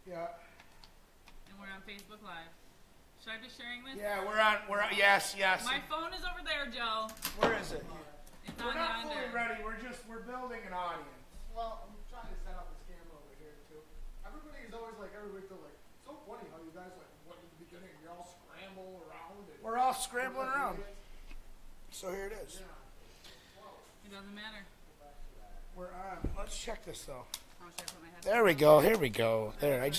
Yeah. And we're on Facebook Live. Should I be sharing this? Yeah, we're on. Yes. My phone is over there, Joe. Where is it? It's we're on not yonder. fully ready. We're building an audience. Well, I'm trying to set up this camera over here too. Everybody is always like, so funny how you guys what in the beginning you all scramble around. We're all scrambling around. So here it is. It doesn't matter. We're on. Let's check this though. There we go. Here we go. There. I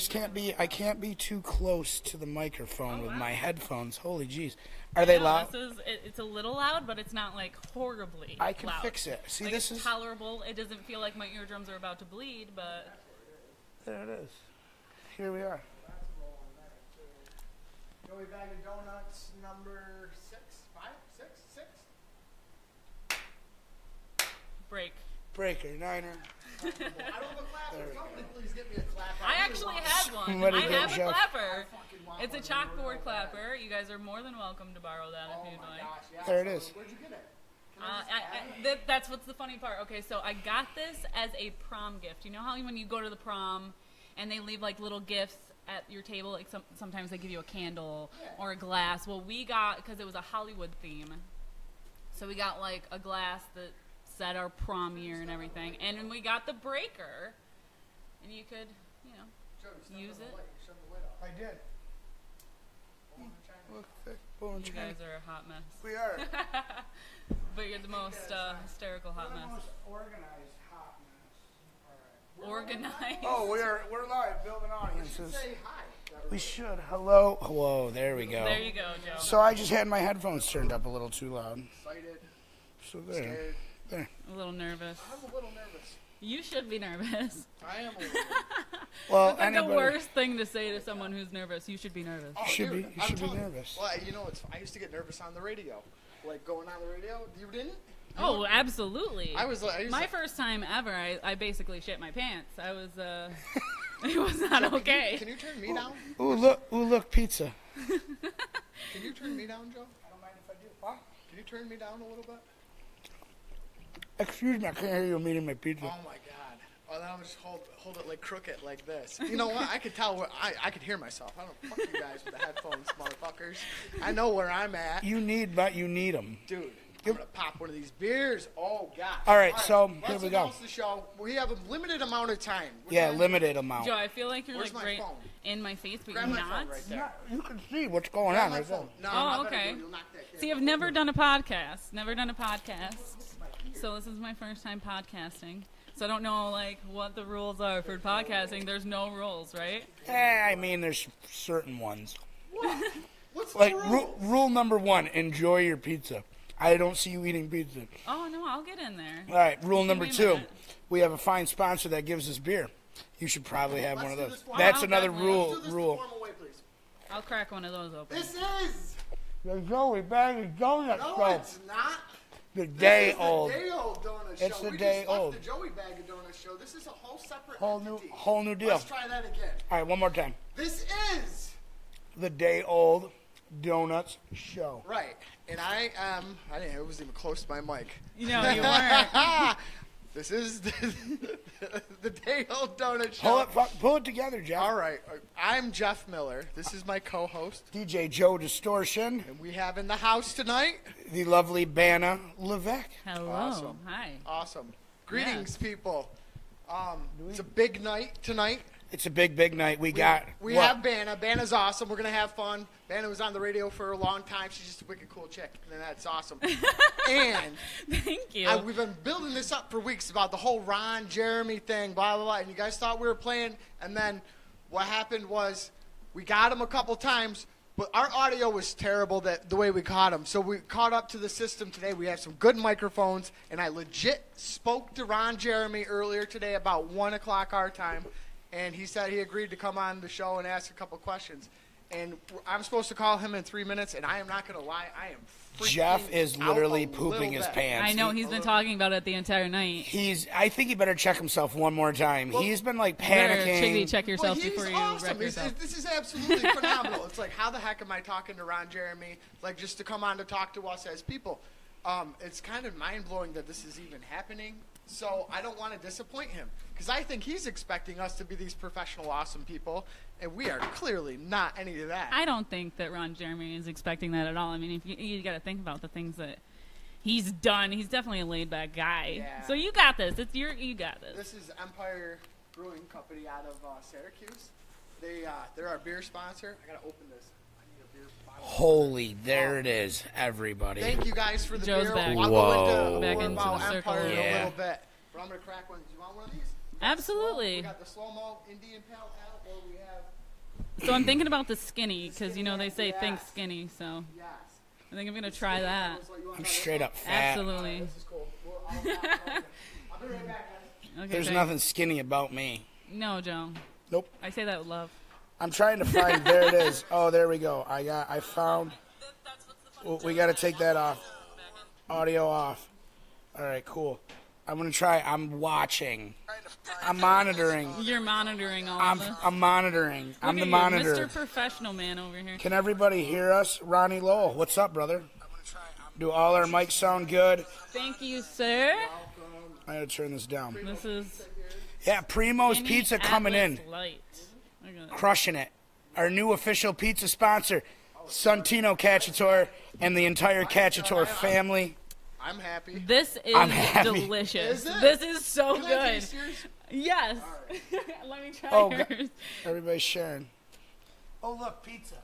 can't be too close to the microphone with my headphones. Holy jeez. Are they loud? It's a little loud, but it's not like horribly I can loud. fix it. See, like, this it's is tolerable. It doesn't feel like my eardrums are about to bleed, but there it is. Here we are. Joey Bag of Donuts, number 6. Breaker, Niner. I don't have a clapper. Somebody please get me a clapper. I actually have one. I have a clapper. It's a chalkboard clapper. You guys are more than welcome to borrow that if you'd like. Gosh, yeah. There it is. Where'd you get it? That's what's the funny part. Okay, so I got this as a prom gift. You know how when you go to the prom and they leave like little gifts at your table, like sometimes they give you a candle or a glass. Well, we got, because it was a Hollywood theme, so we got like a glass that said our prom year and everything, and then we got the breaker, and you could, use it. I did. You guys are a hot mess. We are. But you're the most hysterical hot mess. We're the most organized hot mess. All right. Organized. Oh, we're live, building audiences. We should say hi. We should. Hello. Whoa, there we go. There you go, Joe. So I just had my headphones turned up a little too loud. Excited. So there. There. A little nervous. I'm a little nervous. You should be nervous. I am a little nervous. Well, that's like the worst thing to say to someone who's nervous. You should be nervous. Oh, you should be nervous. Well, I used to get nervous on the radio. Like going on the radio. You didn't? Oh, absolutely. My first time ever, I basically shit my pants. I was, it was not okay. Can you turn me down? Ooh, look, pizza. Can you turn me down, Joe? I don't mind if I do. What? Can you turn me down a little bit? Excuse me, I can't hear you. I'm eating my pizza. Oh my God! Oh, then I'll just hold it like crooked like this. You know what? I could tell where I could hear myself. I don't fuck you guys with the headphones, motherfuckers. I know where I'm at. You need them, dude. I'm gonna pop one of these beers. Oh God! All right, so here let's we go. Announce the show. We have a limited amount of time. Limited amount. Joe, I feel like you're Where's like my right phone? in my face, but Grab you're my not. phone right there. You can see what's going Grab on. my Right phone. there. No, okay. You'll knock that See, I've never done a podcast. So this is my first time podcasting. So I don't know what the rules are for podcasting. There's no rules, right? I mean, there's certain ones. What? What's like the rules? rule number 1: enjoy your pizza. I don't see you eating pizza. Oh no, I'll get in there. All right, rule number 2: we have a fine sponsor that gives us beer. You should probably have one of those. That's another rule. Let's do this the formal way, please. I'll crack one of those open. This is the Joey Bag of Donuts no, show. it's not. The day old. The day old donut show. It's the we day just old. Left the Joey Bag of Donuts show. This is a whole separate entity. Whole new deal. Let's try that again. All right, one more time. This is the day old donuts show. Right, and I wasn't even close to my mic. You weren't. This is the day old donut show. Pull it together, Jeff. All right, I'm Jeff Miller. This is my co-host, DJ Joe Distortion. And we have in the house tonight the lovely Banna Levesque. Hello. Awesome. Hi. Awesome. Greetings, people. It's a big night tonight. It's a big night. We have Banna. Banna's awesome. We're going to have fun. Banna was on the radio for a long time. She's just a wicked cool chick. And that's awesome. And thank you. We've been building this up for weeks about the whole Ron Jeremy thing, blah, blah, blah. And you guys thought we were playing. And then what happened was we got him a couple times, but our audio was terrible the way we caught him. So we caught up to the system today. We have some good microphones. And I legit spoke to Ron Jeremy earlier today about 1 o'clock our time. And he said he agreed to come on the show and ask a couple questions. And I'm supposed to call him in 3 minutes, and I am not going to lie, I am freaking Jeff is literally pooping his pants. I know, he's been talking about it the entire night. I think he better check himself one more time. Well, he's been panicking. Check yourself before you awesome. wreck yourself. This is absolutely phenomenal. It's like, how the heck am I talking to Ron Jeremy, just to come on to talk to us as people? It's kind of mind-blowing that this is even happening. So I don't want to disappoint him because I think he's expecting us to be these professional, awesome people, and we are clearly not any of that. I don't think that Ron Jeremy is expecting that at all. I mean, if you got to think about the things that he's done. He's definitely a laid-back guy. Yeah. So you got this. You got this. This is Empire Brewing Company out of Syracuse. They're our beer sponsor. I gotta open this. I need a beer bottle. Holy, there it is, everybody. Thank you guys for the Joe's beer. back. I'll Whoa. go Back into into more the about circle. Empire in a Yeah. little bit. But I'm gonna crack one. Do you want one of these? Absolutely. We got the slow-mo Indian Pale Ale, or we have... So I'm thinking about the skinny because they say think skinny. So Yes. I think I'm gonna try that. I'm straight up fat. Absolutely. This is cool. I'll be right back, guys. Okay. There's thanks. nothing skinny about me. No, Joe. Nope. I say that with love. I'm trying to find. There it is. Oh, there we go. I found. We got to take that off. Audio off. All right, cool. I'm gonna try. I'm watching. I'm monitoring. You're monitoring all of this. I'm monitoring. I'm the Look at you, monitor. Mr. Professional Man over here. Can everybody hear us? Ronnie Lowell, what's up, brother? Do all our mics sound good? Thank you, sir. I gotta turn this down. This is Yeah, Primo's Pizza coming in. Atlas Light. Look at that. Crushing it. Our new official pizza sponsor, Santino Cacciatore, and the entire Cacciatore family. I'm happy. This is I'm happy. delicious. Is it? This is so Can I good. taste yours? Yes. Let me try Oh, God. yours. Everybody's sharing. Oh, look, pizza.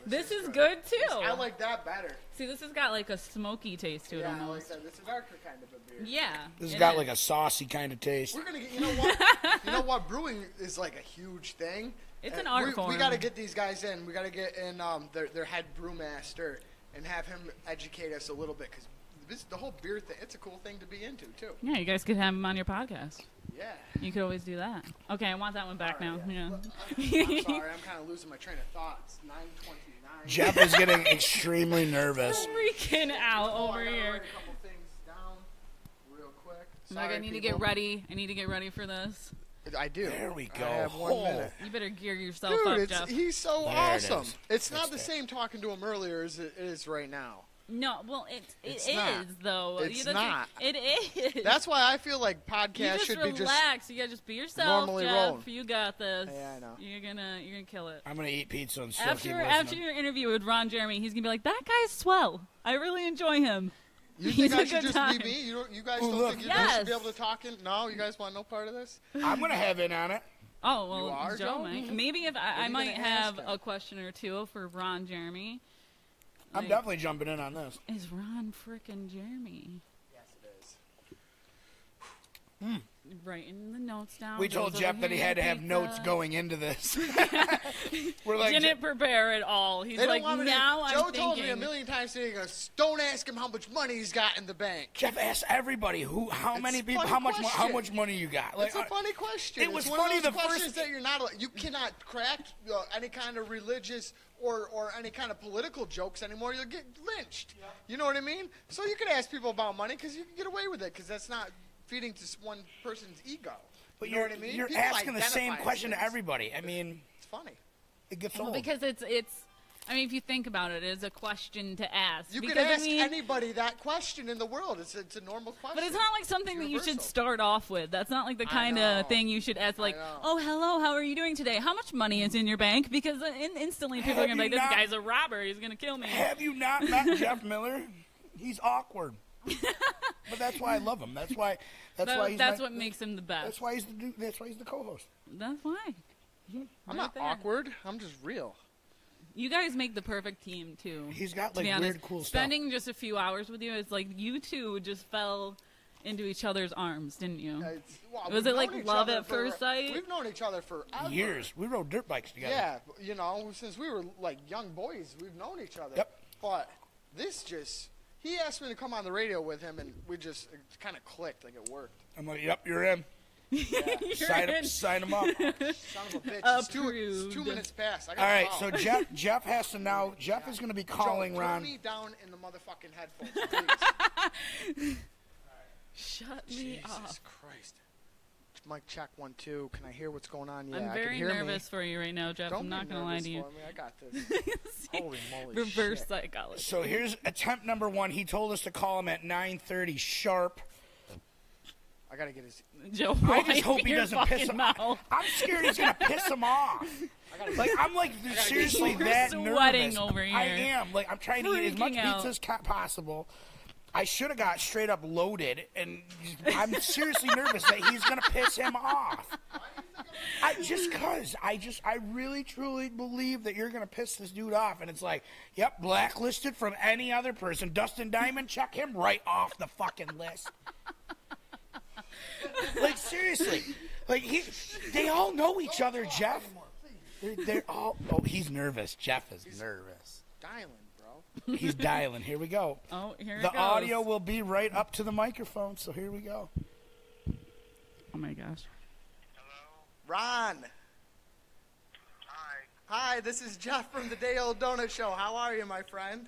This is good too. I like that better. See, this has got like a smoky taste to it Yeah, I like almost. that. It's a darker kind of a beer. Yeah. This has it got is. like a saucy kind of taste. We're gonna get. You know what? You know what? Brewing is like a huge thing. It's an And art form. We got to get these guys in. We got to get in their head brewmaster and have him educate us a little bit because the whole beer thing. It's a cool thing to be into too. Yeah, you guys could have him on your podcast. Yeah. You could always do that. Okay, I want that one back now. Yeah. I'm sorry. I'm kind of losing my train of thought. It's 9:29. Jeff is getting extremely nervous. Freaking out Oh, over I gotta here. write a couple things down real quick. Like, I Sorry, need to people. get ready. I need to get ready for this. I do. There we go. I have 1 Oh. minute. You better gear yourself Dude, up, it's, Jeff. he's so There it awesome. is. It's not That's the it. same talking to him earlier as it is right now. No, well, it It's is not. though. It's That's- not. It is. That's why I feel like you podcasts just should relax. be just. You gotta just be yourself, normally Jeff. rolling. You got this. Yeah, I know. You're gonna kill it. I'm going to eat pizza and still keep listening. After your interview with Ron Jeremy, he's gonna be like, "That guy's swell. I really enjoy him." You He's think I a should good just time. be me? You guys Ooh, don't look. think you guys should be Yes. able to talk in? No, you guys want no part of this? I'm going to have in on it. Oh well, You are, Joe Joe? might. Maybe if I you might gonna have ask him? a question or two for Ron Jeremy. I'm Like, definitely jumping in on this. Is Ron frickin' Jeremy Yes, it is. writing the notes down? We told Joe's Jeff over that he here had to have eating notes pizza. going into this. We're like, Didn't prepare at all. He's They like, don't want me now to. I'm Joe thinking. told me a million times today, he goes, don't ask him how much money he's got in the bank. Jeff asked everybody how It's many a people, funny how question. much money you got. Like, It's a funny question. it was it's one funny of those the questions first- that you're not. You cannot crack any kind of religious or any kind of political jokes anymore. You'll get lynched. You know what I mean? So you can ask people about money because you can get away with it because that's not feeding to one person's ego. But you know what I mean? You're People asking the same identify as question to things. everybody. I mean, It's funny. it gets Well, old. because it's. I mean, if you think about it, it's a question to ask. You because, can ask I mean, anybody that question in the world. It's a normal question. But it's not like something that you should universal. start off with. That's not like the kind know. of thing you should ask. Like, know. oh, hello, how are you doing today? How much money is in your bank? Because instantly people are Have gonna be like, you this not- guy's a robber. He's gonna kill me. Have you not met Jeff Miller? He's awkward. But that's why I love him. That's why That's what makes him the That's best. why he's the co-host. That's why. I'm Right not there. awkward. I'm just real. You guys make the perfect team too. He's got to like be honest. weird cool stuff. Spending just a few hours with you, it's like you two just fell into each other's arms, didn't you? Well, Was we've it like known each love other at first sight? We've known each other for Years. We rode dirt bikes together. Yeah, you know, since we were like young boys, we've known each other. Yep. But this just, he asked me to come on the radio with him, and we just kind of clicked, like it worked. I'm like, yep, you're in. You're in. Sign him up. Son of a bitch. It's 2 Approved. minutes past. I All gotta right, call. so Jeff has to now. Jeff is going to be calling Joe, Ron. Put me down in the motherfucking headphones, please. Shut me Jesus off. Christ. Mic check 1 2. Can I hear what's going on? Yeah, I'm I very can hear nervous for you right now, Jeff. Me. Don't I'm not be gonna lie nervous to you. for me. I got this. Holy moly! Reverse shit. psychology. So here's attempt number 1. He told us to call him at 9:30 sharp. I gotta get his. Joe, I just hope he your doesn't piss fucking him mouth. off. I'm scared he's gonna piss him off. Like I'm like seriously You're that sweating nervous. over here. I am. Like I'm trying to eat as much Freaking out. pizza as possible. I should have got straight up loaded, and I'm seriously nervous that he's gonna piss him off. I really truly believe that you're gonna piss this dude off, and it's like, yep, blacklisted from any other person. Dustin Diamond, check him right off the fucking list. Like seriously, like they all know each other, Jeff. They're all. Oh, he's nervous. Jeff is nervous. Dialing, bro. He's dialing. Here we go. Oh, here it The goes. audio will be right up to the microphone, so here we go. Oh my gosh. Ron. Hi. Hi, this is Jeff from the Day Old Donut Show. How are you, my friend?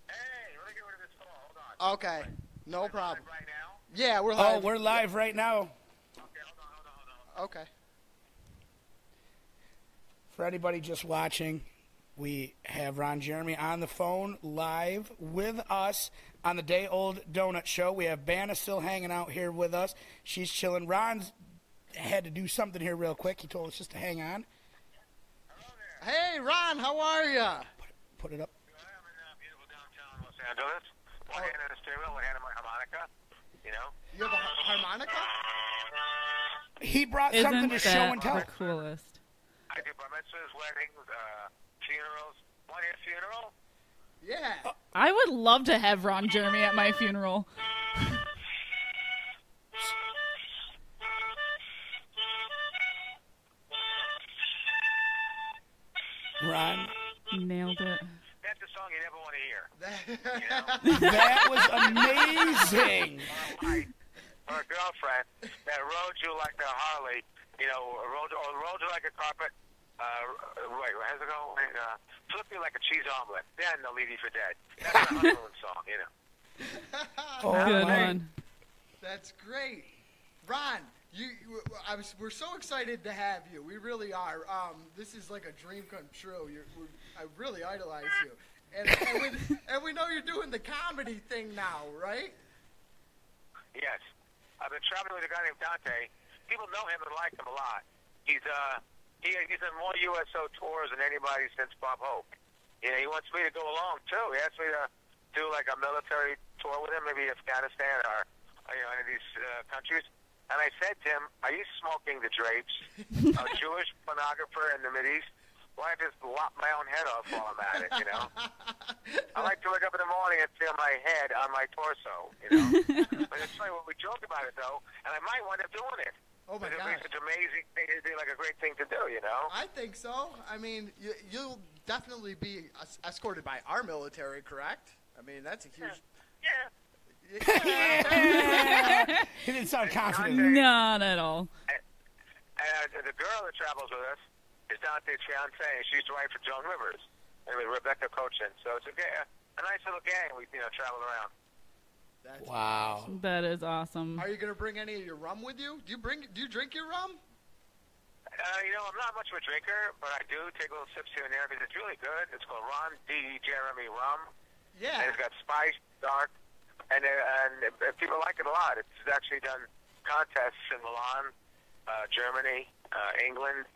Hey, let me get rid of this call. Hold on. Okay, no problem. Right now? Yeah, we're Oh, live. we're live right now. Okay, hold on. Okay. For anybody just watching, we have Ron Jeremy on the phone live with us on the Day Old Donut Show. We have Banna still hanging out here with us. She's chilling. Ron's had to do something here real quick. He told us just to hang on. Hello there. Hey, Ron, how are you? Put it up. I'm in beautiful downtown Los Angeles. One hand in the stereo, one hand in my harmonica. You know? You have a harmonica? He brought something to Isn't show that and tell. the coolest? I do bar mitzvahs, weddings, funerals. Want your funeral? Yeah. I would love to have Ron Jeremy at my funeral. Ron, Nailed it. That's a song you never want to hear. that was amazing. Or a girlfriend that rode you like a Harley, you know, rode you like a carpet. How's it go? Flip you like a cheese omelet. Then they'll leave you for dead. That's a honeymoon song, you know. Good my. one. That's great. Ron, we're so excited to have you. We really are. This is like a dream come true. I really idolize you. And we know you're doing the comedy thing now, right? Yes. I've been traveling with a guy named Dante. People know him and like him a lot. He's done more USO tours than anybody since Bob Hope. You know, he wants me to go along too. He asked me to do like a military tour with him, maybe Afghanistan or any of these countries. And I said to him, "Are you smoking the drapes? A Jewish pornographer in the Mideast? Why don't I just lop my own head off while I'm at it, you know? I like to wake up in the morning and feel my head on my torso, you know? But it's funny, we joke about it, though, and I might wind up doing it. Oh, my It'd God. be such an amazing thing. It'd be like a great thing to do, you know? I think so. I mean, you'll definitely be escorted by our military, correct? I mean, that's a huge... Yeah. He didn't sound confident. Not at all. And the girl that travels with us is Dante's fiancée. She used to write for Joan Rivers. And with Rebecca Cochin. So it's a nice little gang. We, traveled around. That's Wow. That is awesome. Are you going to bring any of your rum with you? Do you drink your rum? I'm not much of a drinker, but I do take little sips here and there because it's really good. It's called Ron D. Jeremy Rum. Yeah. And it's got spice, dark, and people like it a lot. It's actually done contests in Milan, Germany, England,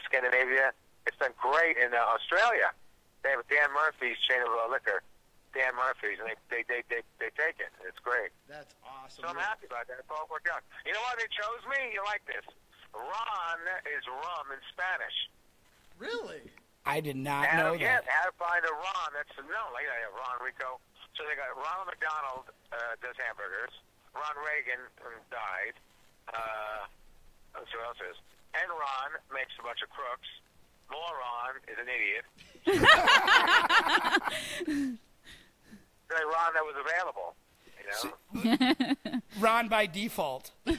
Scandinavia. It's done great in Australia. They have Dan Murphy's chain of liquor, Dan Murphy's, and they take it. It's great. That's awesome. So I'm happy about that. It's all worked out. You know why they chose me? You like this? Ron is rum in Spanish. Really? I did not know Yeah, that. how to find a Ron? That's Ron Rico. So they got Ronald McDonald does hamburgers. Ron Reagan died. Let's see what else is. And Ron makes a bunch of crooks. Moron is an idiot. Ron that was available. Ron by default. I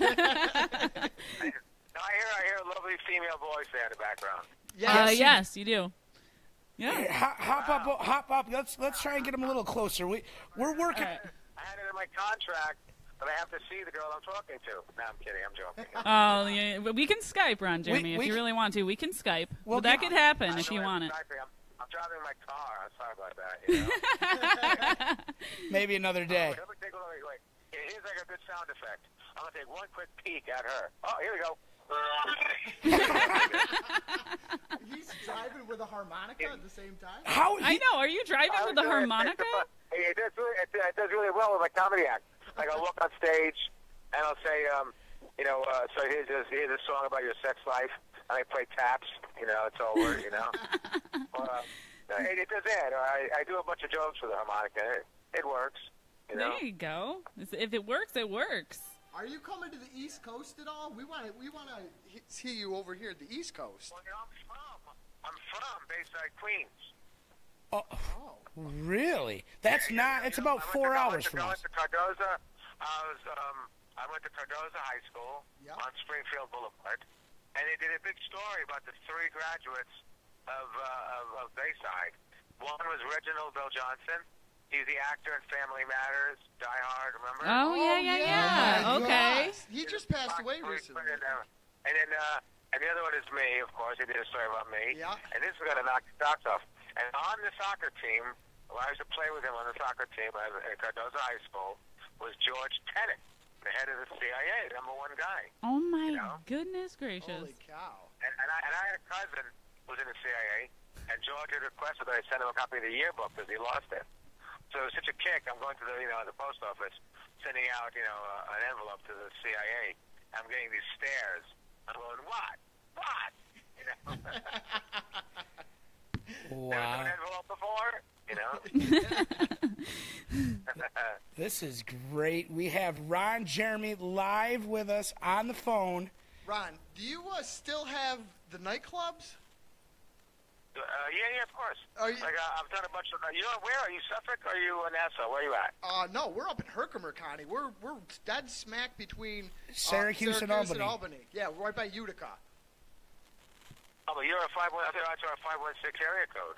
hear a lovely female voice there in the background. Yes, you do. Yeah. Hop up. Let's try and get him a little closer. We're working. I had it in my contract that I have to see the girl I'm talking to. No, I'm kidding. I'm joking. Oh, yeah. But we can Skype, Ron Jeremy, if you really want to. We can Skype. Well, that could happen if you want it. I'm driving my car. I'm sorry about that. Maybe another day. Let me take a look. Here's like a good sound effect. I'm going to take one quick peek at her. Oh, here we go. He's driving with a harmonica at the same time? I know. Are you driving with the harmonica? It does really well with my comedy act. Like, I'll walk on stage, and I'll say, so here's a song about your sex life, and I play taps. It's over, It does that. I do a bunch of jokes with the harmonica. It works, There you go. If it works, it works. Are you coming to the East Coast at all? We want to see you over here at the East Coast. Well, I'm from Bayside, Queens. Oh, really? That's not. It's about 4 hours from us. I went to Cardozo. I went to Cardozo High School on Springfield Boulevard, and they did a big story about the 3 graduates of Bayside. One was Reginald Bill Johnson. He's the actor in Family Matters, Die Hard, remember? Oh, yeah. Okay. He just passed away recently. And the other one is me, of course. He did a story about me. Yeah. And this is going to knock the socks off. And on the soccer team, I used to play with him on the soccer team at Cardozo High School, was George Tenet, the head of the CIA, #1 guy. Oh, my goodness gracious. Holy cow. And I had a cousin who was in the CIA, and George had requested that I send him a copy of the yearbook because he lost it. So it was such a kick. I'm going to the post office, sending out, an envelope to the CIA. I'm getting these stares. I'm going, what? Wow. Never done an envelope before, This is great. We have Ron Jeremy live with us on the phone. Ron, do you still have the nightclubs? Yeah, of course. I've done a bunch of. Where are you? Suffolk? Or are you in Nassau? Where are you at? No, we're up in Herkimer County. We're dead smack between Syracuse and Albany. Yeah, right by Utica. Oh, but you're a 516. I thought you were a 516 area code.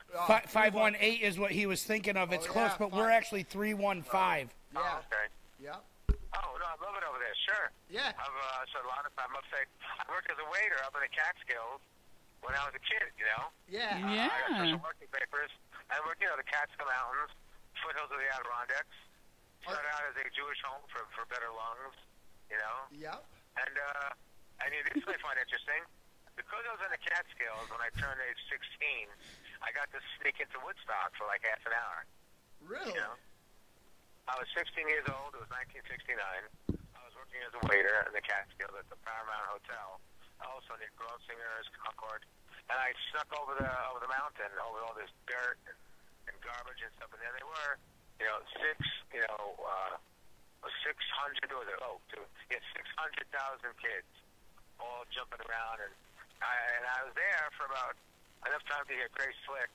518 is what he was thinking of. It's close, but we're actually 315. Yeah. Oh, okay. Yeah. Oh no, I love it over there. Sure. Yeah. I've spent a lot of time upstate. I worked as a waiter up in the Catskills when I was a kid. Yeah. Yeah. I got special working papers. I worked, the Catskill Mountains, foothills of the Adirondacks. Started out as a Jewish home for better lungs. Yep. And this I find interesting. Because I was in the Catskills when I turned age 16, I got to sneak into Woodstock for like half an hour. Really? I was 16 years old. It was 1969. I was working as a waiter in the Catskills at the Paramount Hotel, also near Grossinger's, Concord. And I snuck over the mountain, over all this dirt and garbage and stuff. And there they were, 600,000 kids all jumping around. And I was there for about enough time to hear Grace Slick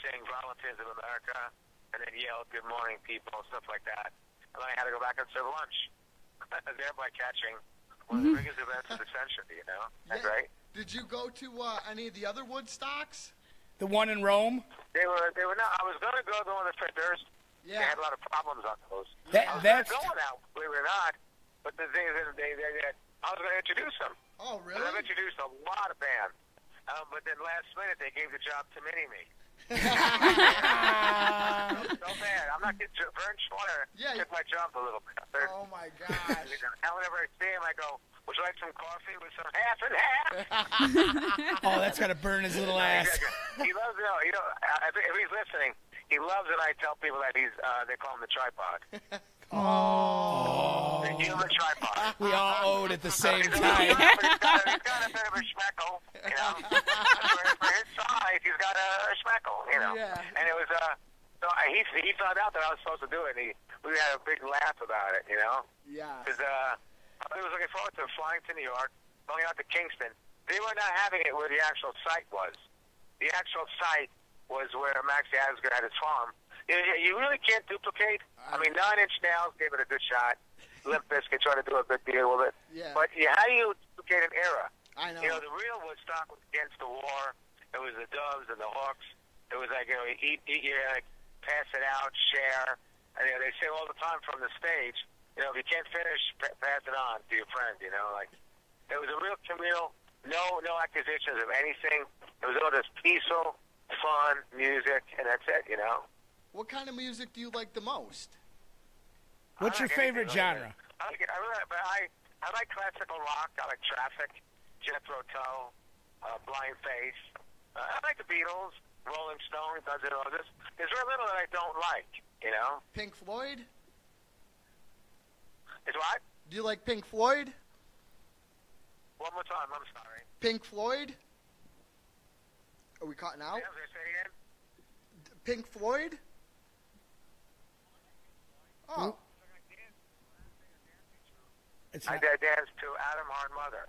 sing Volunteers of America and then yell, "Good morning, people," and stuff like that. And then I had to go back and serve lunch, thereby catching one of the biggest events of the century, That's right. Did you go to any of the other Woodstocks? The one in Rome? They were not. I was going to go to one of the Fiddlers. Yeah. They had a lot of problems on those. That's going out, believe it or not. But the thing is, I was going to introduce them. Oh, really? And I've introduced a lot of bands. But then last minute, they gave the job to Mini-Me. So bad. I'm not getting Vern Schwarter. Yeah. Took my job a little bit. Oh, my gosh. Whenever I see him, I go, "Would you like some coffee with some half and half?" Oh, that's got to burn his little ass. He loves it. If he's listening, he loves it. I tell people that they call him the tripod. Oh. The human tripod. We all owe it at the same He's time. got a bit of a schmeckle, for his size, he's got a schmeckle, Yeah. And it was, so he found out that I was supposed to do it, and we had a big laugh about it, Yeah. Because I was looking forward to flying to New York, going out to Kingston. They were not having it where the actual site was. The actual site was where Max Yasgur had his farm. You really can't duplicate. I mean, 9 Inch Nails gave it a good shot. Limp Bizkit tried to do a good deal with it. Yeah. But how do you duplicate an era? I know. The real Woodstock was against the war. It was the Doves and the Hawks. It was like, eat, pass it out, share. And they say all the time from the stage, if you can't finish, pass it on to your friend. It was a real communal. No accusations of anything. It was all just peaceful, fun music, and that's it. What kind of music do you like the most? What's your favorite genre? I like classical rock. I like Traffic, Jethro Tull, Blind Faith. I like the Beatles, Rolling Stones, Guns N' Roses. There's very little that I don't like, you know? Pink Floyd? Is what? Do you like Pink Floyd? One more time, I'm sorry. Pink Floyd? Are we cutting out? Yeah, say it again? Pink Floyd? Oh. I danced to Adam Hard Mother,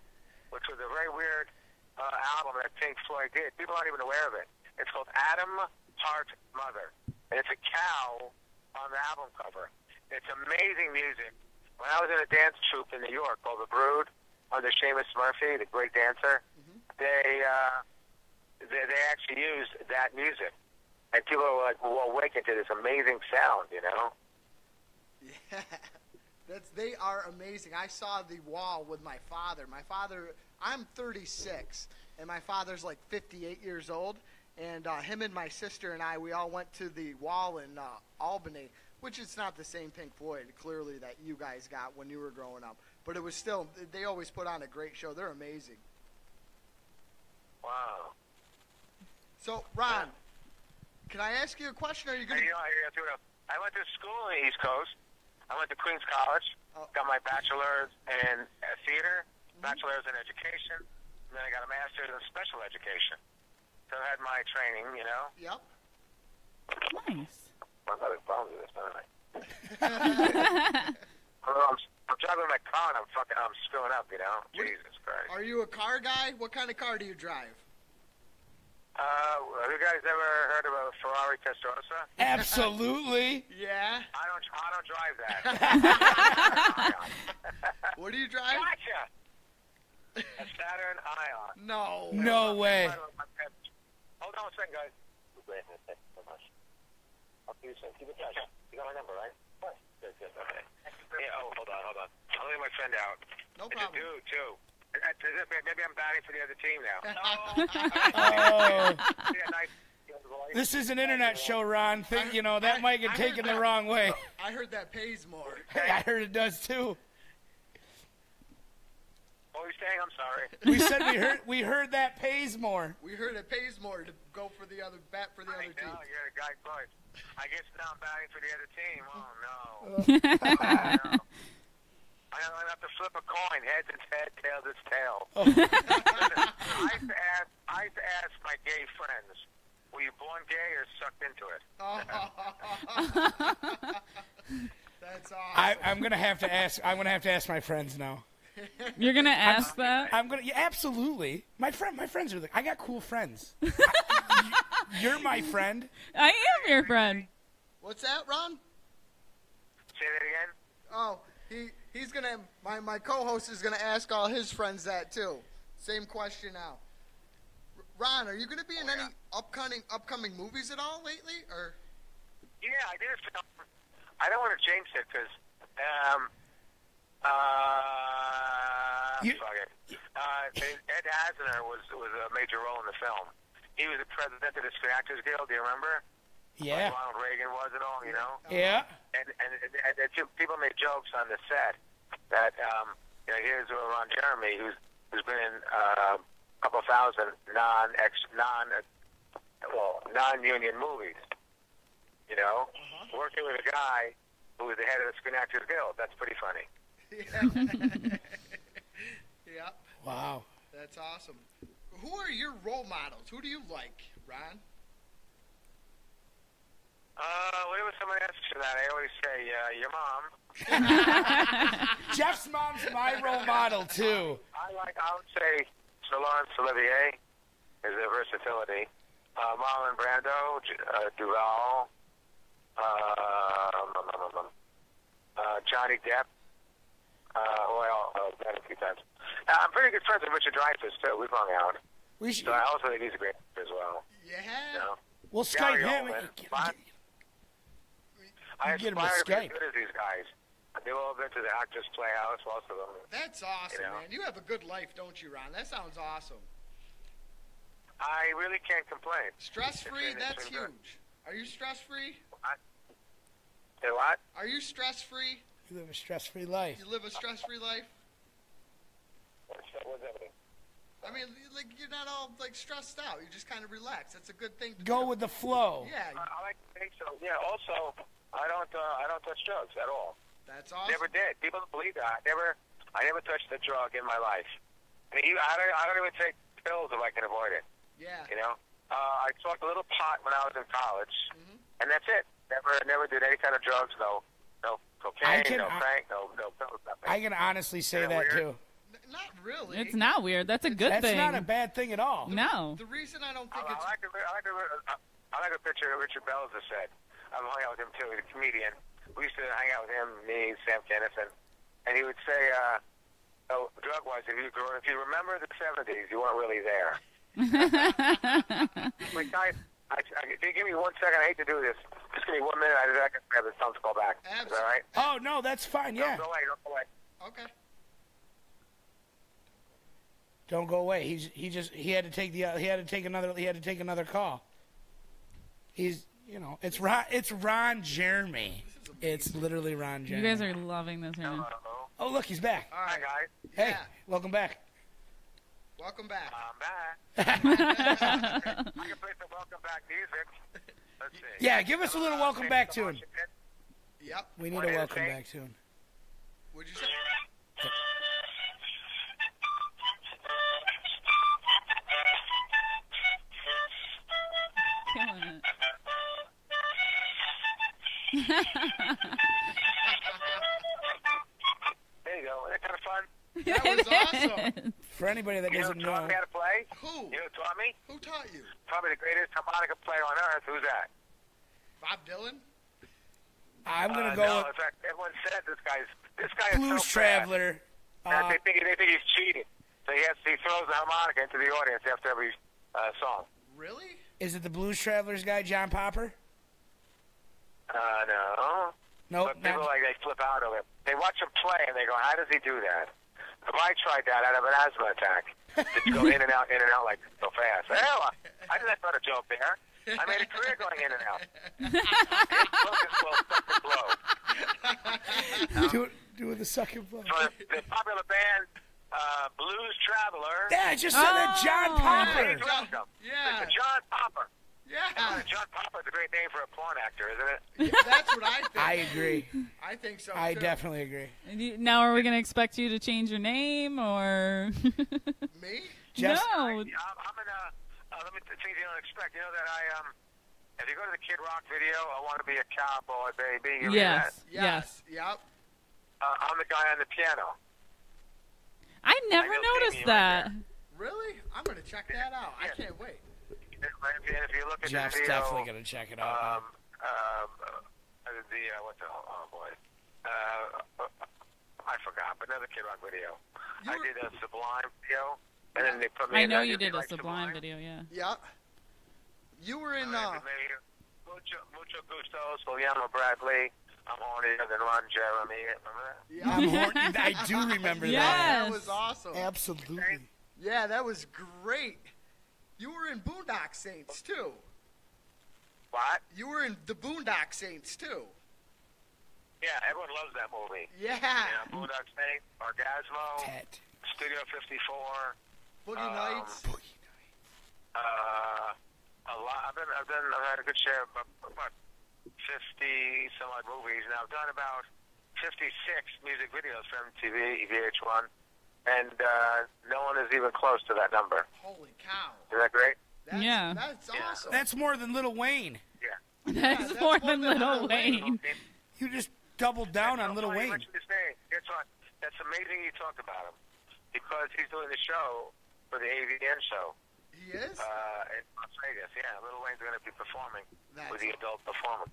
which was a very weird album that Pink Floyd did. People aren't even aware of it. It's called Adam Hart Mother, and it's a cow on the album cover. It's amazing music. When I was in a dance troupe in New York called The Brood, under Seamus Murphy, the great dancer, they actually used that music, and people were like, "Well, awakened to this amazing sound," you know. Yeah, they are amazing. I saw The Wall with my father. My father, I'm 36, and my father's like 58 years old. And him and my sister and I, we all went to The Wall in Albany, which is not the same Pink Floyd, clearly, that you guys got when you were growing up. But it was still, they always put on a great show. They're amazing. Wow. So, Ron, can I ask you a question? Are you going to... I went to school in the East Coast. I went to Queens College, got my bachelor's in theater, bachelor's in education, and then I got a master's in special education. So I had my training, you know. Yep. Nice. I'm having problems with this, don't I? I'm driving my car and I'm screwing up, you know. Jesus Christ. Are you a car guy? What kind of car do you drive? Have you guys ever heard of a Ferrari Testarossa? Absolutely. Yeah. I don't drive that. What do you drive? Gotcha. A Saturn Ion. No. No way. Hold on a second, guys. Wait a minute. Thank you so much. I'll see you soon. Keep in touch. You got my number, right? Good, okay. Yeah, hold on. I'll leave my friend out. No problem. It's a dude, too. Maybe I'm batting for the other team now. This is an internet show, Ron. That might get taken the wrong way. I heard that pays more. I heard it does too. What were you saying? I'm sorry. We said we heard that pays more. We heard it pays more to go for the other bat for the other team. You're a guy close. I guess now I'm batting for the other team. Oh no. I'm gonna have to flip a coin. Heads it's head, tails it's tail. I used to ask my gay friends, were you born gay or sucked into it? That's awesome. I'm gonna have to ask my friends now. You're gonna ask that? Yeah, absolutely. My friends are I got cool friends. You're my friend. I am your friend. What's that, Ron? Say that again. Oh, he's gonna. My co-host is gonna ask all his friends that too. Same question now. Ron, are you gonna be in any upcoming movies at all lately, or? Yeah, I did a film. I don't want to jinx it because fuck it. Ed Asner was a major role in the film. He was the president of the Screen Actors Guild. Do you remember? Yeah. Like Ronald Reagan was and all, you know. Yeah. And people made jokes on the set that here's Ron Jeremy, who's been in a couple thousand non-union movies. You know, working with a guy who was the head of the Screen Actors Guild. That's pretty funny. Yeah. Wow. That's awesome. Who are your role models? Who do you like, Ron? Whenever somebody asks you that, I always say, your mom. Jeff's mom's my role model, too. I would say Sir Laurence Olivier is a versatility. Marlon Brando, Duvall, Johnny Depp, who I met a few times. I'm pretty good friends with Richard Dreyfuss, too. We've hung out. So I also think he's a great actor as well. Yeah. You know? We'll Skype him. I get him a aspire to be Skype. as good as these guys. They've all been to the Actors Playhouse, most of them. That's awesome, You know? man. You have a good life, don't you, Ron? That sounds awesome. I really can't complain. Stress-free, It's that's been good. huge. Are you stress-free? Say what? Are you stress-free? You live a stress-free life. You live a stress-free life? What does that mean? I mean, like, you're not all, like, stressed out. You just kind of relax. That's a good thing to Go do. with the flow. Yeah, I like to think so. Yeah. Also, I don't touch drugs at all. that's awesome. Never did. People don't believe that. I never touched a drug in my life. I mean, I don't even take pills if I can avoid it. Yeah. You know, I smoked a little pot when I was in college, and that's it. Never did any kind of drugs. No cocaine, no crank, no pills, nothing. I can honestly say Isn't that that weird? too. Not really. It's not weird. That's a good That's thing. not a bad thing at all. No. The reason I don't I think it's... like a picture of Richard Bells has said. I've hung out with him too. He's a comedian. We used to hang out with him, me, Sam Kinison, and he would say, drug-wise, if you remember the 70s, you weren't really there. Like, guys, if you give me 1 second, I hate to do this. Just give me 1 minute. I can grab this phone to call back. Is that all right? Oh, no, that's fine, yeah. Don't go away. Okay. Don't go away. He had to take another call. He's, it's Ron Jeremy. It's literally Ron You Jeremy. guys are loving this right now. Hello. Oh, look, he's back. All Hi, right. guys. Hey, Yeah. welcome back. Welcome back. I'm back. I can play some welcome back music. Let's see. Yeah, give us a little welcome back tune. Yep. We need What a did it welcome say? back tune. What'd you say? Killing it. There you go. Isn't that kind of fun? That was awesome. For anybody that You know doesn't who taught know, me how to play? Who? You know who taught me? Who taught you? Probably the greatest harmonica player on earth. Who's that? Bob Dylan? I'm gonna No, go in fact, everyone said this guy with is Blues so Traveler. fast. They think he's cheating. So he throws the harmonica into the audience after every song. Really? Is it the Blues Travelers guy, John Popper? No. Nope. But people they flip out of it. They watch him play and they go, "How does he do that?" If I tried that, I'd have an asthma attack. Just go in and out like so fast. Hell, I did not a joke there. I made a career going in and out. Do it the second blow. So the popular band Blues Traveler. Yeah, I just said that, John Popper. He's welcome. Yeah. It's John Popper. Yeah. John Popper is a great name for a porn actor, isn't it? Yeah, that's what I think. I agree. I think so, I too. definitely agree. Now, are we going to expect you to change your name, or? Me? Just, No. I'm in let me things you don't expect. You know that if you go to the Kid Rock video, I want to be a cowboy, baby. You hear that? Yes. Yep. I'm the guy on the piano. I never I know noticed Jamie right that. Really? I'm going to check that out. I can't wait. If you look at Jeff's the video, definitely gonna check it out. what the oh boy, I forgot, but another Kid Rock video. I did a Sublime video, and then they put me. I know in you did a like Sublime video, yeah. Yep. You were in... Mucho Gusto, Soliano Bradley. I'm hornier than Ron Jeremy. Remember that? I'm horny. I do remember Yes. that. That was awesome. Absolutely. Yeah, that was great. You were in Boondock Saints, too. What? You were in the Boondock Saints, too. Yeah, everyone loves that movie. Yeah. Yeah, Boondock Saints, Orgasmo, Tet. Studio 54. Boogie Nights. A lot. I've had a good share of about 50 some odd movies, and I've done about 56 music videos for MTV, VH1, and no one is even close to that number. Holy cow. Isn't that great? That's, Yeah. That's awesome. That's more than Lil Wayne. Yeah. That's that's more more than than Little Lil Wayne. Wayne. You just doubled down on Lil Funny you Wayne. mentioned his name. Guess what? That's amazing you talked about him, because he's doing the show for the AVN show. He is? In Las Vegas, yeah. Lil Wayne's going to be performing with the adult performer.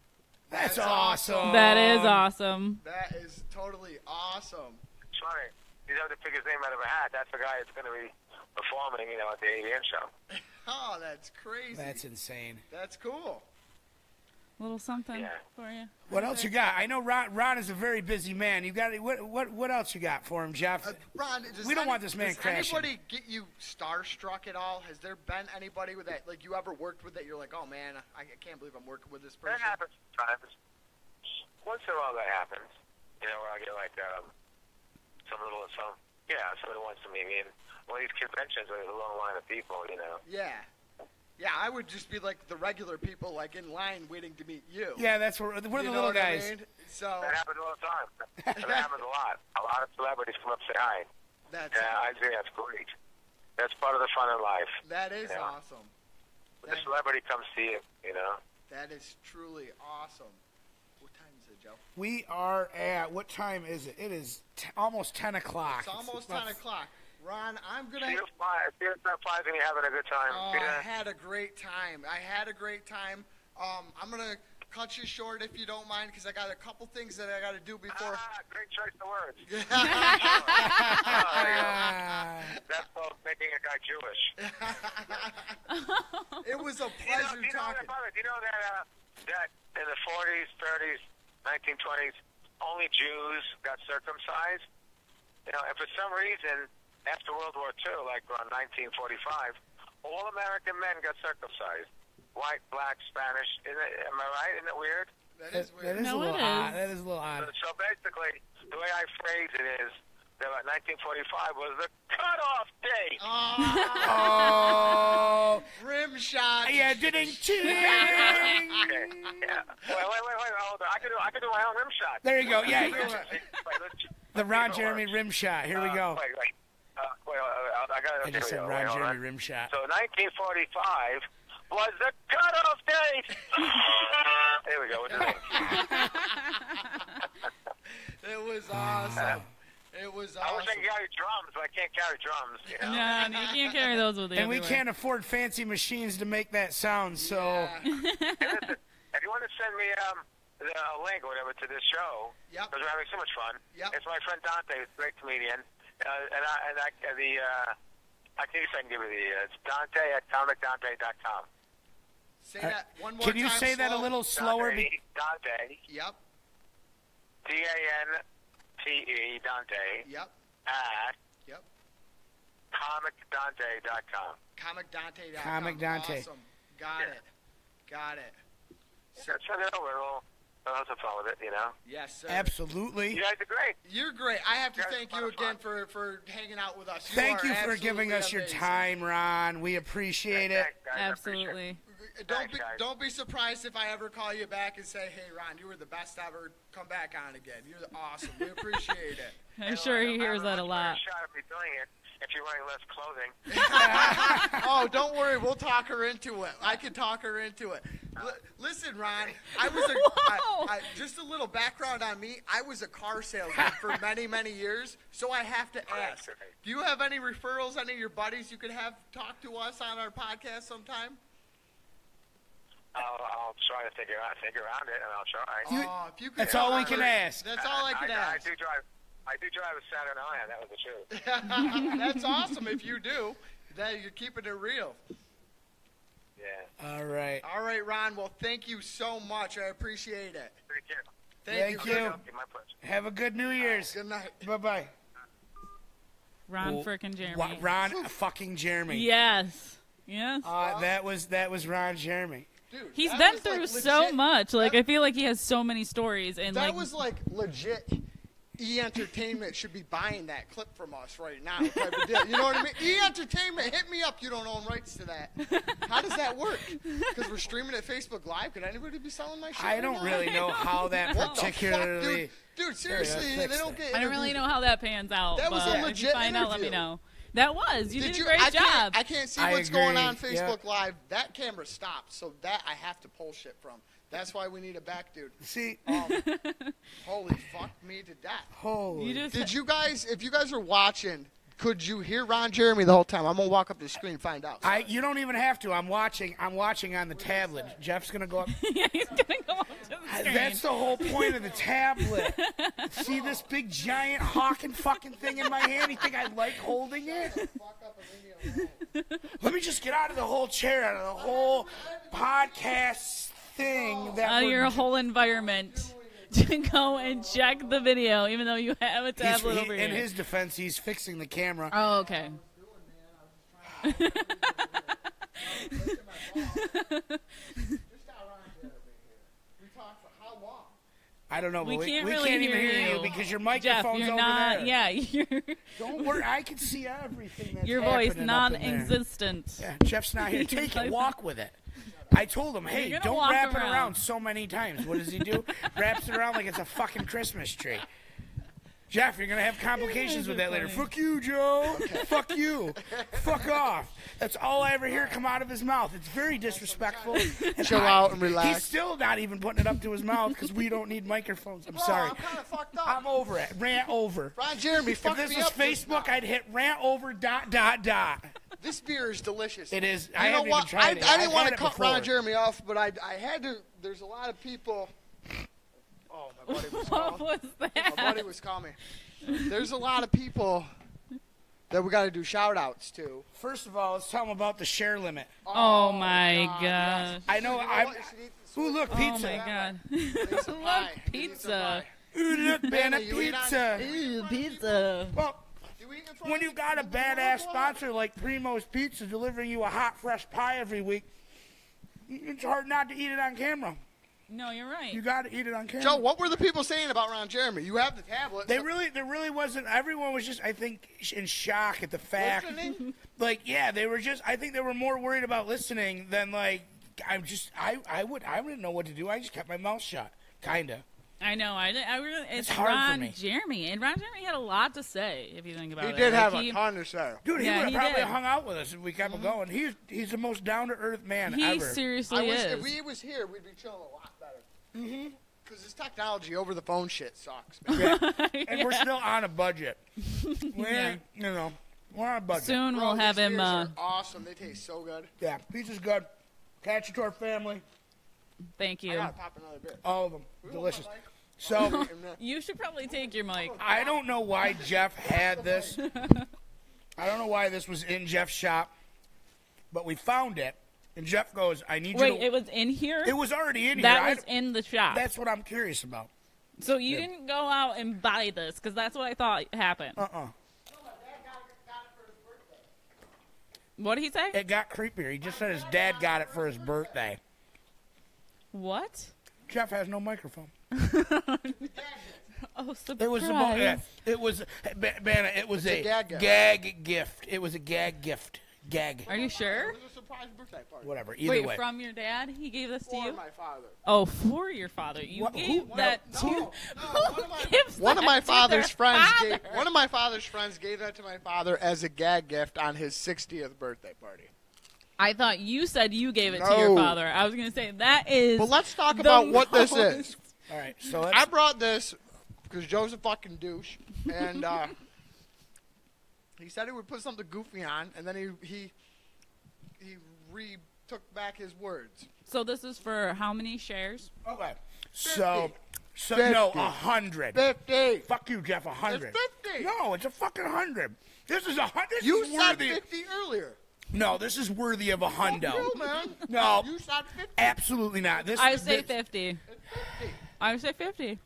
That's That's awesome. That is awesome. That is totally awesome. It's funny. You have to pick his name out of a hat. That's the guy that's going to be performing, at the AVN show. Oh, that's crazy. That's insane. That's cool. A little something Yeah. for you. What else you got? I know Ron is a very busy man. You got what else you got for him, Jeff? Ron, We don't want this man does crashing. anybody get you starstruck at all? Has there been anybody with that, like you ever worked with that you're like, oh man, I can't believe I'm working with this person? That happens sometimes. Once in a while that happens. Where I get like someone wants to meet me, and one of these conventions with a long line of people, you know. Yeah. Yeah, I would just be like the regular people, like in line waiting to meet you. Yeah, that's we're the You know little what I guys. mean? So That happens all the time. That happens a lot. A lot of celebrities come up and say hi. that's I think that's great. That's part of the fun in life. that is Yeah. awesome. When the celebrity comes to you, you know. That is truly awesome. What time is it, Joe? We are at, what time is it? It is almost 10 o'clock. It's almost about 10 o'clock. Ron, I'm going See to... you at 5 and you're having a good time. Oh, See I that? had a great time. I'm going to cut you short if you don't mind, because I got a couple things that I got to do before... Great choice of words. Ah. That's called making a guy Jewish. It was a pleasure talking. Do you know that that in the 40s, 30s, 1920s, only Jews got circumcised? You know, and for some reason, after World War II, like around 1945, all American men got circumcised. White, black, Spanish. Am I right? Isn't it weird? That is weird. That is a little odd. That is a little odd. So basically, the way I phrase it is that 1945 was the cutoff date. Oh. Rim shot. Yeah, ding, Okay. ting. Yeah. Wait, hold on. I can do my own rim shot. There you go. Yeah. Let's The Ron Jeremy rim shot. Here we go. Wait, I got I just said Ron Jeremy rim shot. So 1945 was the cutoff date. There we go. It was awesome. It was I wish I awesome. could carry drums, but I can't carry drums. You know? No, you can't carry those with you. And we everywhere. can't afford fancy machines to make that sound, so... Yeah. Hey, listen, if you want to send me a link or whatever to this show, Yep. because we're having so much fun. Yep. It's my friend Dante, who's a great comedian, I can give you it's Dante at comicdante.com. Say that one more Can you time say that a slow. little slower? Dante, Yep. Dante, Dante, Yep. at Yep. comicdante.com. ComicDante.com. Comic Dante. Awesome. Got Yeah. it. Got it. Send it over. We'll have some fun with it, you know? Yes, sir. Absolutely. You guys are great. You're great. I have to Guys, thank a lot you of fun. again for hanging out with us. Thank are you for giving us absolutely your amazing. time, Ron. We appreciate it. Thanks, guys. I appreciate it. Absolutely. Thanks, guys. Don't be surprised if I ever call you back and say, "Hey, Ron, you were the best ever. Come back on again. You're awesome. We appreciate it." I'm sure he hears that a lot. Shot of me doing it if you're wearing less clothing. Oh, don't worry. We'll talk her into it. I can talk her into it. Listen, Ron, I was Whoa. just a little background on me. I was a car salesman for many, many years, so I have to ask, do you have any referrals, any of your buddies you could have talk to us on our podcast sometime? I'll try to figure around it, and I'll try. Oh, if you could That's all we talk can her- ask. That's all I can I ask. do drive a Saturn Ion. That was the truth. That's awesome if you do. That you're keeping it real. Yeah. All right. All right, Ron. Well, thank you so much. I appreciate it. Take care. Thank you. you. Okay, my pleasure. Have a good New Year's. Good night. Bye-bye. Ron Well, frickin' Jeremy. Ron fucking Jeremy. Yes. Yes. That was Ron Jeremy. Dude, He's that been was, through like, so legit- much. Like, that- I feel like he has so many stories. And, That like, was like legit. E-Entertainment should be buying that clip from us right now. Type of deal. You know what I mean? E-Entertainment, hit me up. You don't own rights to that. How does that work? Because we're streaming at Facebook Live. Could anybody be selling my shit? I right don't now? really know how that What the fuck, particularly... dude, seriously, they fix don't that. get. I don't really know how that pans out. That was but a if legit you find out, let me interview. know. That was. You did a great I job. can't see I what's going on agree, Facebook yeah. Live. That camera stopped, so that I have to pull shit from. That's why we need a back dude. See, Holy fuck me to death. holy... You just Did you guys, if you guys are watching, could you hear Ron Jeremy the whole time? I'm gonna walk up to the screen and find out. You don't even have to. I'm watching on the tablet. Jeff's gonna go up. yeah, he's gonna go up to the screen. That's the whole point of the tablet. See this big giant hawking fucking thing in my hand? You think I like holding it? Let me just get out of the whole chair, out of the whole podcast thing. That Your whole environment to go and check the video, even though you have a tablet over here. in his defense, he's fixing the camera. Oh, okay. I don't know, but We can't we really can't even hear hear you you. because your Jeff, microphone's you're over not. there. Yeah, you're, Don't worry, I can see everything that's your voice happening up in there. non-existent. Yeah, Jeff's not here. Take it, walk with it. I told him, hey, You're gonna don't walk wrap it around. around so many times. What does he do? Wraps it around like it's a fucking Christmas tree. Jeff, you're going to have complications with that later. Fuck you, Joe. Fuck you. Fuck off. That's all I ever hear come out of his mouth. It's very disrespectful. And Chill out and relax. He's still not even putting it up to his mouth because we don't need microphones. I'm sorry. I'm kind of fucked up. I'm over it. Rant over. Ron Jeremy, If fuck this me was up just Facebook, now. I'd hit rant over ... This beer is delicious. It is. You I know haven't what? even tried it. I I've didn't want had to it cut before. Ron Jeremy off, but I had to. There's a lot of people. Oh, my buddy was What calling. was My that? buddy was calling me. There's a lot of people that we got to do shout-outs to. First of all, let's tell them about the share limit. Oh my God, gosh. I know. You know I'm. what? You should eat this Ooh, look, Oh pizza. my god. Take some Look, pie. You need some pizza. pie. Ooh, look, Banna, you eat on- pizza. Ooh, pizza. Well, You eat in front when of you me? got a badass sponsor like Primo's Pizza delivering you a hot, fresh pie every week, it's hard not to eat it on camera. No, you're right. You got to eat it on camera. Joe, what were the people saying about Ron Jeremy? You have the tablet. There really wasn't. Everyone was just, I think, in shock at the fact. Listening? Like, yeah, they were just. I think they were more worried about listening than like. I wouldn't know what to do. I just kept my mouth shut, kinda. I know. I really. It's hard for Ron me. Jeremy, and Ron Jeremy had a lot to say. If you think about He it, did Like, have a ton to say. Dude, he Yeah, would he have probably did. hung out with us if we kept going. He's the most down to earth man He ever. seriously I wish is. if he was here, we'd be chilling a lot better. Mm-hmm. Because this technology over the phone shit sucks, man. And we're still on a budget. We ain't, we're on a budget. Soon Bro, we'll have these him. beers are awesome. They taste so good. Yeah, pizza's good. Catch it to our family. Thank I you. gotta pop another beer. All of them. Delicious. So, You should probably take your mic. I don't know why Jeff had this. I don't know why this was in Jeff's shop. But we found it. And Jeff goes, I need you Wait, to... it was in here? It was already in here. That was in the shop. That's what I'm curious about. So you didn't go out and buy this, because that's what I thought happened. What did he say? It got creepier. He just said his dad got it for his birthday. What? Jeff has no microphone. Oh, surprise. It was it was Banna. It was a gag gift. It was a gag gift. Gag. Are you sure? It was a surprise birthday party. Whatever. Either Wait, way. from your dad? He gave this to For you? my father. Oh, for your father. You What- gave who- that no, to... no, Who gives One of that my to father's their friends father? one of my father's friends gave that to my father as a gag gift on his 60th birthday party. I thought you said you gave it to your No. father. I was going to say, that is... But let's talk the about what this most- is. All right. So I let's, brought this because Joe's a fucking douche, and he said he would put something goofy on, and then he took back his words. So this is for how many shares? okay. So 50. no, 100. 50. Fuck you, Jeff. 100. It's 50. No, it's a fucking 100. This is 100. This You is said worthy. 50 earlier. No, this is worthy of a hundo. You, man. No. You said 50. Absolutely not. This. I say this, 50. It's 50. I would say 50.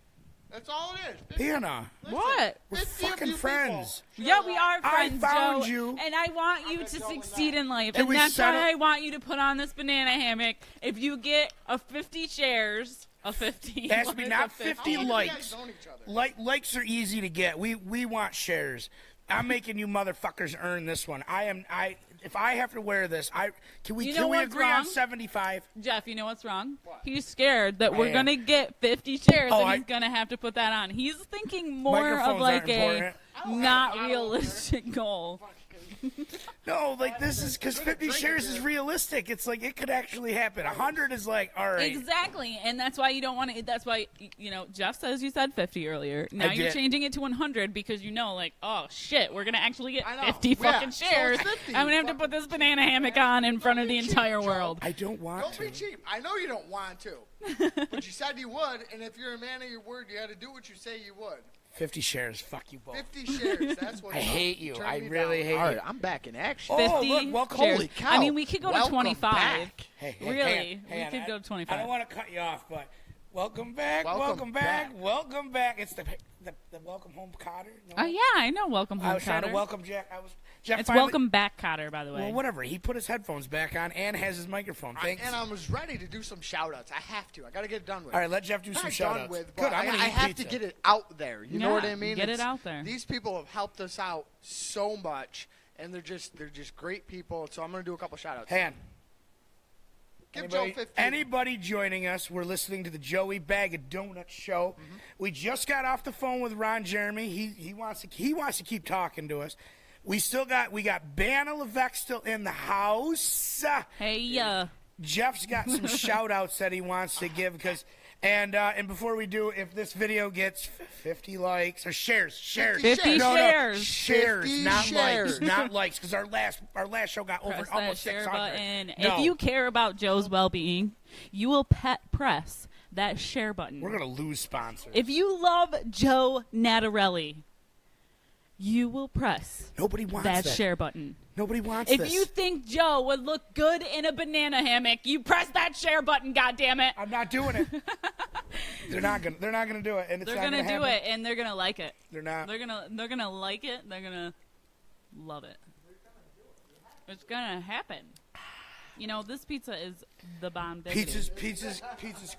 That's all it is. 50. Banna, What? we're 50 of fucking you friends. people. Yeah, we are I friends, found Joe, you. and I want you bet to Joe and succeed that. in life, Did and we that's set why it? I want you to put on this banana hammock. If you get a 50 shares, a 50. It has to be like not a 50 How long have you guys likes. known each other? Likes are easy to get. We want shares. I'm making you motherfuckers earn this one. If I have to wear this, can we You know what's agree on wrong? 75? Jeff, you know what's wrong? What? He's scared that I we're am. gonna get 50 shares, Oh, and I- he's gonna have to put that on. He's thinking more Microphones of like aren't a important. not realistic goal. No, like this is because 50 shares is realistic. It's like it could actually happen. 100 is like, all right. Exactly, and that's why you don't want to. That's why Jeff says you said 50 earlier. Now you're did. changing it to 100 because like, oh shit, we're gonna actually get I know. 50 Yeah, fucking so shares. it's 50, I'm gonna have to put this banana hammock on in front of the cheap, entire Joe. world. I don't want Don't to. be cheap. I know you don't want to. But you said you would, and if you're a man of your word, you had to do what you say you would. 50 shares. Fuck you both. 50 shares. That's what I hate you. Turn I me really down. hate All right, you. I'm back in action. Oh, 50 look, welcome. shares. Holy cow. I mean, we could go to Welcome 25. back. Hey, Really, hang on. we could go to 25. I don't want to cut you off, but Welcome back. Welcome back. Welcome back. It's the Welcome Home Cotter. No? Oh, yeah, I know Welcome Home Cotter. I was trying to welcome Jack. Jeff it's finally, Welcome Back Cotter, by the way. Well, whatever. He put his headphones back on and has his microphone. Thanks. And I was ready to do some shout-outs. I have to. I got to get it done with. All right, let Jeff do some shout-outs. Good. I have to get it out there. You know what I mean? Get it out there. These people have helped us out so much, and they're just great people. So I'm going to do a couple shout-outs. Han. Give Joe 15. Anybody joining us, we're listening to the Joey Bag of Donuts show. Mm-hmm. We just got off the phone with Ron Jeremy. He wants to keep talking to us. We got Banna Levesque still in the house. Hey, Jeff's got some shout outs that he wants to give and before we do, if this video gets 50 likes or shares. 50 shares. Shares, not likes, because our last show got press over almost that share 600. button. No. If you care about Joe's well-being, you will press that share button. We're gonna lose sponsors. If you love Joe Natarelli, you will press that share button. Nobody wants this. this. If you think Joe would look good in a banana hammock, you press that share button, goddammit. I'm not doing it. They're not gonna do it, and it's they're not gonna do it, and they're gonna like it. They're not. They're gonna like it. They're gonna love it. It's gonna happen. You know, this pizza is the bomb. Pizza's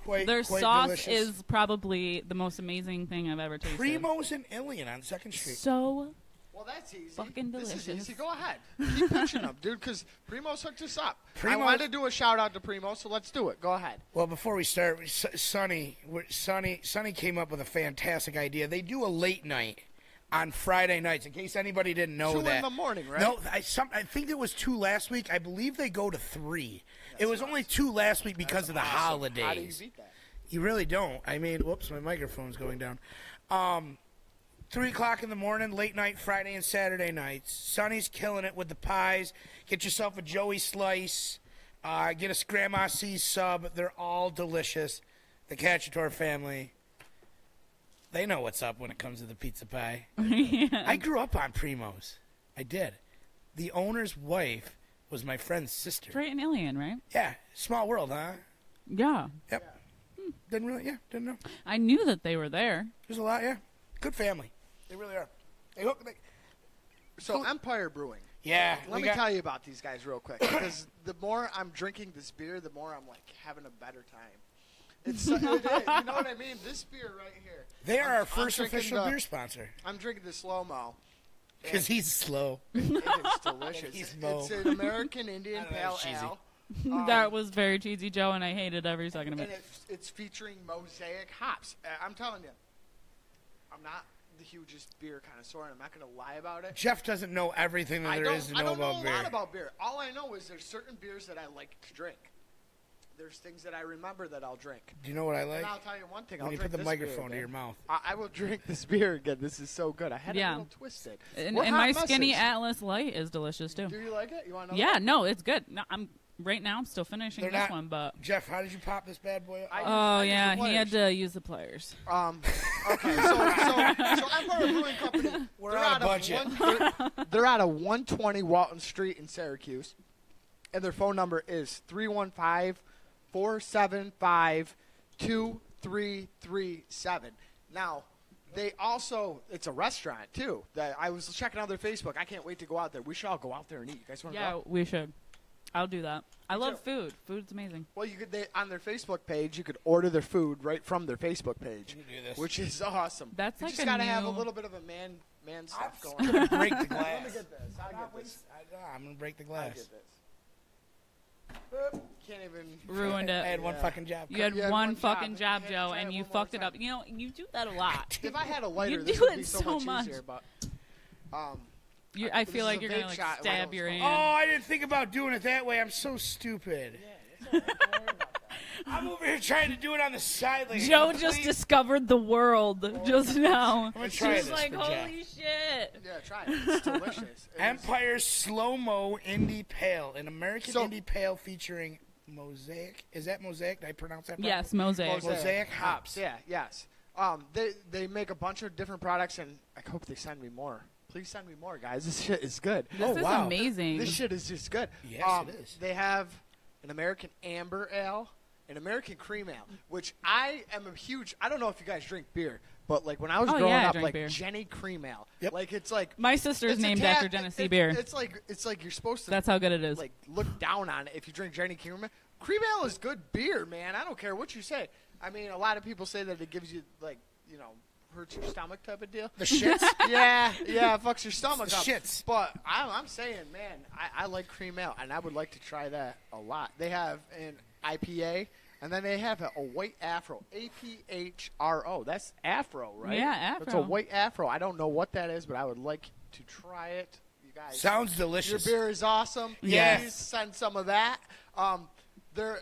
quite Their quite sauce delicious. is probably the most amazing thing I've ever tasted. Primo's and Ilion on 2nd Street. So well, that's easy. fucking delicious. This is easy. Go ahead. Keep pitching them, dude, because Primo's hooked us up. I wanted to do a shout-out to Primo, so let's do it. Go ahead. Well, before we start, Sonny came up with a fantastic idea. They do a late night on Friday nights, in case anybody didn't know 2 that. 2 in the morning, right? No, I think there was 2 last week. I believe they go to 3. It was only 2 last week because of the holidays. How do you beat that? You really don't. I mean, whoops, my microphone's going down. 3 o'clock in the morning, late night, Friday and Saturday nights. Sonny's killing it with the pies. Get yourself a Joey slice. Get a Grandma C's sub. They're all delicious. The Cacciatore family, they know what's up when it comes to the pizza pie. Yeah. I grew up on Primo's. I did. The owner's wife was my friend's sister. Straight and Alien, right? Yeah. Small world, huh? Yeah. Yep. Didn't know. I knew that they were there. There's a lot, yeah. Good family. They really are. So Empire Brewing. Yeah. Let me tell you about these guys real quick, because the more I'm drinking this beer, the more I'm like having a better time. It's you know what I mean? This beer right here. They are our first official beer sponsor. I'm drinking the Slow Mo. Because he's slow. It is delicious. It's an American Indian Pale Ale. That was very cheesy, Joe, and I hated every second of it. And it's featuring mosaic hops. I'm telling you, I'm not the hugest beer connoisseur, and I'm not going to lie about it. Jeff doesn't know everything that there is to know about beer. I don't know a lot about beer. All I know is there's certain beers that I like to drink. There's things that I remember that I'll drink. Do you know what I like? And I'll tell you one thing. When you put the microphone to your mouth. I will drink this beer again. This is so good. I had it a little twisted. And my Skinny Atlas Light is delicious, too. Do you like it? You want to know? Yeah, no, it's good. No, Right now, I'm still finishing this one, but... Jeff, how did you pop this bad boy up? He had to use the pliers. Okay, so Empire Brewing Company, we're on a budget. They're out of 120 Walton Street in Syracuse, and their phone number is 315-475-2337. Now, they also, it's a restaurant, too. That I was checking out their Facebook. I can't wait to go out there. We should all go out there and eat. You guys want to go? Yeah, we should. I'll do that. I love food. Food's amazing. Well, on their Facebook page, you could order their food right from their Facebook page, which is awesome. That's you like just got to have a little bit of a man stuff going on. I'm going to break the glass. Let me get this. I'm going to break the glass. I'll get this. Can't even. Ruined it. I had one fucking job. You had one fucking job, Joe, and you fucked it up. You know, you do that a lot. If I had a lighter, you this do would it be so much easier. But, I feel like you're going to stab your hand. Oh, I didn't think about doing it that way. I'm so stupid. Yeah, I'm over here trying to do it on the side. Like Joe just discovered the world just now. I'm going to try this. Like, holy shit. Yeah, try it. It's delicious. Empire's Slow-Mo Indie Pale, an American Indie Pale featuring Mosaic. Is that Mosaic? Did I pronounce that properly? Yes, Mosaic. Mosaic hops. Yeah, yes. They make a bunch of different products, and I hope they send me more. Please send me more, guys. This shit is good. This is amazing. This shit is just good. Yes, it is. They have an American Amber Ale, an American cream ale, which I am a huge. I don't know if you guys drink beer, but like when I was Oh, growing yeah, I up, drink like beer. Jenny cream ale, Yep. like it's like My sister's it's a named tab- after Genesee beer. It's like you're supposed to. That's how good it is. Like look down on it if you drink Jenny cream ale. Cream ale is good beer, man. I don't care what you say. I mean, a lot of people say that it gives you like hurts your stomach type of deal. The shits. yeah, it fucks your stomach The up. shits. But I'm saying, man, I like cream ale, and I would like to try that a lot. They have an IPA, and then they have a white afro, APHRO. That's afro, right? Yeah, afro. It's a white afro. I don't know what that is, but I would like to try it. You guys, Sounds delicious. your beer is awesome. Yeah. Please send some of that.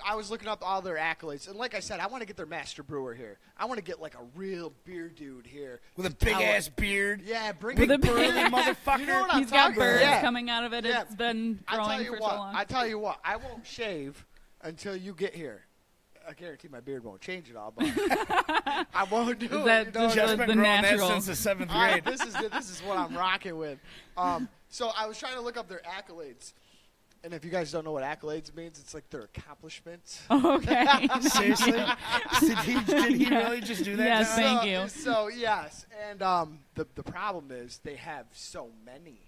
I was looking up all their accolades, and like I said, I want to get their master brewer here. I want to get like a real beer dude here With a to big tell ass it. beard. Yeah, bring With it. a big- Burly motherfucker. You know what I'm He's got talking about? birds Yeah. coming out of it. Yeah. It's been growing for so long. I tell you what, I won't shave until you get here. I guarantee my beard won't change at all, but I won't do That it. You know just what I Just mean? been the growing natural. that since the 7th All right, grade. this is what I'm rocking with. So I was trying to look up their accolades, and if you guys don't know what accolades means, it's like their accomplishments. Okay. Seriously? Did he Yeah. really just do that? Yes, Tom? thank you. So yes, and the problem is they have so many.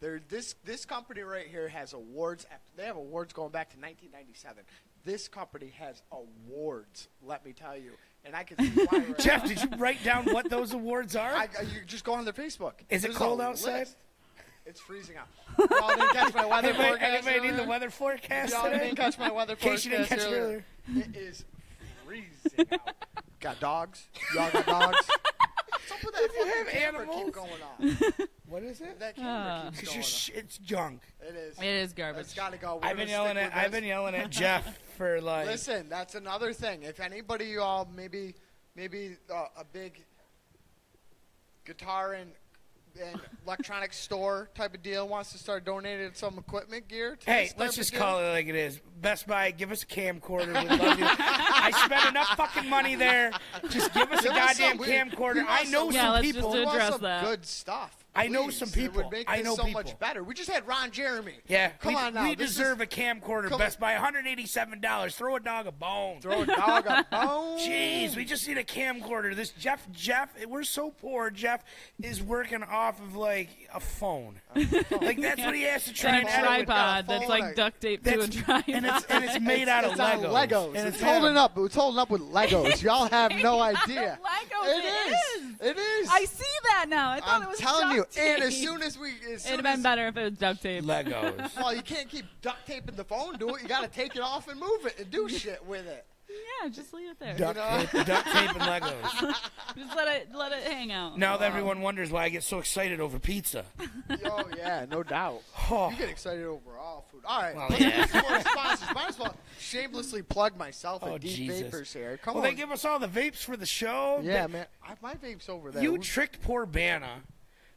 This company right here has awards. They have awards going back to 1997. This company has awards. Let me tell you, and I can see why. Right Jeff, now. did you write down what those awards are? You just go on their Facebook. Is it There's cold a outside? list. It's freezing out. Y'all didn't catch my weather forecast. Anybody need the earlier? weather forecast Y'all today? didn't catch my weather In case forecast you didn't catch it earlier. It is freezing out. Got dogs? Y'all got dogs? What's up with that you fucking have camera animals? keep going on? What is it? That camera keeps Because going on. it's junk. It is. It is garbage. It's got to go. We're I've been gonna stick with I've this. been yelling at Jeff for like. Listen, that's another thing. If anybody y'all maybe a big guitar and electronic store type of deal wants to start donating some equipment gear to Hey, this type let's of just deal, call it like it is. Best Buy, give us a camcorder. We love you. I spent enough fucking money there. Just give us a Give us goddamn some- we camcorder. want I know some- Yeah, some let's people. just we want address some that. good stuff. I know Please. some It people. would make I this know so people. much better. We just had Ron Jeremy. Yeah, Come on now. we This is- deserve a camcorder. Come Best Buy, $187. Throw a dog a bone. Throw a dog a bone. Jeez, we just need a camcorder. This Jeff, we're so poor. Jeff is working off of like a phone. Like that's what he has to try And and a edit with. tripod phone that's like and- duct taped to a tripod. And it's made out of It's on Legos. Legos. And It's holding up. It's holding up with Legos. Y'all have no idea. Legos, It it is. is. It is. I see that now. I thought I'm it was telling you. duct And as tape. soon as we, It'd have been better if it was duct tape. Legos. well, you can't keep duct taping the phone to it. You got to take it off and move it and do shit with it. Yeah, just leave it there. Duct tape and Legos. Just let it hang out. Now everyone wonders why I get so excited over pizza. Oh yeah, no doubt. Oh. You get excited over all food. All right. Well, let's yeah. get some more sponsors. Might as well shamelessly plug myself Oh, and Deep Jesus. Vapors here. Come Well, on. they give us all the vapes for the show. yeah, man. My vape's over there. You tricked poor Banna.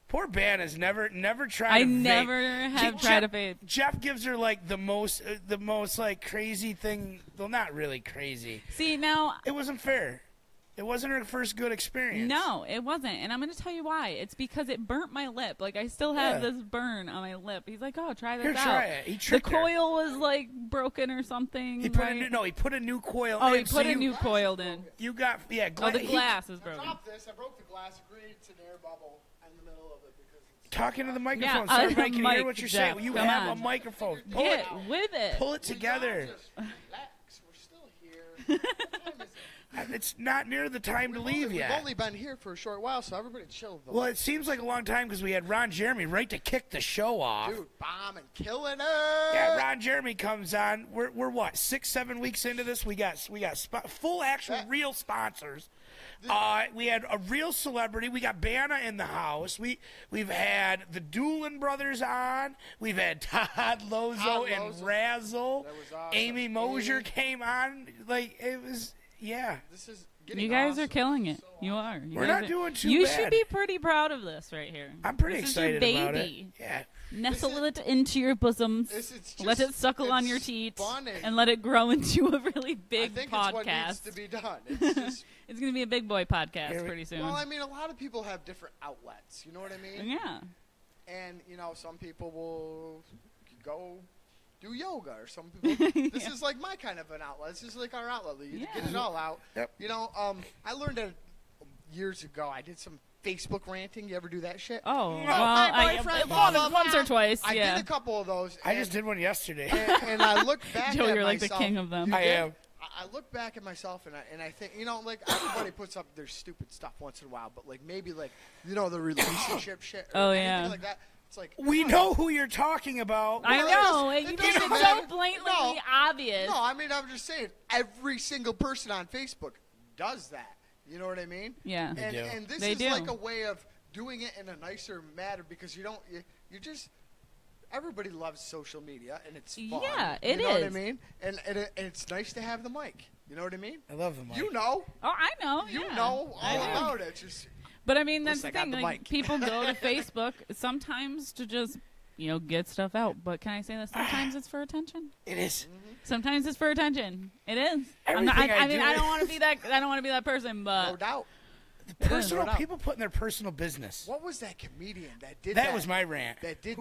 Poor Banna's never tried. I to vape. never have Jeff- tried to vape. Jeff gives her like the most like crazy thing. Well, not really crazy. See, now, It wasn't fair. It wasn't her first good experience. no, it wasn't. And I'm going to tell you why. It's because it burnt my lip. Like, I still have Yeah. this burn on my lip. He's like, oh, try this Here, out. try it. He The tricked her. coil was, like, broken or something. He put right? he put a new coil. Oh, in, he so put a you- new coil in. You got Oh, the glass is I broken. dropped this. I broke the glass. Agreed. It's an air bubble in the middle of it because it's. Talking to the microphone Yeah, so everybody can hear mic, what you're Jeff. saying. You Come have on. a microphone. Pull Get it. with it. Pull it together. Just relax. We're still here. What time is it? It's not near the time to leave We've yet. only been here for a short while, so everybody chill. Well, it seems like a long time because we had Ron Jeremy right to kick the show off. Dude, bombing, killing it. Yeah, Ron Jeremy comes on. We're what 6-7 weeks into this. We got full actual real sponsors. We had a real celebrity. We got Banna in the house. We've had the Doolin brothers on. We've had Todd Lozo and Lozo. Razzle. That was awesome. Amy Mosier Amy. came on. Like it was. Yeah. This is getting You guys are awesome. killing it. So You are. You We're guys not are- doing too You bad. should be pretty proud of this right here. I'm pretty This excited is your about it. baby. Yeah. Nestle it into your bosoms. It's Let just- it suckle on it's your teats. fun And let it grow into a really I big think it's what needs podcast. to be done. It's just, It's going to be a big boy podcast Here we- pretty soon. well, I mean, a lot of people have different outlets. You know what I mean? Yeah. And, you know, some people will go do yoga, or some people. This is like my kind of an outlet. This is like our outlet. You get it all out. Yep. You know, I learned that years ago. I did some Facebook ranting. You ever do that shit? Oh, You know, well, my boyfriend, blah, blah, blah. once or twice. I Yeah. did a couple of those. I just did one yesterday. And I look back Joe, at you're like the myself. king of them. You I did? am. I look back at myself and I think, you know, like everybody puts up their stupid stuff once in a while, but like maybe like, you know, the relationship shit or Oh, anything yeah. like that. It's like We know who you're talking about. I know. it It's doesn't so matter. blatantly No. obvious. No, I mean, I'm just saying every single person on Facebook does that. You know what I mean? Yeah. And, do. and this They is do. like a way of doing it in a nicer manner because you just everybody loves social media and it's fun. Yeah, it You know what I is. mean? And it's nice to have the mic. You know what I mean? I love the mic. You know. Oh, I know. You yeah. know I all do. about it. Just But I mean, that's Listen, the I got thing. the Like, mic. people go to Facebook sometimes to just, get stuff out. But can I say that sometimes it's for attention? It is. Sometimes it's for attention. It is. Everything I I mean, do I is- don't want to be that. I don't want to be that person. But no doubt. Personal no doubt. people putting their personal business. What was that comedian that did that? That was my rant. That did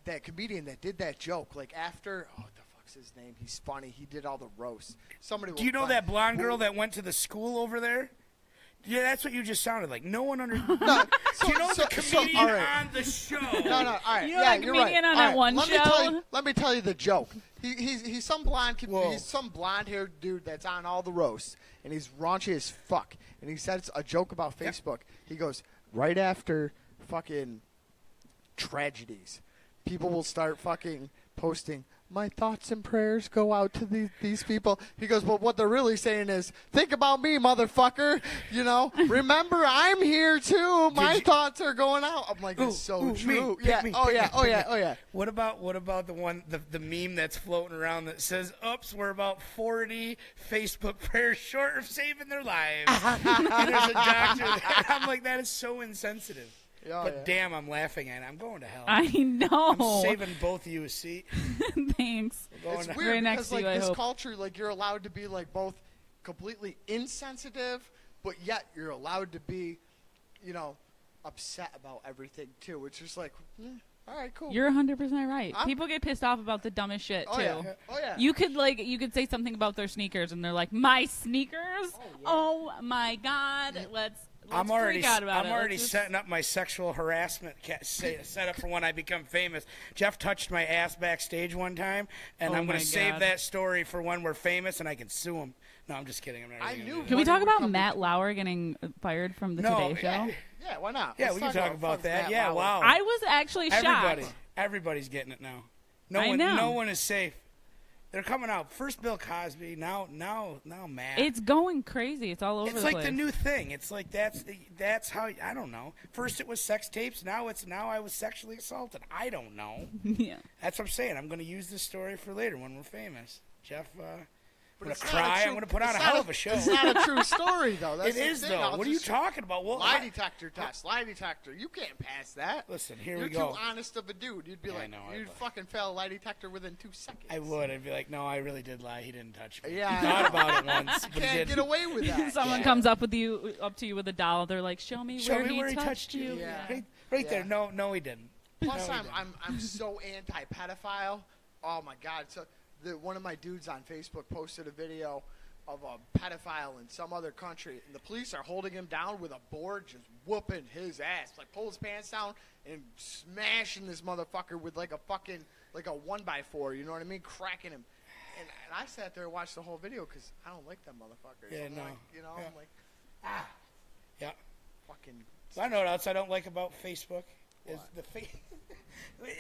that comedian that did that joke like after what the fuck's his name? He's funny. He did all the roasts. Somebody. Do you know that blonde girl that went to the school over there? Yeah, that's what you just sounded like. No one under. No, Do you know the comedian all right. on the show? No, all right. You know yeah, that you're comedian right. on All that right, one show? Let me tell you the joke. He's some blonde. Whoa. He's some blonde-haired dude that's on all the roasts, and he's raunchy as fuck. And he says a joke about Facebook. He goes right after fucking tragedies, people will start fucking posting. My thoughts and prayers go out to these people. He goes, well, what they're really saying is, think about me, motherfucker. You know, remember, I'm here too. My thoughts are going out. I'm like, it's so true. Me, Yeah. me, Oh pick yeah. me, Oh pick yeah. me. Oh yeah. What about the one the meme that's floating around that says, "Oops, we're about 40 Facebook prayers short of saving their lives." And there's a doctor there. I'm like, that is so insensitive. Oh, But yeah. damn, I'm laughing at it. I'm going to hell. I know. I'm saving both of you a seat. Thanks. It's Going weird Right next because to like you, I this hope. culture, like you're allowed to be like both completely insensitive, but yet you're allowed to be, you know, upset about everything too. It's just like, all right, cool. You're 100% right. I'm- People get pissed off about the dumbest shit oh too. yeah. Oh yeah. You could say something about their sneakers, and they're like, "My sneakers? Oh my god! Let's I'm already, freak out about I'm it. already Let's just- setting up my sexual harassment set up for when I become famous. Jeff touched my ass backstage one time, and Oh I'm going my to save God. that story for when we're famous, and I can sue him. No, I'm just kidding. I'm not I even knew- gonna do Can we When talk you about become Matt Lauer getting fired from the No, Today Show? yeah. Why not? Yeah, Let's we can talk about fucking that. Matt Yeah, Lauer. wow. I was actually shocked. Everybody's getting it now. I know. No one is safe. They're coming out. First Bill Cosby, now Matt. It's going crazy. It's all over It's the like place. the new thing. It's like that's how I don't know. First it was sex tapes. Now I was sexually assaulted. I don't know. Yeah. That's what I'm saying. I'm going to use this story for later when we're famous. Jeff, I'm going it's to not a cry. true- I'm going to put on it's a not hell of a show. It's not a true story though. That's It the is thing. though. I'll What are you just- talking about? Well, Lie detector test. Lie detector. You can't pass that. Listen, here You're we go. too honest of a dude. You'd be Yeah, I like, know, you'd but- fucking fail a lie detector within 2 seconds. I would. I'd be like, no, I really did lie. He didn't touch me. Yeah. He thought about it once, but he Can't didn't. get away with that. Someone Yeah. comes up to you with a doll. They're like, "Show me Show where me he where he touched you." Yeah. Right Yeah. there. No, he didn't. Plus, No, he I'm so anti-pedophile. Oh my God! So one of my dudes on Facebook posted a video of a pedophile in some other country, and the police are holding him down with a board, just whooping his ass, like pull his pants down and smashing this motherfucker with like a 1x4. You know what I mean? Cracking him. And I sat there and watched the whole video because I don't like them motherfuckers. Yeah, I'm no. like, you know, Yeah. I'm like, Yeah. fucking. So I know what else I don't like about Facebook is the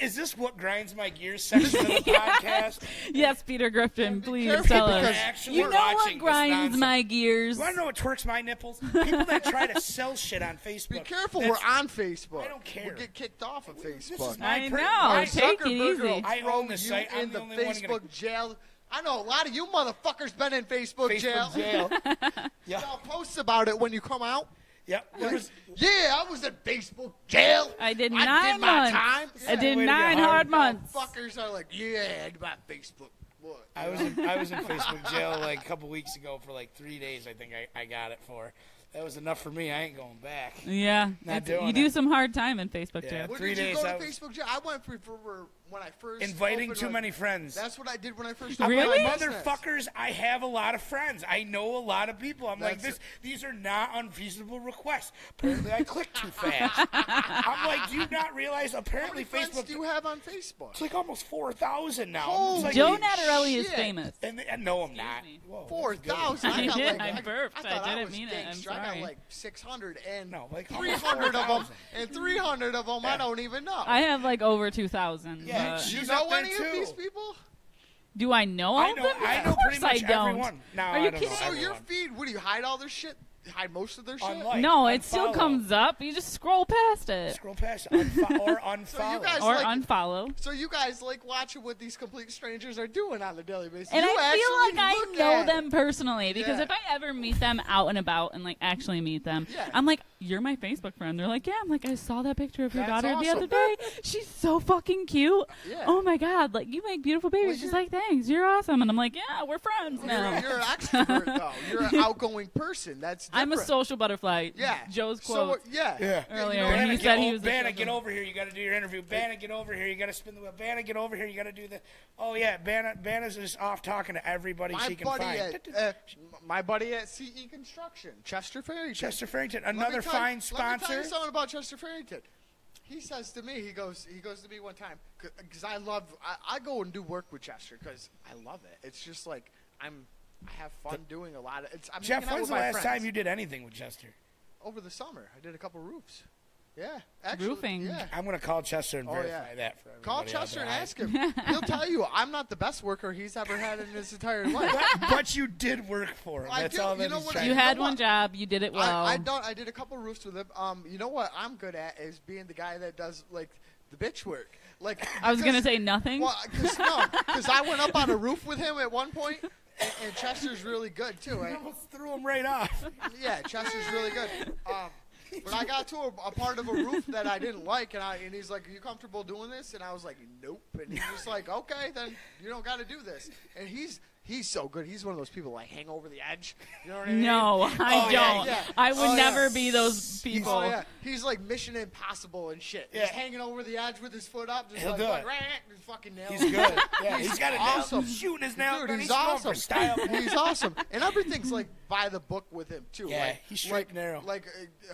Is this what grinds my gears section of the podcast? Yes, Peter Griffin, please careful tell because us. actually You know what watching this grinds nonsense. my gears? You want to know what twerks my nipples? People that try to sell shit on Facebook. Be careful, That's- we're on Facebook. I don't care. We'll get kicked off of This Facebook. is my I per- know. my Take it Zuckerberg easy. will I throw own the site. you I'm in the the only one Facebook gonna- jail. I know a lot of you motherfuckers been in Facebook jail. Facebook jail. Yeah. Y'all post about it when you come out. Yep. There was- Yeah, I was in Facebook jail. I did I 9 did my months. time. I did way to go, 9 Howard. hard months. Fuckers are like, yeah, I did my Facebook. What? I was in Facebook jail like a couple weeks ago for like 3 days. I think I got it for. That was enough for me. I ain't going back. Yeah, Not It's- doing you do it. some hard time in Facebook Yeah. jail. When 3 did you days go to I was- Facebook jail? I went for when I first Inviting opened too many friends. That's what I did when I first I'm opened Really? my business. motherfuckers, I have a lot of friends. I know a lot of people. I'm like, That's these are not unfeasible requests. Apparently, I click too fast. I'm like, do you not realize? How Apparently, many friends Facebook. do you have on Facebook? It's like almost 4,000 now. Holy It's like, Joe shit. Natarelli is famous. and no, I'm not. me. Whoa, 4,000. I got did. like, I burped. I I thought didn't was mean it. I'm gangster. I got sorry. like 600 and No, like 300 of them. 4,000. And 300 of them I don't even know. I have like over 2,000. Yeah, but- Do you she's know up there any too. of these people? Do I know all I of know. them? I know Of course pretty much I don't. everyone. No, Are you I don't kidding? know So your everyone. feed, what do you hide all their shit? Hide most of their shit? Unlike, No, it still unfollow. comes up. You just scroll past it. Scroll past or unfollow. So you guys Or like, unfollow. So you guys like watching what these complete strangers are doing on a daily basis. And you I feel actually like I look know at them it. personally because Yeah. if I ever meet them out and about and like actually meet them, Yeah. I'm like, "You're my Facebook friend." They're like, "Yeah." I'm like, "I saw that picture of your That's daughter the awesome. other day. She's so fucking cute. Yeah. Oh my god, like you make beautiful babies." Well, She's you're- like, "Thanks, you're awesome." And I'm like, "Yeah, we're friends now." You're an extrovert though. You're an outgoing person. That's different. I'm a social butterfly. Yeah. Joe's So quote. yeah. Yeah. Earlier, You know, and Banna, he get said he o- was a Banna, social- get over here. You got to do your interview. Banna, get over here. You got to spin the wheel. Banna, get over here. You got to do the. Oh yeah, Banna's just off talking to everybody My she can buddy find. my buddy at CE Construction, Chester Farrington. Chester Farrington, Let me another tell fine Let me tell sponsor. you something about Chester Farrington. He says to me, he goes to me one time, because I go and do work with Chester because I love it. It's just like I have fun doing a lot of. I'm Jeff, hanging out when's with the my last friends. time you did anything with Chester? Over the summer, I did a couple roofs. Yeah, actually, Roofing. Yeah. I'm gonna call Chester and Oh, verify yeah. that for everybody. Call out Chester there. and ask him. He'll tell you I'm not the best worker he's ever had in his entire life. But you did work for him. I That's do. all You that know he's what? trying You to had know one what? job. You did it well. I did a couple roofs with him. You know what I'm good at is being the guy that does like the bitch work. Like I was gonna because- say nothing. Well, because I went up on a roof with him at one point, and Chester's really good too. I almost threw him right off. Yeah, Chester's really good. But I got to a part of a roof that I didn't like, and he's like, "Are you comfortable doing this?" And I was like, "Nope." And he's just like, "Okay, then you don't got to do this." And he's so good. He's one of those people like hang over the edge. You know what I mean? No, I Oh, don't. yeah. I would Oh, yeah. never be those people. Oh yeah, he's like Mission Impossible and shit. Yeah. He's hanging over the edge with his foot up, just He'll like do fuck, it. rah, just fucking nail He's him. good. Yeah, he's got it awesome. He's shooting his nails. Dude, man. he's going awesome. for style. He's awesome, and everything's like by the book with him too. Yeah, like, he's straight like, and narrow. Like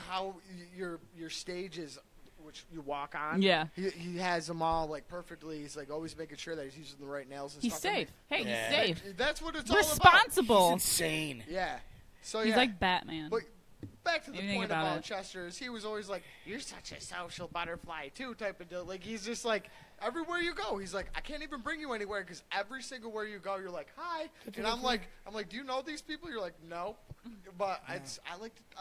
how your stage is, which you walk on. Yeah. he has them all like perfectly. He's like always making sure that he's using the right nails and He's stuff. safe. Hey, Yeah. he's safe. That's what it's all about. Responsible. He's insane. Yeah. So He's yeah. like Batman. But back to the Anything point about about it. Chester is he was always like, "You're such a social butterfly too," type of deal. Like he's just like everywhere you go, he's like, "I can't even bring you anywhere because every single where you go, you're like, hi," and I'm like, "Do you know these people?" You're like, "No," but I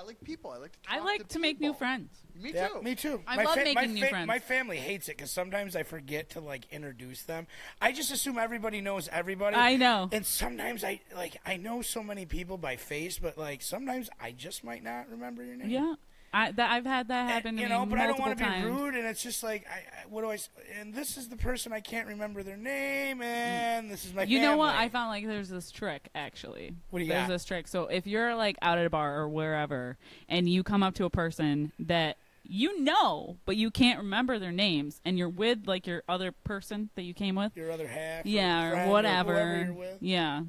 like people. I like to. I Talk like to make new people. friends. Me Yeah, too. me too. I love making new friends. My family hates it because sometimes I forget to like introduce them. I just assume everybody knows everybody. I know. And sometimes I know so many people by face, but like sometimes I just might not remember your name. Yeah. I've had that happen And, to you me know, but I don't multiple want to be times. rude, and it's just like, what do I? And this is the person I can't remember their name, and this is my. You know what? family. I found like there's this trick actually. What do you There's got? this trick. So if you're like out at a bar or wherever, and you come up to a person that you know, but you can't remember their names, and you're with like your other person that you came with, Your other half, yeah, friend, or whatever, whoever you're with. yeah.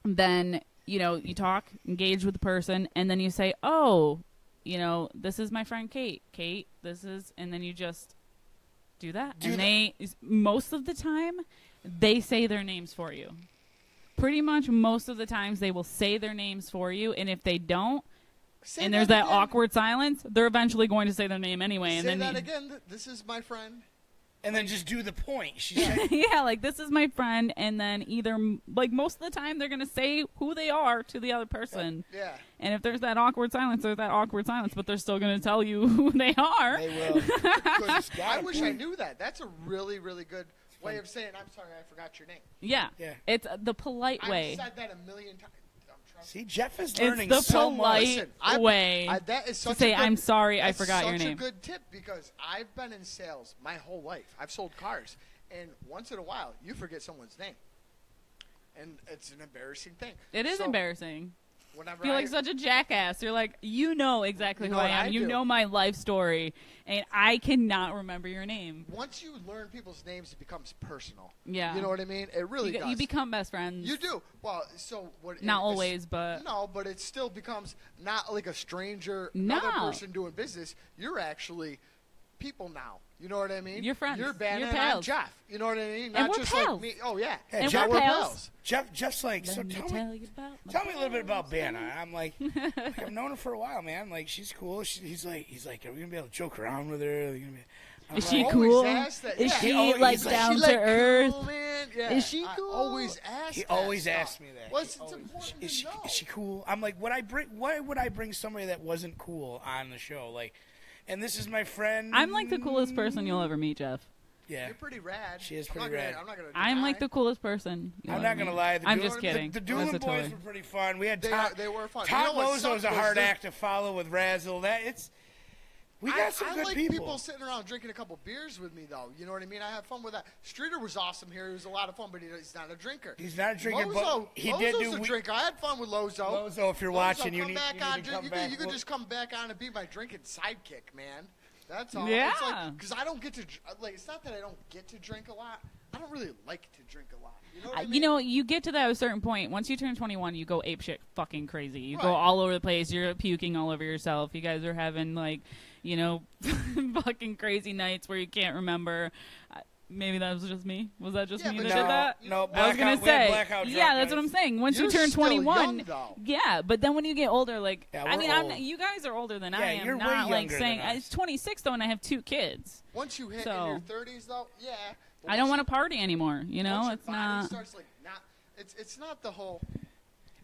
Then you talk, engage with the person, and then you say, "Oh, this is my friend Kate. Kate, this is," and then you just do that. Most of the time, they say their names for you. Pretty much most of the times they will say their names for you, and if they don't, Say and there's that again. awkward silence, they're eventually going to say their name anyway. And Say then that again. This is my friend. And then just do the point. She said, yeah, like this is my friend, and then either like most of the time they're gonna say who they are to the other person. Yeah. And if there's that awkward silence, there's that awkward silence, but they're still gonna tell you who they are. they will. Good. I wish I knew that. That's a really, really good way of saying, "I'm sorry, I forgot your name." Yeah, Yeah. it's the polite way. I've said that a million times. See, Jeff is It's learning the so much. polite way that is to such say, a good, "I'm sorry, I that's forgot your such name." a good tip because I've been in sales my whole life. I've sold cars, and once in a while, you forget someone's name, and it's an embarrassing thing. It is So- embarrassing. whenever feel like such a jackass. You're like, you know exactly who I am. You know my life story, and I cannot remember your name. Once you learn people's names, it becomes personal. Yeah. You know what I mean? It really does. You become best friends. You do. Well, so what? Not always, but no, but it still becomes not like a stranger, another person doing business. You're actually people now. You know what I mean? You're friends. You're Banna You're and pals. I'm Jeff. You know what I mean? And Not we're just pals. like me. Oh yeah. Hey, and Jeff, we're pals. Jeff's like, so tell me a little bit about Banna. I'm like, I've known her for a while, man. Like, she's cool. He's like, are we gonna be able to joke around with her? Are we gonna be, is she cool? Is she like down to earth? Cool, man? Yeah. Is she cool? I always ask. He always asks me that. Well, it's important is to know. Is she cool? I'm like, why would I bring somebody that wasn't cool on the show? Like, and this is my friend. I'm like the coolest person you'll ever meet, Jeff. Yeah. You're pretty rad. She is pretty rad. I'm like the coolest person. I'm not going to lie. I'm just kidding. The Doolin boys were pretty fun. We had they were fun. Tom Lozo's a hard act to follow with Razzle. We got some good people. People sitting around drinking a couple beers with me, though. You know what I mean? I had fun with that. Streeter was awesome here. He was a lot of fun, but he's not a drinker. He's not a drinker, Lozo, but he did do. Lozo's a drinker. I had fun with Lozo. Lozo, if you're watching, you need back to come back. You could just come back on and be my drinking sidekick, man. That's all. Yeah. Because I don't get to like. It's not that I don't get to drink a lot. I don't really like to drink a lot. You know what I mean? You know, you get to that at a certain point. Once you turn 21, you go apeshit fucking crazy. You go all over the place. You're puking all over yourself. You guys are having like, you know, fucking crazy nights where you can't remember. Maybe that was just me. Was that just me that did that? No, I was gonna say. Yeah, that's what I'm saying. Once you turn 21, yeah. But then when you get older, like, I mean, you guys are older than I am. You're not way like saying it's 26 though, and I have 2 kids. Once you hit in your 30s, though, yeah. I don't want to party anymore. You know, it's not. Starts, like, it's not the whole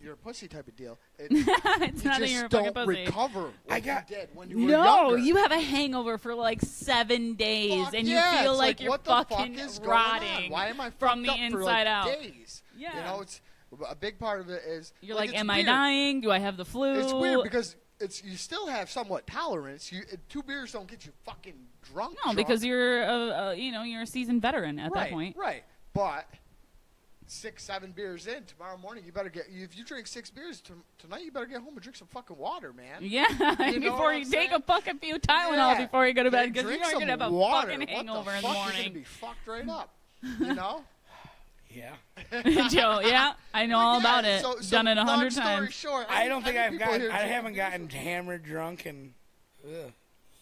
you're a pussy type of deal. It's not that you're a fucking pussy. Recover like you did when you were No, younger. you have a hangover for like 7 days, and you feel like you're fucking rotting Why am I from the up inside for, like, out. Days? Yeah, you know, it's a big part of it is you're like, am weird. I dying? Do I have the flu? It's weird because you still have somewhat tolerance. 2 beers don't get you fucking drunk. No, because you're you're a seasoned veteran at that point. Right, but 6, 7 beers in tomorrow morning, you better if you drink 6 beers tonight, you better get home and drink some fucking water, man. Yeah, before you take a fucking few Tylenol before you go to bed, because you're gonna have a fucking hangover in the morning. You're gonna be fucked right up, you know. Yeah. Joe, yeah, I know all about it. Done it 100 times. Short, I haven't gotten hammered drunk, and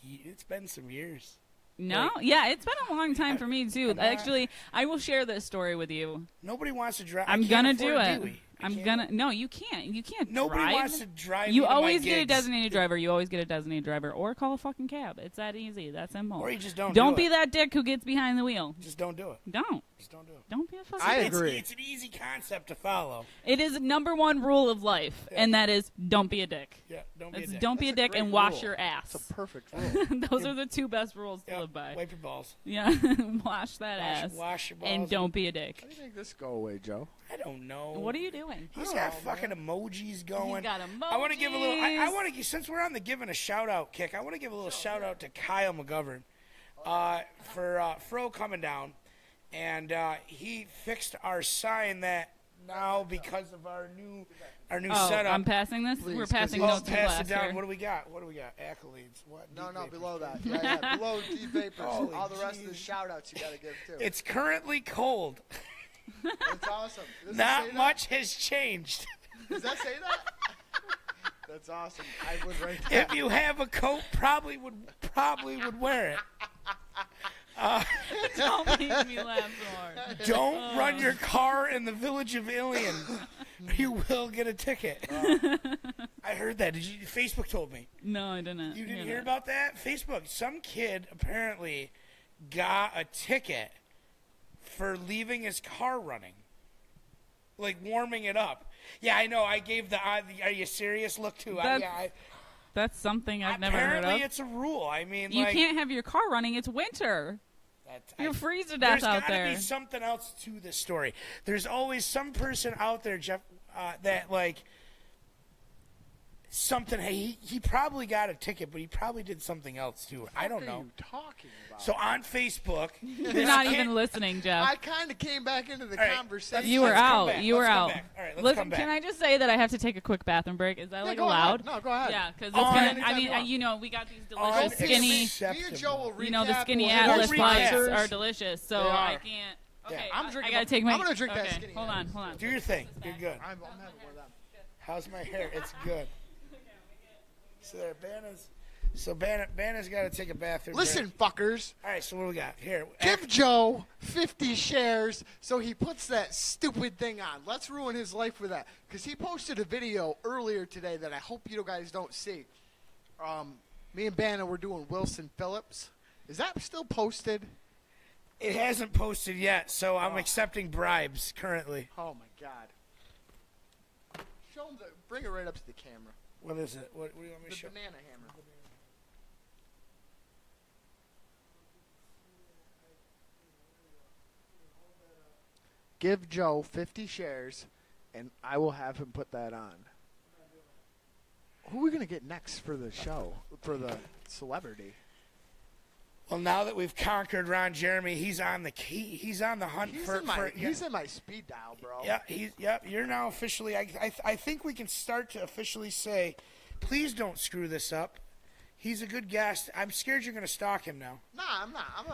it's been some years. No, yeah, it's been a long time for me too. Actually, I will share this story with you. Nobody wants to drive. I'm gonna do it. No, you can't. You can't. Nobody wants to drive. You always get a designated driver. You always get a designated driver, or call a fucking cab. It's that easy. That simple. Or you just don't. Don't be that dick who gets behind the wheel. Just don't do it. Don't. Just don't do it. Don't be a fucking. I agree. It's an easy concept to follow. It is #1 rule of life, and that is don't be a dick. Yeah, don't be a dick. Don't be a dick and wash your ass. That's a perfect rule. Those are the 2 best rules to live by. Wipe your balls. Yeah, wash that ass. Wash your balls. And don't be a dick. How do you make this go away, Joe? I don't know. What are you doing? He's got fucking emojis going. He's got emojis. I want to give a little. I want to, since we're on the giving a shout out kick, I want to give a little shout out to Kyle McGovern for Fro coming down, and he fixed our sign that now because of our new setup. I'm passing this. Please, we're passing please. notes to pass class it down. here. What do we got? Accolades. What? No, Deep below vapors. that. Yeah, below deep vapors. Holy All the rest of the jeez. shout outs you got to give too. It's currently cold. That's awesome. Not much has changed. Does that say that? That's awesome. I would write that. If you have a coat, probably would wear it. Don't make me laugh so hard. Don't run your car in the village of Ilion. You will get a ticket. I heard that. Facebook told me. No, I didn't. You didn't hear about that? Facebook. Some kid apparently got a ticket for leaving his car running. Like warming it up. Yeah, I know. I gave the are you serious look too. That's something I've never heard of. Apparently it's a rule. I mean, you can't have your car running. It's winter. You'll freeze to death out there. There's got to be something else to this story. There's always some person out there, Jeff, that like something. He probably got a ticket, but he probably did something else too. I don't know. What are you talking about? So on Facebook, You're not even listening, Jeff. I kind of came back into the conversation. You were Let's come out. back. You were Let's come out. back. All right, let's Listen, come back. can I just say that I have to take a quick bathroom break? Is that Yeah, like go allowed? ahead. No, go ahead. Yeah, because Anytime I mean, you want. you know, we got these delicious Unacceptable. skinny. Me and Joe will recap. You know, the skinny We'll hit our Atlas bites sponsors. are delicious, so They are. I can't. Okay, I'm drinking. I gotta take my. I'm gonna drink that okay, skinny. Hold on. Do your thing. You're good. I'm having one of them. How's my hair? It's good. So there, Banna's got to take a bathroom. Listen, break. fuckers. All right, so what do we got here? Give Joe 50 shares so he puts that stupid thing on. Let's ruin his life with that. Because he posted a video earlier today that I hope you guys don't see. Me and Banna were doing Wilson Phillips. Is that still posted? It hasn't posted yet, so I'm accepting bribes currently. Oh, my God. Show him bring it right up to the camera. What is it? What do you want me to The show? banana hammer. Give Joe 50 shares, and I will have him put that on. Who are we going to get next for the show, for the celebrity? Well, now that we've conquered Ron Jeremy, he's on the he's on the hunt for. He's in my speed dial, bro. Yeah, you're now officially. I think we can start to officially say, please don't screw this up. He's a good guest. I'm scared you're going to stalk him now. Nah, I'm not. I'm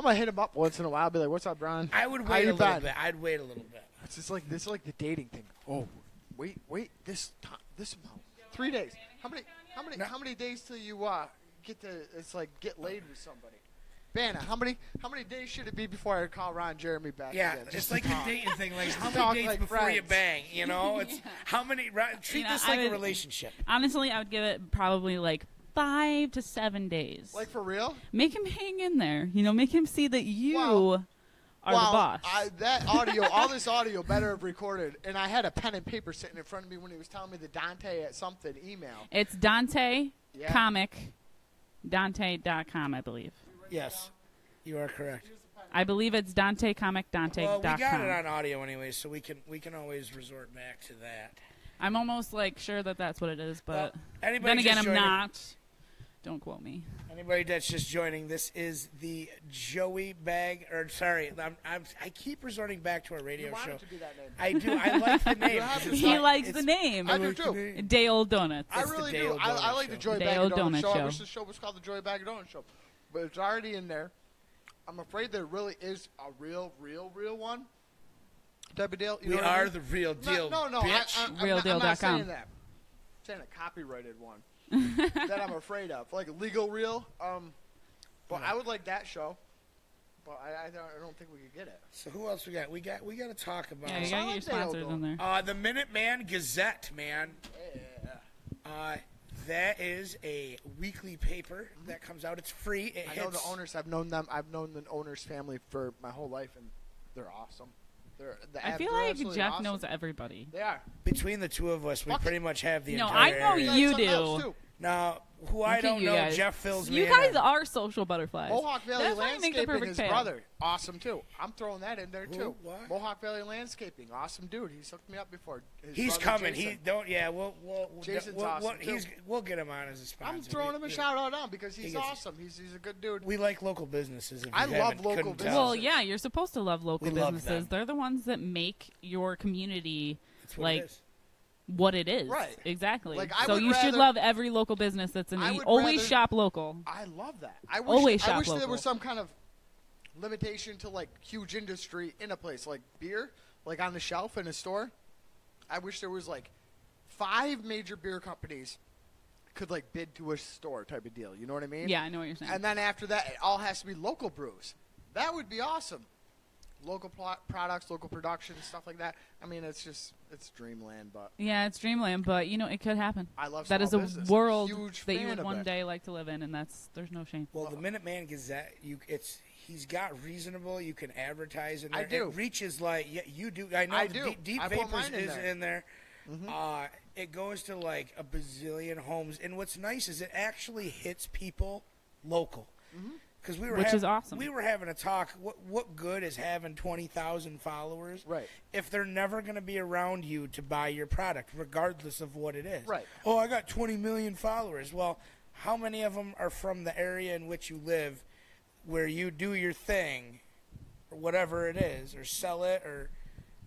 gonna hit him up once in a while. Be like, "What's up, Ron?" I would wait a little bit. I'd wait a little bit. It's just like this is like the dating thing. Oh, wait, this amount. 3 days. How many days till you get to get laid with somebody? Banna, how many days should it be before I call Ron Jeremy back? Yeah, again? it's like the dating thing. Like how talk many dates like before you friends. bang? You know, it's how many. Treat this like a relationship. Honestly, I would give it probably like 5 to 7 days. Like for real? Make him hang in there. You know, make him see that you are the boss. That audio, all this audio better have recorded, and I had a pen and paper sitting in front of me when he was telling me the Dante at something email. It's Dante Yeah. Comic, Dante.com, I believe. Yes, you are correct. I believe it's Dante Comic, Dante.com. Well, we got it on audio anyway, so we can always resort back to that. I'm almost like sure that that's what it is, but anybody then again, just I'm joining- not. Don't quote me. Anybody that's just joining, this is the Joey Bag, or sorry, I keep resorting back to our radio You want show. it to be that name. I do. I like the name. 'cause it's He like- likes it's- the name. I do too. Day Old Donuts. I It's the really Dale do. I like Donut the Show. Joy Bag Dale of Donut Donut show. I Show. wish the show was called the Joy Bag of Donut Show, but it's already in there. I'm afraid there really is a real one type of deal. You We know what I are mean? the real deal, No, bitch. I'm RealDeal.com. not saying that. I'm saying a copyrighted one that I'm afraid of, like legal real. But I would like that show, but I don't think we could get it. So who else we got? We got to talk about. Yeah, you gotta get your sponsors in there. The Minuteman Gazette, man. Yeah. That is a weekly paper that comes out. It's free. It I hits. know the owners. I've known them. I've known the owners' family for my whole life, and they're awesome. I feel they're like absolutely Jeff awesome. knows everybody. They are. Between the two of us, we Fuck pretty much have the No, entire I know area. you Something do. else, too. Now, who I Look at don't you know, guys. Jeff fills me You in guys on. are social butterflies. Mohawk Valley That's why you make the Landscaping, perfect his pair. brother, awesome too. I'm throwing that in there too. What? Mohawk Valley Landscaping, awesome dude. He's hooked me up before. His He's brother, coming. Jason. He don't. Yeah, we'll Jason's awesome, too. we'll get him on as a sponsor. I'm throwing him a shout out on because he's gets- awesome. He's a good dude. We like local businesses. If I you love haven't- local couldn't businesses. tell. Well, yeah, you're supposed to love local We love businesses. them. They're the ones that make your community That's what like it is. what it is. Right. Exactly. Like, I so would you should rather- love every local business that's in I the would always rather- shop local. I love that. I wish, Always I shop wish there local. was some kind of limitation to like huge industry in a place like beer, like on the shelf in a store. I wish there was like 5 major beer companies could like bid to a store type of deal. You know what I mean? Yeah, I know what you're saying. And then after that, it all has to be local brews. That would be awesome. Local products, local production, stuff like that. I mean, it's dreamland, but yeah, it's dreamland, but you know it could happen. I love that small is a business. world Huge that you fan would of one it. day like to live in, and there's no shame. Well, the Minuteman Gazette, he's got reasonable. You can advertise in there. I do. It reaches like you do. I know. I the do. Deep I put Vapors mine in is there. in there. It goes to like a bazillion homes, and what's nice is it actually hits people local. Because we were which is awesome. We were having a talk. What good is having 20,000 followers? Right. If they're never going to be around you to buy your product, regardless of what it is. Right. Oh, I got 20 million followers. Well, how many of them are from the area in which you live, where you do your thing, or whatever it is, or sell it, or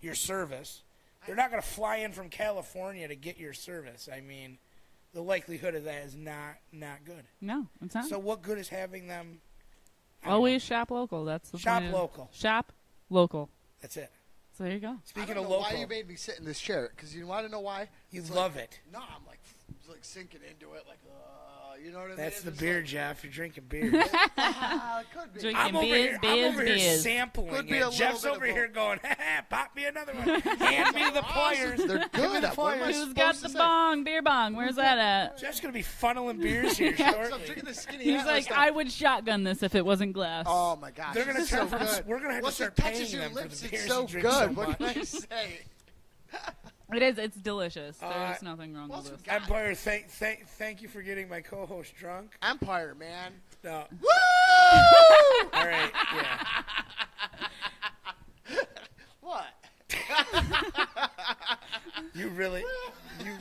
your service? They're not going to fly in from California to get your service. I mean, the likelihood of that is not good. No, it's not. So what good is having them? Always shop local. That's the Shop point. local. Shop local. That's it. So there you go. Speaking I don't of know local, why you made me sit in this chair? Because you want to know why? you It's love like, it. No, I'm like sinking into it, like, you know what I mean? That's the It's beer, like, Jeff. You're drinking beer. it could be. Drink- I'm over Biz, here, I'm over here biz. sampling Could be a it. little Jeff's bit of over both. here going, pop me another one. Hand me the pliers. They're Give me good. the What am I pliers. Who's got supposed the to say? bong? Beer bong. Where's that at? Jeff's going to be funneling beers here So I'm shortly. drinking the skinny He's Atlas like, stuff. I would shotgun this if it wasn't glass. Oh my gosh, They're gonna this is start so from- good. we're gonna have to Once start it touches paying your them for lips, the it's beers so you drink so good. What can I much. say? It is. It's delicious. There's nothing wrong what's with we this. got? Empire, thank you for getting my co-host drunk. Empire, man. No. Woo! All right, yeah. What? You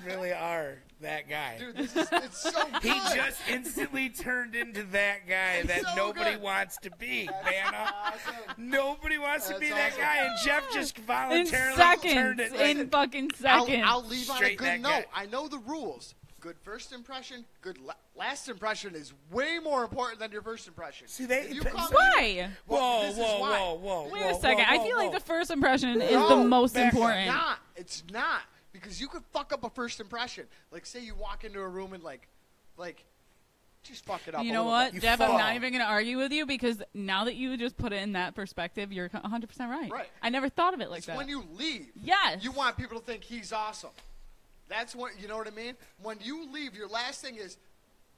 really are that guy. Dude, it's so good. He just instantly turned into that guy that so nobody good. wants to be, Banna. Awesome. Nobody wants to That's be that awesome. guy, and Jeff just In voluntarily seconds. turned it. In fucking seconds. I'll leave on a Straight good that note. guy. I know the rules. Good first impression, good last impression is way more important than your first impression. See, they- If you call me- Why? Well, Whoa, this is whoa, why. whoa, whoa. Wait whoa, a second. whoa, I feel whoa, like whoa. the first impression is No, the most back up. important. It's not. Because you could fuck up a first impression. Like, say you walk into a room and, like, just fuck it up You a know little what, bit. Jeff? I'm fall. not even going to argue with you because now that you just put it in that perspective, you're 100% right. Right. I never thought of it like It's that. when you leave. Yes. You want people to think he's awesome. That's what, you know what I mean? When you leave, your last thing is,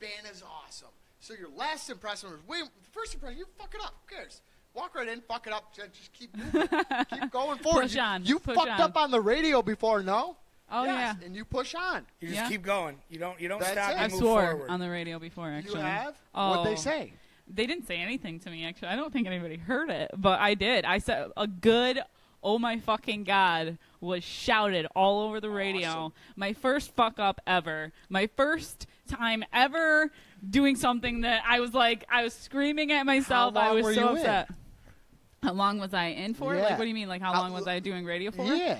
Banna's awesome. So your last impression was, the first impression, you fuck it up. Who cares? Walk right in, fuck it up, just keep moving. Keep going forward. Push on, You push fucked on. up on the radio before, no? Oh, Yes, yeah. and you push on. You just Yeah. keep going. You don't That's stop. it. You I move swore forward. on the radio before, actually. You have? Oh. What'd they say? They didn't say anything to me, actually. I don't think anybody heard it, but I did. I said a good, oh my fucking God, was shouted all over the radio. Awesome. My first fuck up ever. My first time ever doing something that I was like, I was screaming at myself. How long I was were so you in? upset. How long was I in for? Yeah. Like, what do you mean? Like, how long was I doing radio for? Yeah.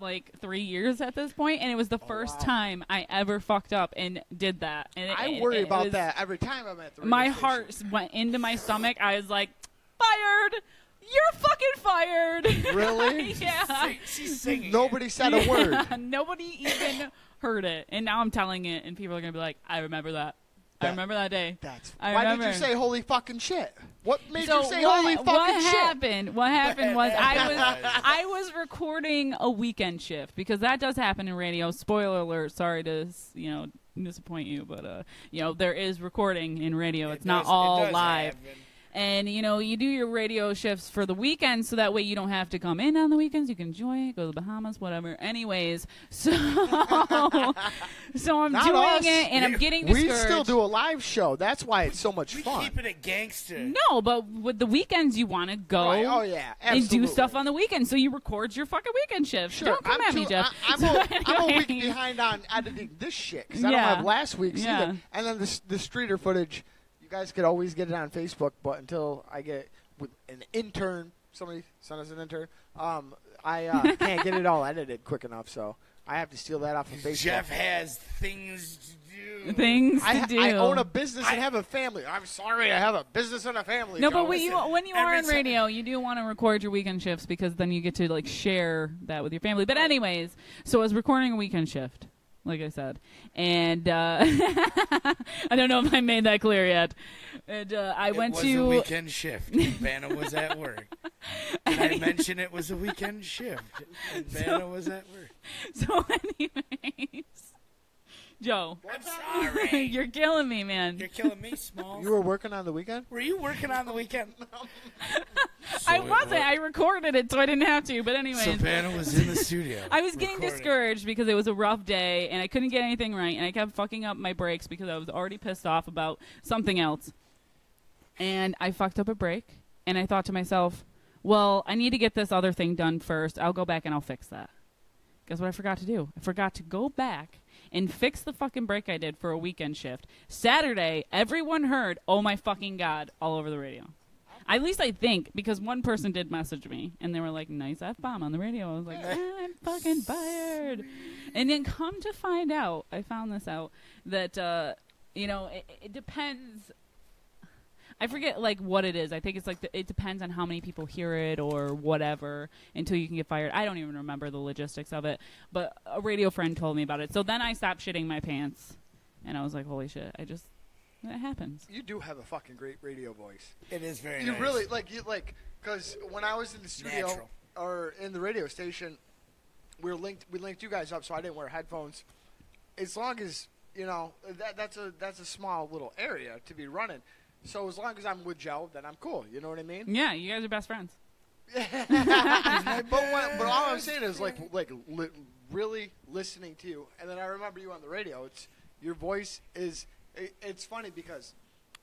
Like 3 years at this point, and it was the first wow. time I ever fucked up and did that. And I worry it about was- that every time I'm at the radio my station. heart went into my stomach. I was like, fired! You're fucking fired! Really? yeah. She's singing. Nobody said a word. Nobody even heard it. And now I'm telling it, and people are going to be like, I remember that. I remember that day. I Why did remember. you say holy fucking shit? What made So you say holy fucking what shit? happened? What happened was I was recording a weekend shift because that does happen in radio. Spoiler alert! Sorry to disappoint you, but there is recording in radio. It's not all live. And, you do your radio shifts for the weekend so that way you don't have to come in on the weekends. You can enjoy it, go to the Bahamas, whatever. Anyways, so I'm Not doing us. it, and I'm getting We discouraged. still do a live show. That's why it's so much We fun. keep it a gangster. No, but with the weekends, you want to go Right. Oh, yeah. and do Absolutely. stuff on the weekend. So you record your fucking weekend shift. Sure. Don't come at me, Jeff. I'm a week behind on editing this shit because I don't Yeah. have last week's Yeah. either. And then the streeter footage, you guys could always get it on Facebook, but until I get with an intern, somebody sent us an intern, I can't get it all edited quick enough, so I have to steal that off of Facebook. Jeff has things to do. Things to do. I own a business and have a family. I'm sorry, I have a business and a family. No, but Joe. when you are every in time- radio, you do want to record your weekend shifts because then you get to share that with your family. But anyways, so I was recording a weekend shift, like I said, and I don't know if I made that clear yet. And I It went was to a weekend shift. And Banna was at work. Did I mention it was a weekend shift? And Banna was at work. So anyways, Joe, I'm sorry. you're killing me, man. You're killing me, Small. You were working on the weekend? Were you working on the weekend? I wasn't. I recorded it, so I didn't have to. But anyways, So Banna was in the studio. I was getting recording. discouraged because it was a rough day, and I couldn't get anything right, and I kept fucking up my breaks because I was already pissed off about something else. and I fucked up a brake, and I thought to myself, well, I need to get this other thing done first. I'll go back and I'll fix that. Guess what I forgot to do? I forgot to go back and fix the fucking brake I did for a weekend shift. Saturday, everyone heard, oh my fucking God, all over the radio. At least I think, because one person did message me, and they were like, nice F-bomb on the radio. I was like, I'm fucking fired. And then come to find out, I found this out, that, it depends. I forget, like, what it is. I think it's like it depends on how many people hear it or whatever until you can get fired. I don't even remember the logistics of it, but a radio friend told me about it. So then I stopped shitting my pants, and I was like, holy shit, that happens. You do have a fucking great radio voice. It is very You nice. really, because when I was in the studio Natural. or in the radio station, we linked you guys up, so I didn't wear headphones. As long as, that's a small little area to be running. So as long as I'm with Joe, then I'm cool. You know what I mean? Yeah, you guys are best friends. But all I'm saying is really listening to you, and then I remember you on the radio. Your voice is. It's funny because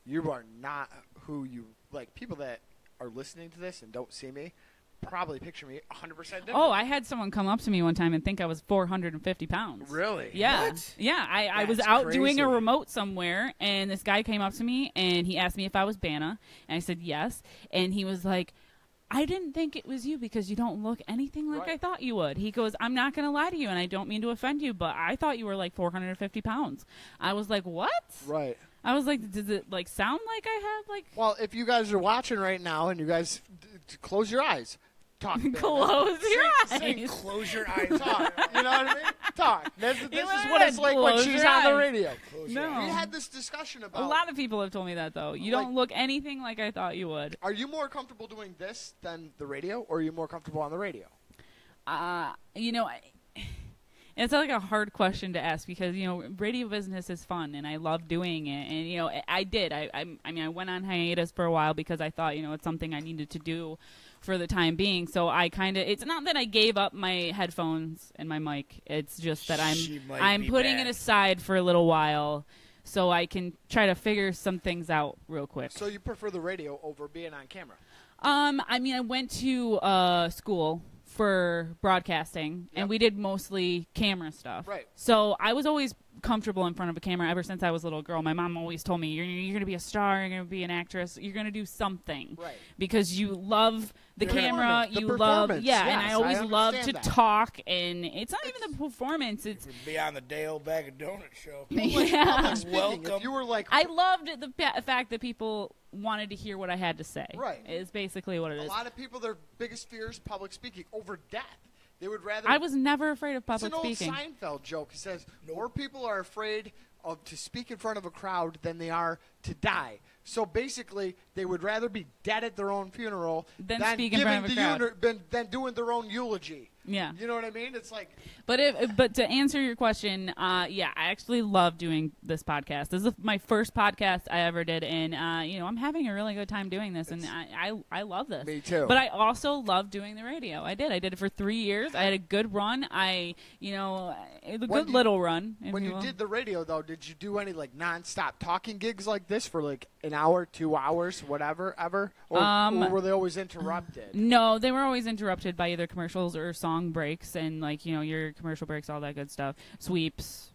you are not who you like. People that are listening to this and don't see me probably picture me 100% different. Oh, I had someone come up to me one time and think I was 450 pounds. Really? Yeah. What? Yeah. I was out doing a remote somewhere, and this guy came up to me, and he asked me if I was Banna, and I said yes. And he was like, I didn't think it was you because you don't look anything like I thought you would. He goes, I'm not going to lie to you, and I don't mean to offend you, but I thought you were like 450 pounds. I was like, what? Right. I was like, does it like sound like I have like... Well, if you guys are watching right now and you guys close your eyes. Talk. Close your eyes. Close your eyes. Talk. You know what I mean? Talk. This is what it's like Close when she's your on the eyes. radio. No. We had this discussion about. A lot of people have told me that, though. You don't look anything like I thought you would. Are you more comfortable doing this than the radio, or are you more comfortable on the radio? It's like a hard question to ask because, radio business is fun, and I love doing it. And, I did. I went on hiatus for a while because I thought, it's something I needed to do for the time being. So I it's not that I gave up my headphones and my mic. It's just that I'm putting it aside for a little while so I can try to figure some things out real quick. So you prefer the radio over being on camera? I went to school for broadcasting, and we did mostly camera stuff. Right. So I was always comfortable in front of a camera ever since I was a little girl. My mom always told me, you're going to be a star, you're going to be an actress, you're going to do something. Right. Because you love the camera, the you love, performance. and Yes, I always I love to understand that. talk, and it's not even the performance, it's... Be on the Dale Bag of Donut show. Yeah. Speaking, if you were like, I loved the fact that people wanted to hear what I had to say. Right. Is basically what it a is. lot of people, their biggest fear is public speaking over death. They would rather. I was never afraid of public it's an speaking. old Seinfeld joke. He says more people are afraid to speak in front of a crowd than they are to die. So basically, they would rather be dead at their own funeral than speak in front of a crowd. Than doing their own eulogy. Yeah. You know what I mean? It's like. But to answer your question, I actually love doing this podcast. This is my first podcast I ever did, and I'm having a really good time doing this, and I love this. Me too. But I also love doing the radio. I did it for 3 years. I had a good run. Little run. When you did the radio, though, did you do any like nonstop talking gigs like this for like an hour, 2 hours, whatever, ever, or were they always interrupted? No, they were always interrupted by either commercials or song breaks, and your commercial breaks, all that good stuff, sweeps,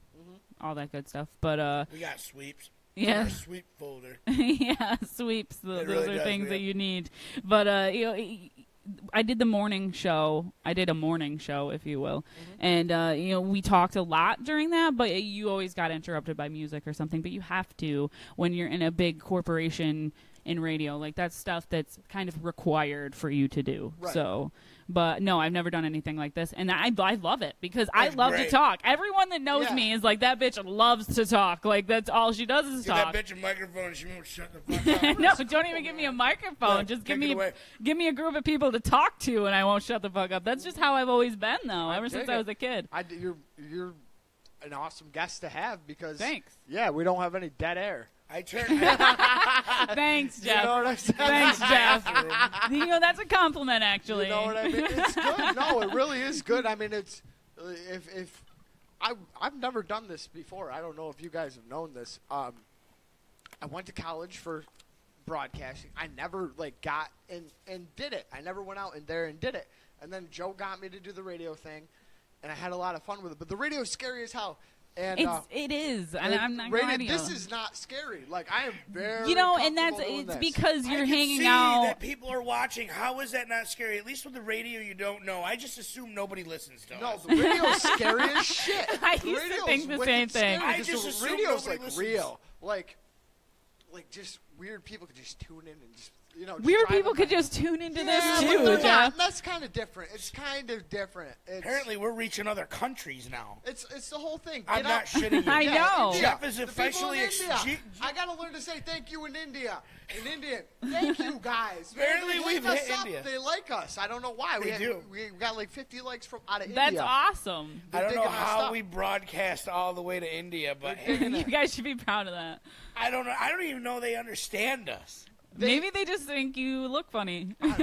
all that good stuff. But we got sweeps. Yeah, our sweep folder. Yeah, sweeps. Those really are does, things yeah. that you need. But I did the morning show. I did a morning show, if you will, and we talked a lot during that. But you always got interrupted by music or something. But you have to when you're in a big corporation in radio. Like that's stuff that's kind of required for you to do. Right. So. But no, I've never done anything like this, and I love it because I That's love to great. talk. Everyone that knows me is like, that bitch loves to talk. Like that's all she does is Give talk. that bitch a microphone and she won't shut the fuck up. No, don't even give me a microphone. No, Just take give it away. me a group of people to talk to, and I won't shut the fuck up. That's just how I've always been, though, ever since I was a kid. You're an awesome guest to have because Thanks. Yeah, we don't have any dead air. I turned. Thanks, Jeff. You know what I'm saying? Thanks, Jeff. That's a compliment, actually. You know what I mean? It's good. No, it really is good. I mean, it's if I've never done this before. I don't know if you guys have known this. I went to college for broadcasting. I never like got and did it. I never went out in there and did it. And then Joe got me to do the radio thing, and I had a lot of fun with it. But the radio is scary as hell. And it is, and I'm not gonna lie to you. This is not scary. Like I am very, and it's because you're hanging see out. That people are watching. How is that not scary? At least with the radio, you don't know. I just assume nobody listens to us. No, the radio's scary as shit. I used to think the same thing. I just assume radio's nobody like listens. real. Like just weird people could just tune in and just. Weird people could just tune into this too, but Jeff. That's kind of different. It's kind of different. Apparently, we're reaching other countries now. It's the whole thing. I'm not shitting you. I know. India. Jeff is The officially. people in India. I gotta learn to say thank you in India. In Indian, thank you guys. Apparently, They we've like hit us up. India. They like us. I don't know why. They do. We got like 50 likes from out of That's India. awesome. I don't know digging our how stuff. we broadcast all the way to India, but You guys should be proud of that. I don't know. I don't even know they understand us. Maybe they just think you look funny. Maybe.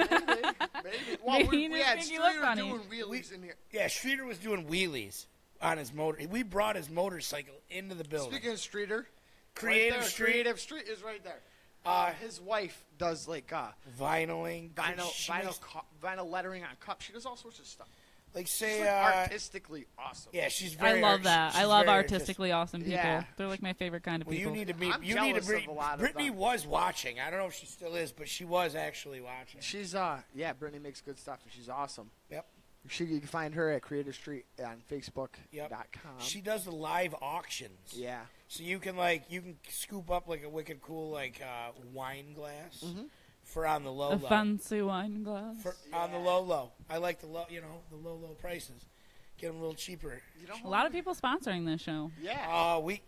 Well, Maybe we they had think you look Streeter funny. doing wheelies in here. Yeah, Streeter was doing wheelies on his motor. We brought his motorcycle into the building. Speaking of Streeter, Creative right there, Street. Creative Street is right there. His wife does like Vinyling. vinyl lettering on cups. She does all sorts of stuff. Like She's say, like artistically awesome. yeah, she's I very. love that. she's I love very artistically awesome people. Yeah. They're like my favorite kind of Well, people. you need to meet. I'm You need to jealous bring. of a lot of Brittany them. was watching. I don't know if she still is, but she was actually watching. She's Brittany makes good stuff and she's awesome. Yep. You can find her at Creative Street on Facebook.com. Yep. She does the live auctions. Yeah. So you can scoop up like a wicked cool wine glass for on the low A low. fancy wine glass. On the low. I like the low prices. Get them a little cheaper. A lot of people sponsoring this show. Yeah. We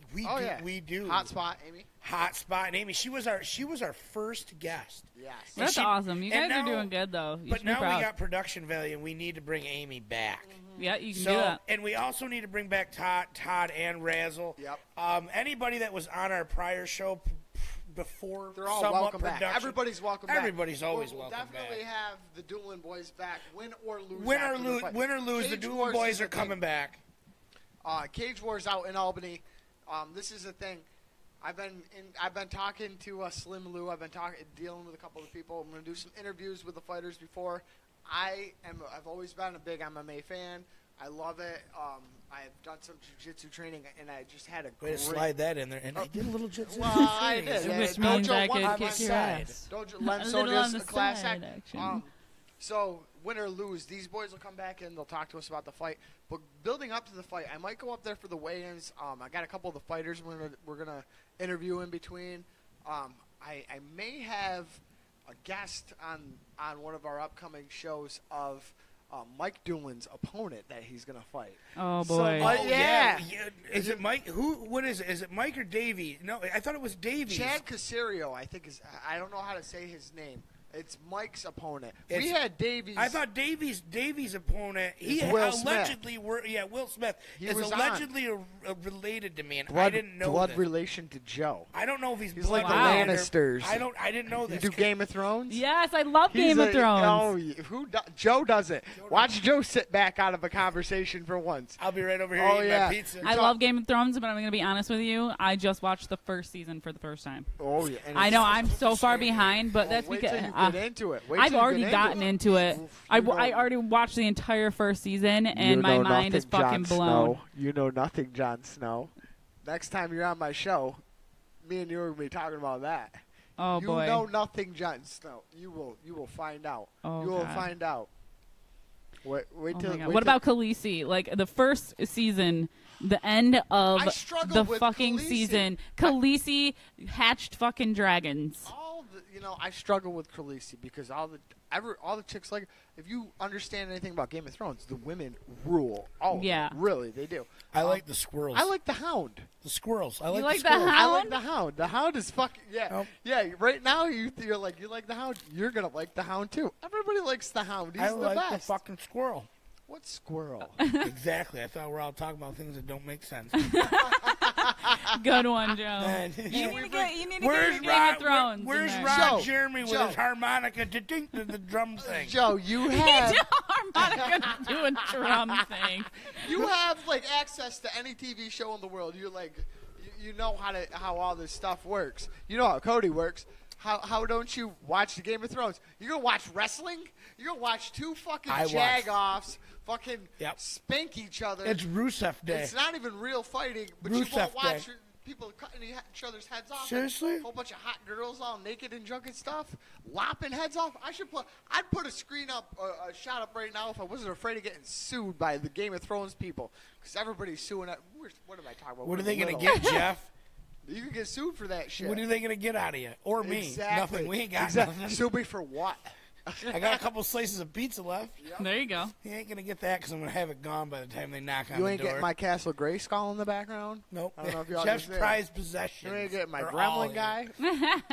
do. Hotspot, Amy. Hotspot and Amy. She was our first guest. Yes. That's awesome. You and guys are now- doing good, though. You But should be now proud. we got production value, and we need to bring Amy back. Yeah, you can So, do that. and we also need to bring back Todd and Razzle. Yep. Anybody that was on our prior show before, They're all somewhat welcome production. back. Everybody's welcome back. Everybody's always we'll welcome definitely back. have the Doolin boys back, win or lose. Win after or the lose, fight. the Cage Doolin Wars boys is are the thing. coming back. Cage Wars out in Albany. This is the thing. I've been talking to Slim Lou. I've been dealing with a couple of people. I'm going to do some interviews with the fighters before. I've always been a big MMA fan. I love it. I've done some jiu-jitsu training, and I just had a Way to slide that in there. And I did a little jiu-jitsu. Well, I did. Which Dojo means I one could on kick my your side. ass. Dojo A Len little on Sonia's the a class side, act. action. So win or lose, these boys will come back and they'll talk to us about the fight. But building up to the fight, I might go up there for the weigh-ins. I got a couple of the fighters we're gonna interview in between. I may have a guest on one of our upcoming shows of Mike Doolin's opponent that he's gonna fight. Oh, So, boy. yeah. Is it Mike? What is it? Is it Mike or Davey? No, I thought it was Davey. Chad Casario, I think I don't know how to say his name. It's Mike's opponent. We It's- had Davies. I thought Davey's opponent. He Is Will allegedly Will Smith He is was allegedly related to me, and I blood, didn't know blood this. relation to Joe. I don't know if he's He's blood like the Wow. related or- Lannisters. I didn't know You this. do Game of Thrones? Yes, I love He's Game of a- Thrones. Joe does it. Watch Joe sit back out of a conversation for once. I'll be right over here Oh, eating yeah. my pizza. I love Game of Thrones, but I'm going to be honest with you. I just watched the first season for the first time. Oh yeah. And I it's- know I'm so far behind, but that's wait because till you get into it. Wait I've till you already get gotten into it. Oof, I you know- already watched the entire first season, and You my know mind is nothing, fucking Jon blown. Snow. You know nothing, Jon Snow. Next time you're on my show, me and you are going to be talking about that. Oh you boy. know nothing, Jon Snow. You will find out. Oh, you will God. find out. Wait Oh till. my God. wait What till- about Khaleesi? Like the first season, the end of I struggle the with fucking Khaleesi. season, Khaleesi hatched fucking dragons. I struggle with Khaleesi because all the chicks like. If you understand anything about Game of Thrones, the women rule. Oh, Yeah. really, they do. I like the squirrels. I like the Hound. the squirrels. I You like like the the squirrels. I like Hound? the Hound. The Hound is fucking yeah. Right now you're like you like the Hound. You're gonna like the Hound too. Everybody likes the Hound. He's I the like best. the fucking squirrel. What squirrel? Exactly. I thought we were all talking about things that don't make sense. Good one, Joe. Man. You need to get your Where's Game Rod? of Thrones. in Where's there. Rod Joe, Jeremy with Joe. his harmonica to dink to the drum thing? Joe, you He have did harmonica do a drum thing. you have like access to any TV show in the world. You're like you know how all this stuff works. You know how Cody works. How don't you watch the Game of Thrones? You're gonna watch wrestling? You're gonna watch two fucking I watch. jag-offs fucking Yep. spank each other. It's Rusev Day. It's not even real fighting, but Rusev you won't watch Day. people cutting each other's heads off. Seriously? A whole bunch of hot girls all naked and drunk and stuff, lopping heads off. I'd put a screen up, a shot up right now if I wasn't afraid of getting sued by the Game of Thrones people, because everybody's suing. What am I talking about? What are they going to Little. get, Jeff? You can get sued for that shit. What are they going to get out of you? Or me? Exactly. Nothing. We ain't got exactly. nothing. Sue me for what? I got a couple slices of pizza left. There you go. He ain't going to get that because I'm going to have it gone by the time they knock on You the ain't door. getting my Castle Grayskull in the background? Nope. I don't know if y'all Jeff's can see it. prized possession. You ain't getting my They're all gremlin guy?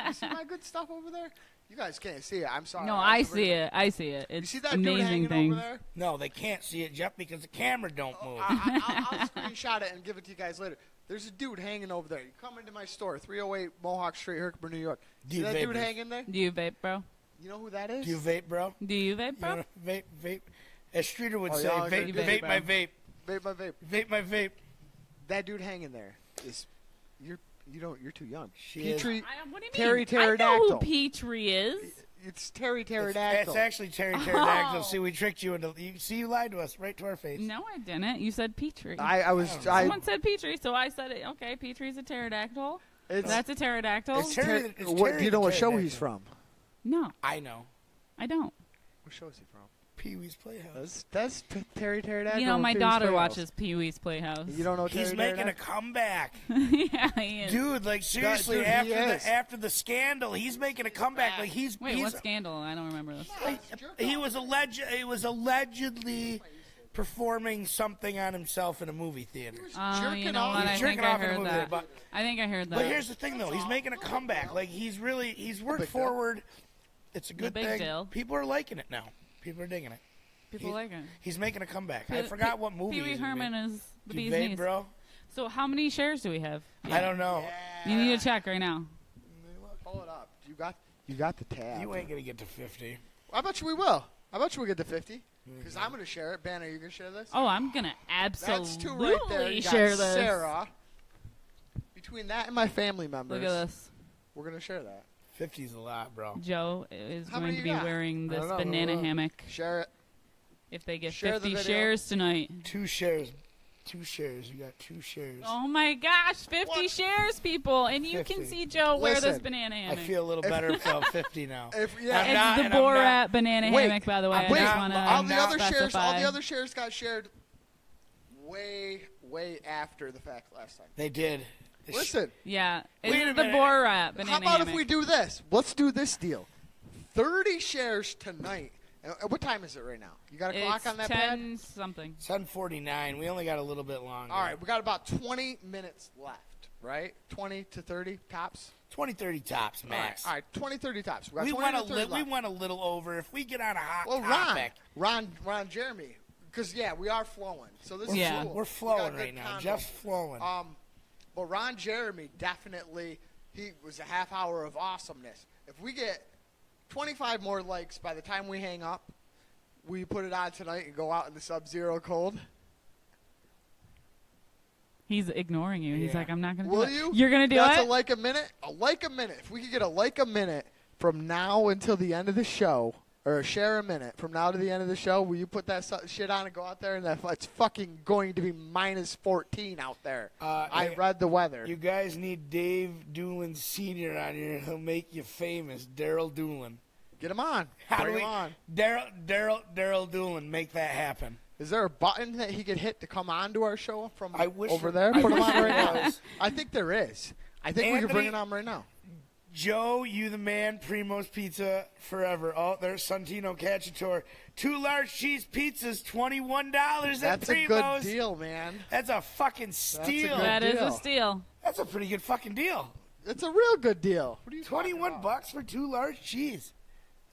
You see my good stuff over there? You guys can't see it. I'm sorry. No, I see it. I see it. You It's see that dude amazing hanging things. over there? No, they can't see it, Jeff, because the camera don't move. I'll screenshot it and give it to you guys later. There's a dude hanging over there. You come into my store, 308 Mohawk Street, Herkimer, New York. See that dude hanging there? Do you vape, bro? You know who that is? Do you vape, bro? Do you vape, You bro? know, vape. As Streeter would Oh, say, y'all vape, agree? vape my vape. Vape my vape. Vape my vape. That dude hanging there is you're too young. She is. Petrie, What do you Terry mean? I Pterodactyl. know who Petrie is. It's Terry It's Pterodactyl. actually Terry Pterodactyl. Oh. See, we tricked you into. You lied to us right to our face. No, I didn't. You said Petrie. Someone said Petrie, so I said it. Okay, Petrie's a pterodactyl. That's a pterodactyl. It's Terry- it's what, Terry do you know the what show Pterodactyl. he's from? No, I know. I don't. What show is he from? Pee-wee's Playhouse. That's Terry Pterodactyl. You know, and my Pee-wee's daughter Playhouse. watches Pee Wee's Playhouse. You don't know Terry He's making a Pterodactyl? comeback. Yeah, he is. Dude, like seriously, Dude, he is. after the scandal, he's making a comeback. Like Wait, he's what scandal? I don't remember this. he was allegedly performing something on himself in a movie theater. jerking You know off. what? He's I jerking think I off in a heard movie, that. but- I think I heard that. But here's the thing, though. He's making a comeback. Like he's worked big forward. It's a good big thing. deal. People are liking it now. People are digging it. People like it. He's making a comeback. I forgot what movie. Pee Wee he's in. Herman is the Do you bee's vape, knees. bro? So how many shares do we have? I don't know. You need to check right now. Pull it up. You got the tab. You ain't gonna get to 50. I bet you we will. I bet you we get to 50. Because I'm going to share it. Banna, are you going to share this? Oh, I'm gonna absolutely That's two right there. You got share this. Sarah. Between that and my family members, Look at this. we're going to share that. 50's a lot, bro. Joe is How going many to you be got? wearing I this don't know. banana hammock Share it. if they get Share the 50 video. shares tonight. 2 shares. 2 shares. You got 2 shares. Oh my gosh, 50 What? shares, people. And you 50. can see Joe wear this Listen, banana I hammock. feel a little better about 50 now. If, I'm yeah, It's not- the and I'm Borat banana Wait, hammock, by the way. I'm I wait, just not- want all to the other shares, specify. all the other shares got shared way after the fact last time. They did. Listen, Yeah, Wait it's a the minute. Borat banana how about hammock. if we do this? Let's do this deal. 30 shares tonight. What time is it right now? You got a clock It's on that 10 something. 10:49. We only got a little bit longer. All right, we got about 20 minutes left, right? 20 to 30 tops. 20-30 tops, max. All right, 20, 30 tops. We got We 20 went, to 30 left. we went a little over. If we get on a hot Well, topic, Ron, Jeremy, because we are flowing. So this Yeah. is cool. we're We flowing got right good now. convo. Jeff's flowing. But Ron Jeremy definitely, he was a half hour of awesomeness. If we get 25 more likes by the time we hang up, we put it on tonight and go out in the sub-zero cold. He's ignoring you. He's Yeah. like, I'm not going to do Will it. you? You're going to do That's it? a like a minute. A like a minute. If we could get a like a minute from now until the end of the show, or share a minute from now to the end of the show, will you put that shit on and go out there? And it's fucking going to be minus 14 out there. I hey, read the weather. You guys need Dave Doolin Sr. on here. He'll make you famous. Daryl Doolin. Get him on. How Bring do we, him on. Daryl Doolin, make that happen. Is there a button that he could hit to come on to our show from I wish over there- there? I Put him wish on there right now. was. I think there is. I think we can bring it Anthony- on right now. Joe, you the man, Primo's Pizza forever. Oh, there's Santino Cacciatore. 2 large cheese pizzas, $21 at That's a Primo's. good deal, man. That's a fucking steal. good That is deal. a steal. That's a pretty good fucking deal. It's a real good deal. What are you 21 talking about? bucks for 2 large cheese.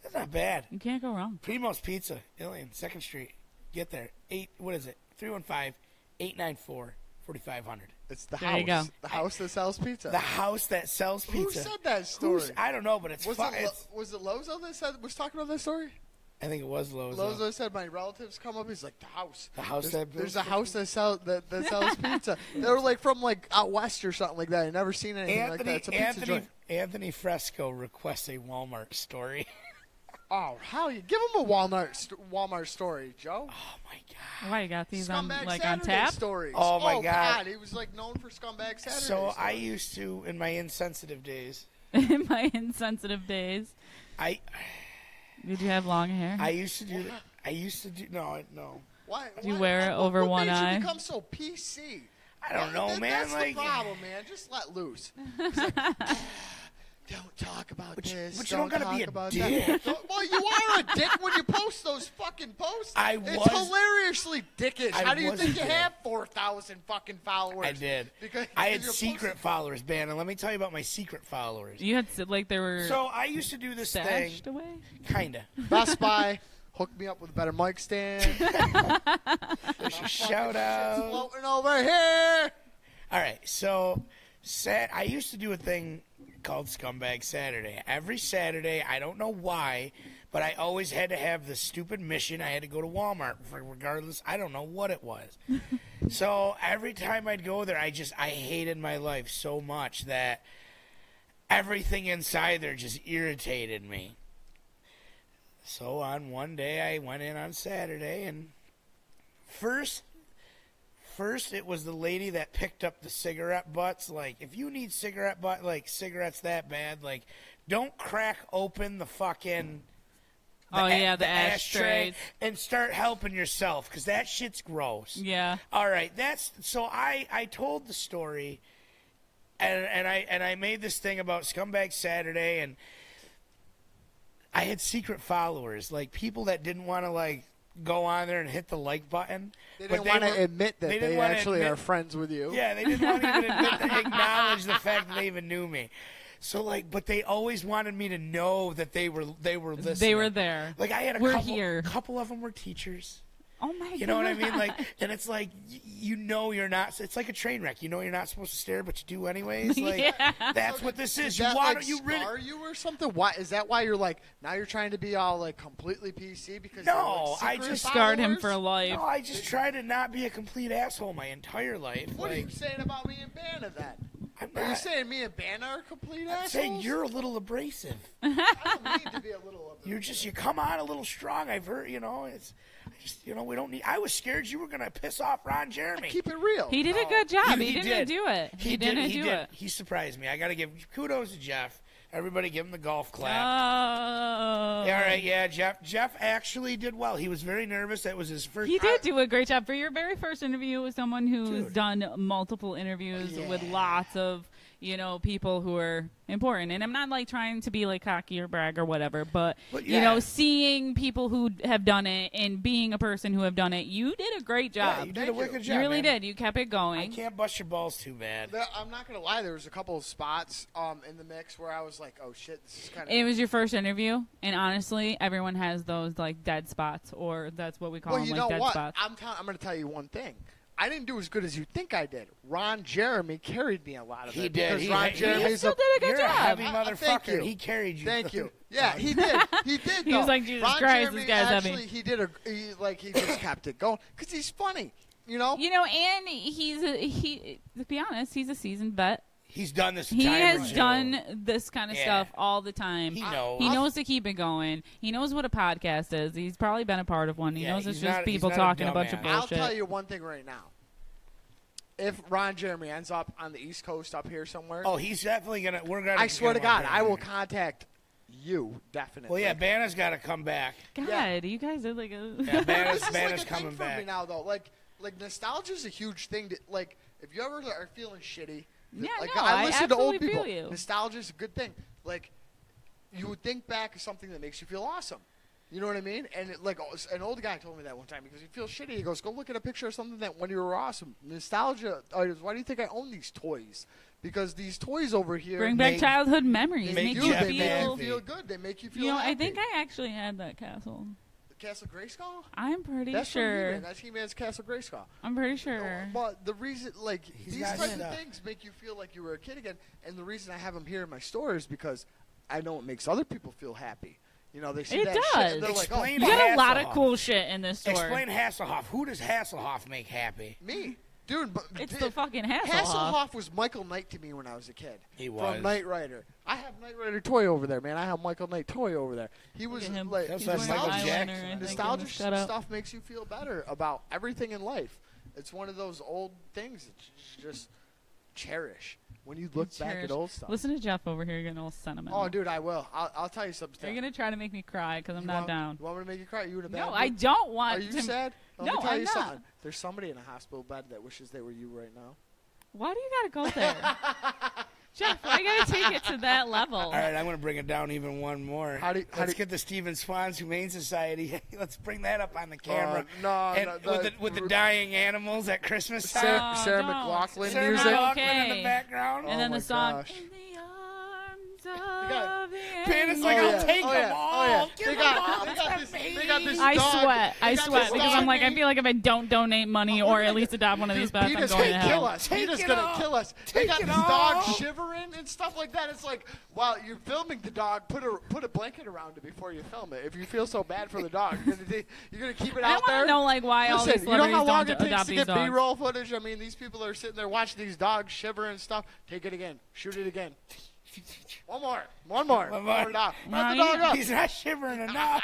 That's not bad. You can't go wrong. Primo's Pizza, Ilion, 2nd Street. Get there. 315-894-4500. It's the There house. you go. The house that sells pizza. The house that sells Who pizza. said that story? I don't know, but it's Was fun. it Lozo that was talking about that story? I think it was Lozo. Lozo said my relatives come up. He's like, the house. The house there's a house that sells pizza. They were like from like out west or something like that. I never seen anything like that. It's a pizza joint. Anthony Fresco requests a Walmart story. Oh, how you give him a Walmart story, Joe? Oh my God! Why you got these on Scumbag like Saturday on tap? Stories. Oh my God! He was like known for Scumbag Saturday. So stories. I used to, in my insensitive days. In my insensitive days. Did you have long hair? I used to do. No. Why? Do you wear it over one eye? What made you become so PC? I don't know, man. That's like, the problem, man. Just let loose. Don't talk about this. But you don't gotta be a dick. Well, you are a dick when you post those fucking posts. It's hilariously dickish. How do you think you have 4,000 fucking followers? I did. Because I had secret followers, Banna. Let me tell you about my secret followers. You had like they were. So I used to do this thing. Stashed away. Best Kinda. Buy hooked me up with a better mic stand. There's a shout out. Floating over here. All right, so I used to do a thing called Scumbag Saturday. Every Saturday, I don't know why, but I always had to have this stupid mission. I had to go to Walmart, regardless. I don't know what it was. So every time I'd go there, I hated my life so much that everything inside there just irritated me. So on one day, I went in on Saturday, and first it was the lady that picked up the cigarette butts. Like, if you need cigarettes that bad, like, don't crack open the fucking the ashtray and start helping yourself, because that shit's gross. Yeah. All right, so I told the story, and I made this thing about Scumbag Saturday, and I had secret followers, like people that didn't want to like go on there and hit the like button. They didn't want to admit that they actually are friends with you. Yeah, they didn't want to even acknowledge the fact that they even knew me. So like, but they always wanted me to know that they were listening. They were there. Like I had a couple of them were teachers. Oh my God. You know what I mean? Like, and it's like, you're not. It's like a train wreck. You know you're not supposed to stare, but you do anyways. Like, that's what this is. Why don't you scar you or something? Why is that? Why you're like now you're trying to be all like completely PC because I just scarred him for life. No, I just try to not be a complete asshole my entire life. What are you saying about me and Banna then? Are you saying me and Banna are complete assholes? I'm saying you're a little abrasive. I don't need to be a little abrasive. You come on a little strong. I've heard, we don't need. I was scared you were gonna piss off Ron Jeremy. Keep it real. He did a good job. He didn't do it. He didn't do it. He surprised me. I gotta give kudos to Jeff. Everybody give him the golf clap. Oh. All right, yeah, Jeff actually did well. He was very nervous. That was his first. He did do a great job for your very first interview with someone who's done multiple interviews with lots of people who are important. And I'm not like trying to be like cocky or brag or whatever, but seeing people who have done it and being a person who have done it, you did a great job. Yeah, you did a wicked job. You really man. did. You kept it going. I can't bust your balls too bad. I'm not gonna lie. There was a couple of spots in the mix where I was like, "Oh shit, this is kind of." It was your first interview, and honestly, everyone has those like dead spots, or that's what we call them, like dead spots. I'm gonna tell you one thing. I didn't do as good as you think I did. Ron Jeremy carried me a lot of it. He did. He still did a good job. A heavy motherfucker. Thank you. He carried you. Thank you. Yeah, he did. He did. He was like, Jesus Ron Christ, Jeremy this guy's actually, heavy. he did he just kept it going because he's funny. And to be honest, he's a seasoned vet. He's done this. He has done this kind of stuff all the time. He knows. He knows to keep it going. He knows what a podcast is. He's probably been a part of one. He knows it's just people talking a bunch of bullshit. I'll tell you one thing right now. If Ron Jeremy ends up on the East Coast up here somewhere, he's definitely gonna. I swear to God, I will contact you definitely. Well, yeah, Banna's got to come back. God, you guys are like Banna's coming back for me now though. Like nostalgia is a huge thing. Like if you ever are feeling shitty. I listen to old people. Nostalgia is a good thing. Like, you would think back of something that makes you feel awesome. You know what I mean? And an old guy told me that one time because he feels shitty. He goes, "Go look at a picture of something that when you were awesome." Nostalgia. Why do you think I own these toys? Because these toys over here bring back childhood memories. They make you feel good. They make you feel. I think I actually had that castle. Castle Grayskull? I'm pretty That's sure. He-Man. That's He-Man's Castle Grayskull. I'm pretty sure. But the reason, these types of things make you feel like you were a kid again. And the reason I have them here in my store is because I know it makes other people feel happy. You know, they see It that does. shit and they're like, Explain You to got a lot of Hasselhoff. cool shit in this store. Explain Hasselhoff. Who does Hasselhoff make happy? me. Dude, but It's the fucking Hasselhoff. Hasselhoff was Michael Knight to me when I was a kid. He was. From Knight Rider. I have Knight Rider toy over there, man. I have Michael Knight toy over there. He was Look at him. like That's He's like wearing Michael eyeliner, Jackson. I think, in nostalgic this cutout. stuff makes you feel better about everything in life. It's one of those old things that you just cherish when you look back at old stuff. Listen to Jeff over here getting all sentimental. Oh, dude, I will. I'll tell you something. Are you going to try to make me cry because I'm not down? You want me to make you cry? You in a bad No, mood? I don't want Are you to. sad? Let No, me tell I'm you not. something. There's somebody in a hospital bed that wishes they were you right now. Why do you got to go there? Jeff, why got to take it to that level? All right, I'm going to bring it down even one more. Let's get the Stephen Swans Humane Society. Let's bring that up on the camera. With the dying animals at Christmas time. Sarah don't. McLachlan Sarah music. McLachlan in the background. And then my the song. gosh. In the arms got- of the Banna's angel. like, I'll yeah. take Oh, them yeah. all. Oh, yeah. Give They them got- all they to got this- me. they got this I dog. sweat. They I got sweat this because dog I'm like, I named- feel like if I don't donate money or at least adopt one of these pets, I'm Peter's going to gonna kill hell. us. Take Peter's it gonna all. kill us. They Take got it this all. dog shivering and stuff like that. It's like, while you're filming the dog, put a blanket around it before you film it. If you feel so bad for the dog, you're gonna keep it I out want there. to know like why all Listen, these you know celebrities how long don't it takes adopt to these get dogs. B-roll footage? I mean, these people are sitting there watching these dogs shiver and stuff. Take it again. Shoot it again. One more. One more. Dog. No, Let the dog up. He's not shivering enough.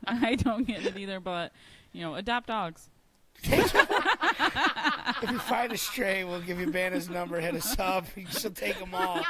I don't get it either, but adopt dogs. If you find a stray, we'll give you Banna's number. Hit us up. She'll take them all.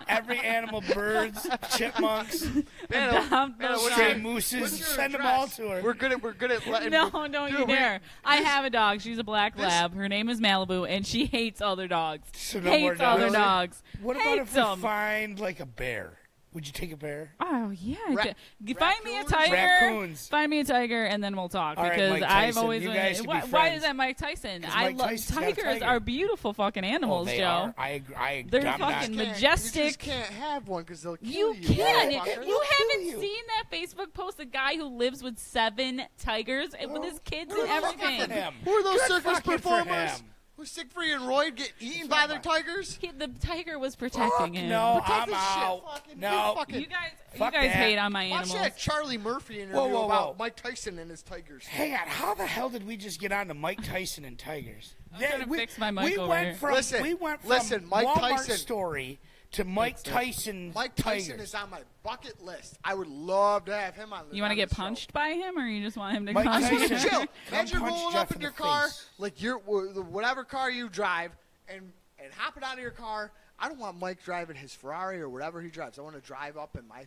Every animal, birds, chipmunks, Adopt those stray dogs. mooses. What's your Send them address? all to her. We're good at letting. No, don't you Dude, dare. I have a dog. She's a black lab. Her name is Malibu, and she hates other dogs. So no more Hates other dogs. dogs. What about Hates if we them. find like a bear? Would you take a bear? Oh, yeah. Find me a raccoons? tiger. Raccoons. Find me a tiger, and then we'll talk. All right, because Mike I've Tyson, always you been. guys can be Why friends. is that Mike Tyson? 'Cause I Mike love Tyson's got a tigers. tiger. Are beautiful fucking animals, they Joe. are. I agree. They're I'm not- fucking You majestic. just can't have one because they'll kill You you. can. motherfucker. You haven't you. seen that Facebook post? A guy who lives with 7 tigers and with his kids and Good fucking everything. for him. Who are those Good circus fucking for performers? him. Who Siegfried and Roy get eaten by their tigers? The tiger was protecting him. No, Protect I'm this shit. out. Fucking- No. you fucking- You guys Fuck that. hate on my Watch animals. that Charlie Murphy interview Whoa, whoa, about whoa. Mike Tyson and his tigers. Hang on, how the hell did we just get on to Mike Tyson and tigers? trying to fix my mic we over went here. from Listen, we went from listen, Mike Walmart Tyson. story to Mike Tyson's Mike Tyson tigers. is on my bucket list. I would love to have him on the You want to on get the show. punched by him, or you just want him to Mike come? I just want to Tyson. chill. Come Imagine punch rolling Jeff up in in your the car, face. like whatever car you drive, and hopping out of your car. I don't want Mike driving his Ferrari or whatever he drives. I want to drive up in my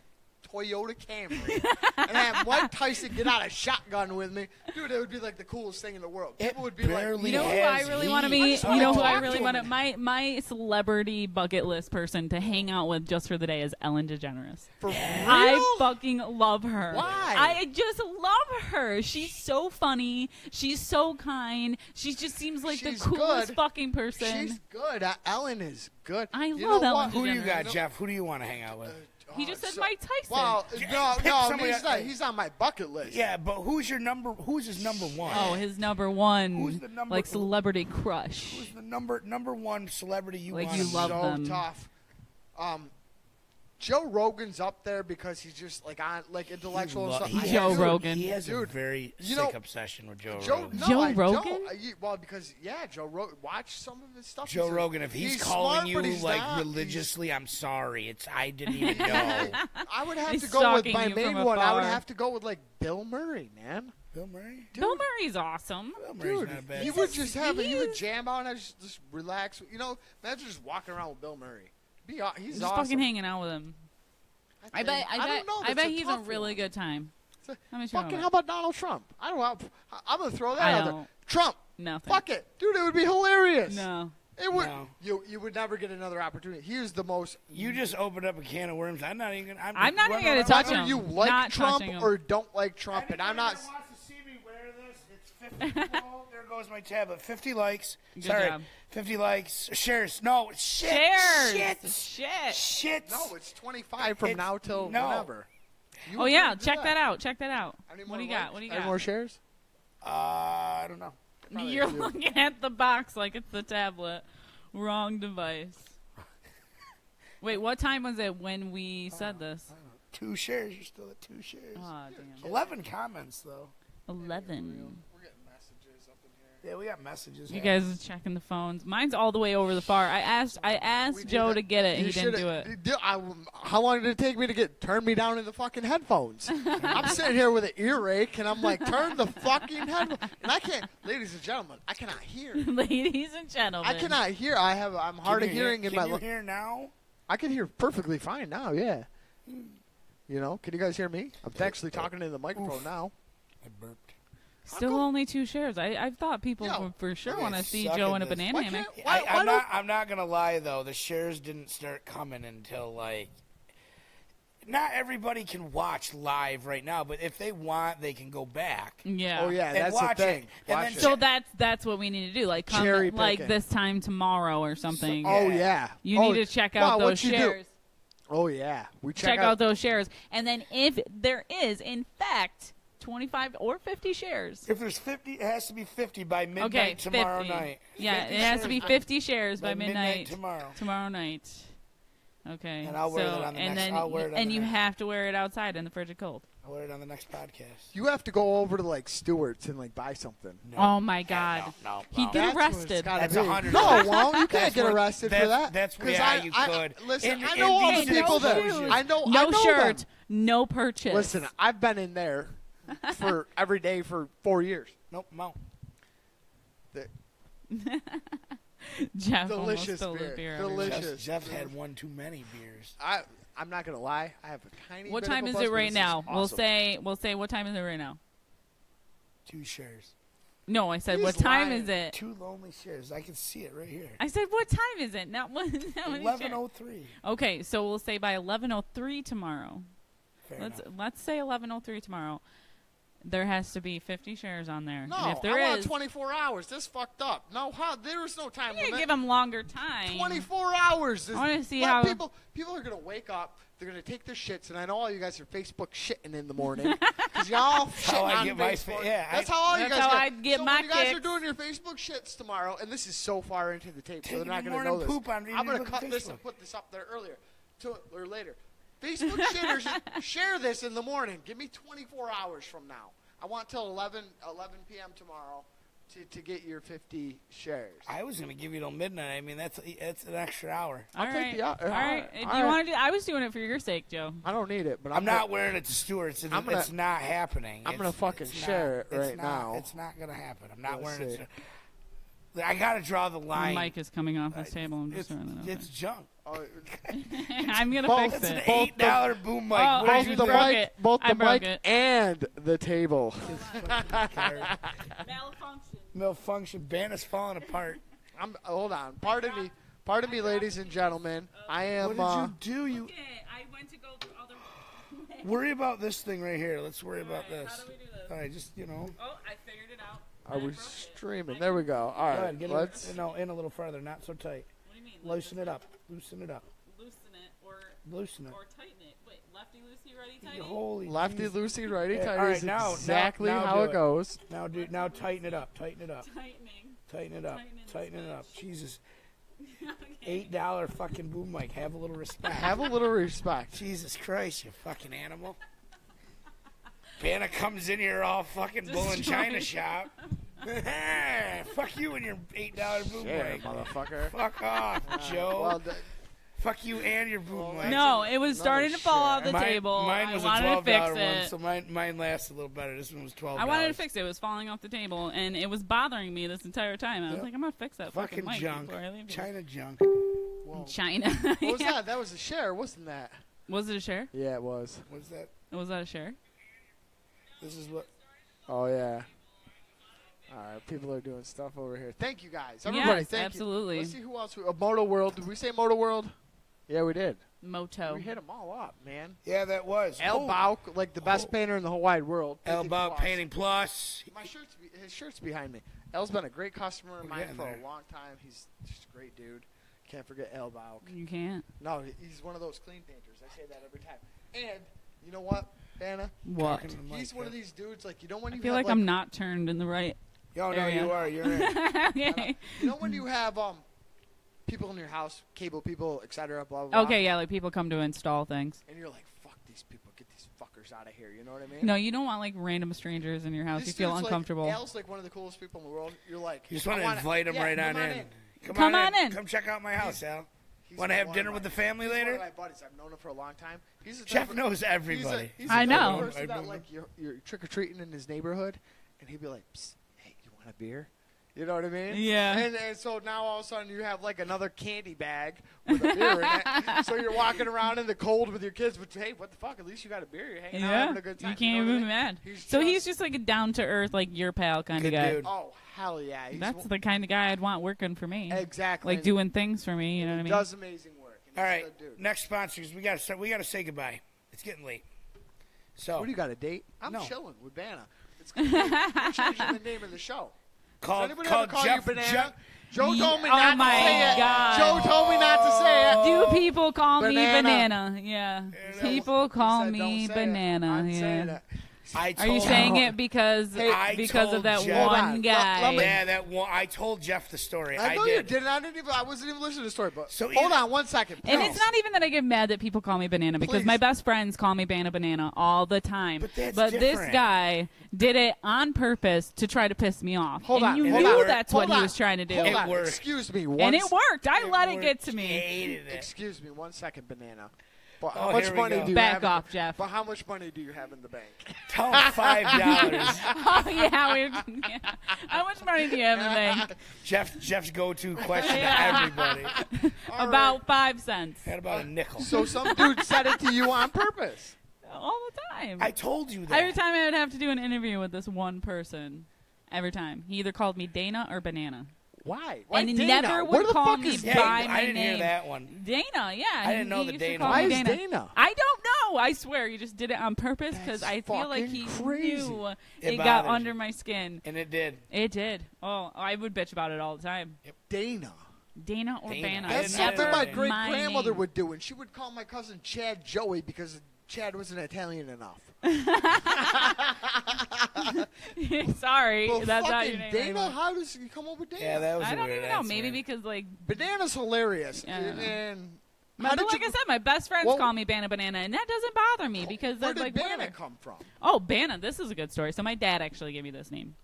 Toyota Camry and have Mike Tyson get out a shotgun with me. Dude, it would be like the coolest thing in the world. People would be like, barely You know who has I really want to heat. be? just You wanna know who I talk really to want to? him. My celebrity bucket list person to hang out with just for the day is Ellen DeGeneres. for real? I fucking love her. Why? I just love her. She's so funny. She's so kind. She just seems like She's the coolest good. fucking person. She's good. Ellen is good. I You love know Ellen what? Who do you DeGeneres. got, Jeff? Who do you want to hang out with? He just said So- Mike Tyson. Well, no, pick no, somebody he's that- not. He's on my bucket list. Yeah, but who's his number one? Oh, his number one, Who's the number- like celebrity crush. Who's the number one celebrity you Like want? you love so them. tough. Joe Rogan's up there because he's just like on like intellectual and stuff. Joe Dude, Rogan. He has a Dude, very you sick know, obsession with Joe Joe, Rogan. no, Joe I Rogan? don't. Well, because Joe Rogan. Watch some of his stuff. Joe He's Rogan, if he's calling smart, but you he's like not. religiously, I'm sorry. I didn't even know. I would have He's to go with stalking my you main from one. I would afar. have to go with like Bill Murray, man. Bill Murray? Bill Murray's awesome. Bill Murray's Dude, not a bad he guy. would just have he he would is- jam out and I just relax. You know, imagine just walking around with Bill Murray. He's Just awesome. fucking hanging out with him. I bet don't know. I That's bet a he's a tough really one. good time. It's a- Let me show Fucking, him. how about Donald Trump? I don't know. I'm gonna throw that I out there. don't. Trump. Nothing. Fuck it, dude. It would be hilarious. No. It would. No. You would never get another opportunity. He is the most. You just opened up a can of worms. I'm not even. I'm not even gonna touch Whether him. you like Not Trump touching him. or don't like Trump, and I'm not. Wants to see me wear this. It's 50 people. There goes my tablet. 50 likes. Good Sorry, job. 50 likes. Shares. No, shit. Shares. Shit. Shit. No, it's 25 from It's- now till no. whenever. You Oh would yeah, do check that out. Check that out. Any What more do you got? likes? What do you Any got? more shares? I don't know. Probably You're a few. looking at the box like it's the tablet. Wrong device. Wait, what time was it when we said this? 2 shares. You're still at 2 shares. Aw, damn. 11 comments, though. 11. We're getting messages up in here. Yeah, we got messages. You guys are checking the phones. Mine's all the way over the far. I asked Joe to get it. He didn't do it. How long did it take me to turn me down in the fucking headphones? I'm sitting here with an earache, and I'm like, turn the fucking headphones. And I can't, ladies and gentlemen, I cannot hear. Ladies and gentlemen. I cannot hear. I'm hard of hearing in my. Can you hear now? I can hear perfectly fine now. Yeah. You know, can you guys hear me? I'm actually talking into the microphone now. I burped. Still only 2 shares. I thought people would for sure want to see Joe in a banana hammock. I'm not gonna lie though. The shares didn't start coming until like. Not everybody can watch live right now, but if they want, they can go back. Yeah. Oh yeah, that's the thing. So that's what we need to do. Like come like this time tomorrow or something. Oh yeah. You need to check out those shares. Oh yeah, we check out those shares, and then if there is in fact 25 or 50 shares. If there's 50, it has to be 50 by midnight tomorrow night. Yeah, it has to be 50 shares by midnight tomorrow. Tomorrow night. Okay. And I'll wear it on the next. I'll wear it on and the you next. have to wear it outside in the frigid cold. I'll wear it on the next podcast. You have to go over to like Stewart's and like buy something. No. Oh my God. No. He'd get arrested. That's 100. No, well, you can't get arrested for that. That's where you could. Listen, I know all the people that. I know. No I know shirt, them. no purchase. Listen, I've been in there for every day for 4 years. Nope, Mount. Jeff Delicious almost stole beer. the beer. Delicious. Jeff had one too many beers. I'm not gonna lie. I have a tiny. What bit time of a is buzz, it but right this now? is awesome. We'll say what time is it right now? 2 shares. No, I said He's what time lying. is it? 2 lonely shares. I can see it right here. I said what time is it? Not what. 11:03. Okay, so we'll say by 11:03 tomorrow. Let's say 11:03 tomorrow. There has to be 50 shares on there. No, and if there I want is, 24 hours. This fucked up. No, there is no time you limit. give them longer time. 24 hours. I want to see Well, how people are gonna wake up. They're gonna take their shits, and I know all you guys are Facebook shitting in the morning because y'all shit on Facebook. That's how all you guys I get so my when you guys kicks. are doing your Facebook shits tomorrow, and this is so far into the tape, so Taking they're not the gonna know morning this. poop on I'm gonna reading cut this Facebook. and put this up there or later. Facebook shitters, share this in the morning. Give me 24 hours from now. I want till 11 p.m. tomorrow to get your 50 shares. I was going to give you till midnight. I mean, that's an extra hour. I'll take the hour. All right. If you want to do, I was doing it for your sake, Joe. I don't need it, but I'm not wearing it to Stewart's. It's not happening. I'm going to fucking share it right now. It's not going to happen. I'm not wearing it. I got to draw the line. The mic is coming off this table. I'm just throwing it up. It's junk. I'm going to fix it. It's an $8 boom mic. Both the mic it. and the table. Malfunction. Banna's falling apart. Hold on. Pardon me, ladies and gentlemen. I am. What did you do? Okay, I went to go through other. Worry about this thing right here. Let's worry about this. How do we do this? All right, just Oh, I figured it out. Are we streaming? There we go. All right. Go ahead, in a little farther, not so tight. What do you mean? Loosen it up. Loosen it up. Loosen it or tighten it. Wait, lefty loosey, righty tighty. Holy Lefty Jesus. loosey, righty Yeah, tighty all right, is now exactly do how it goes. Now tighten it up. Tighten it up. Tightening. Tighten it up. Tightening Tighten it up. Jesus. Okay. $8 fucking boom mic. Have a little respect. Have a little respect. Jesus Christ, you fucking animal. Banna comes in here all fucking blowing China shop. Fuck you and your $8 boom mic. Motherfucker. Fuck off, Joe. Well, Fuck you and your boom mic. No, it was starting to fall off the table. Mine was I a wanted to $12 fix one, it. so mine lasts a little better. This one was $12. I wanted to fix it. It was falling off the table, and it was bothering me this entire time. I was like, I'm going to fix that fucking mic junk. before I leave. China junk. Whoa. China. What was that? That was a share, wasn't that? Was it a share? Yeah, it was. What's that? Was that a share? This is what. Oh, yeah. All right, people are doing stuff over here. Thank you, guys. Everybody, yes, thank absolutely. you. Let's see who else. Moto World. Did we say Moto World? Yeah, we did. Moto. We hit them all up, man. Yeah, that was. El Bauk, like the best painter in the whole wide world. El Bauk Painting Plus. His shirt's behind me. El's been a great customer of mine for there. a long time. He's just a great dude. Can't forget El Bauk. You can't. No, he's one of those clean painters. I say that every time. And you know what, Banna? What? He's one of these dudes, like, you know when you I feel have, like I'm not turned in the right Oh, no, area. you are. You're in. Okay. You know when you have people in your house, cable people, etc., blah, blah, blah. Okay, yeah, like people come to install things. And you're like, fuck these people, get these fuckers out of here. You know what I mean? No, you don't want like random strangers in your house. This You feel dude's uncomfortable. Like, Al's like one of the coolest people in the world. You're like, You just want to invite him right on in. Come on in. Come check out my house, Al. Want to have dinner with the family later? He's one of my buddies. I've known him for a long time. Jeff knows everybody. He's I know. The person that, like, you're trick-or-treating in his neighborhood, and he'd be like, Psst, hey, you want a beer? You know what I mean? Yeah. And so now all of a sudden you have like another candy bag with a beer in it. So you're walking around in the cold with your kids, but hey, what the fuck? At least you got a beer. You're hanging out having a good time. You can't even be mad. He's just like a down-to-earth, like your pal kind of guy. Dude. Oh, hell yeah. That's the kind of guy I'd want working for me. Exactly. Like doing things for me, you know what I mean? He does amazing work. All right, next sponsors. We got to say goodbye. It's getting late. So what do you got, a date? I'm No. chilling with Banna. It's gonna be, we're changing the name of the show. Call anybody ever call Jeff, you Banana? Jeff, Joe told me Oh not my to say it. God. Joe told me not to say it. Do people call me Banana. banana? Yeah. People call He said, me "Don't say it." banana. I'm saying Yeah. it. I Are told you saying him- it because I of told that Jeff- one Hold on. guy? Let me- Yeah, that one. I told Jeff the story. I know you did. didn't. I wasn't even listening to the story. But So hold either- on 1 second. And please. it's not even that I get mad that people call me banana because Please. my best friends call me banana all the time. But that's this different. guy did it on purpose to try to piss me off. Hold and on, you hold knew on, that's hold what he on. was trying to do. Hold It on. worked. Excuse me. And it worked. I let it worked. get to me. Hated it. Excuse me 1 second, Banana. But Oh, how much here we money go. do you Back have? off, Jeff. But how much money do you have in the bank? Tell him $5. Oh, yeah, yeah. How much money do you have in the bank? Jeff's go-to question Yeah. to everybody. About 5 cents. Had about a nickel. So some dude said it to you on purpose. All the time. I told you that. Every time I would have to do an interview with this one person. Every time. He either called me Dana or Banana. Why? And he Dana? never Where would the call fuck me is by Dana? my I didn't name. hear that one. Dana, yeah. I didn't know he the used to Dana call Why me is Dana? I don't know. I swear. He just did it on purpose because That's I feel like fucking he crazy. knew It it got bothered under you. my skin. And it did. It did. Oh, I would bitch about it all the time. Dana. Dana or Dana. Banna. That's Never something my my great grandmother name. would do, and she would call my cousin Chad Joey because Chad wasn't Italian enough. Sorry, Well, that's not fucking your name. Dana, anymore. how does he come up with Dana? Yeah, that was I a don't weird even know. answer. Maybe because like. Banana's hilarious. Yeah. And how But did like you, I said, my best friends Well- call me Banna Banana, and that doesn't bother me because where that's did like Banna whatever. come from? Oh, Banna. This is a good story. So my dad actually gave me this name.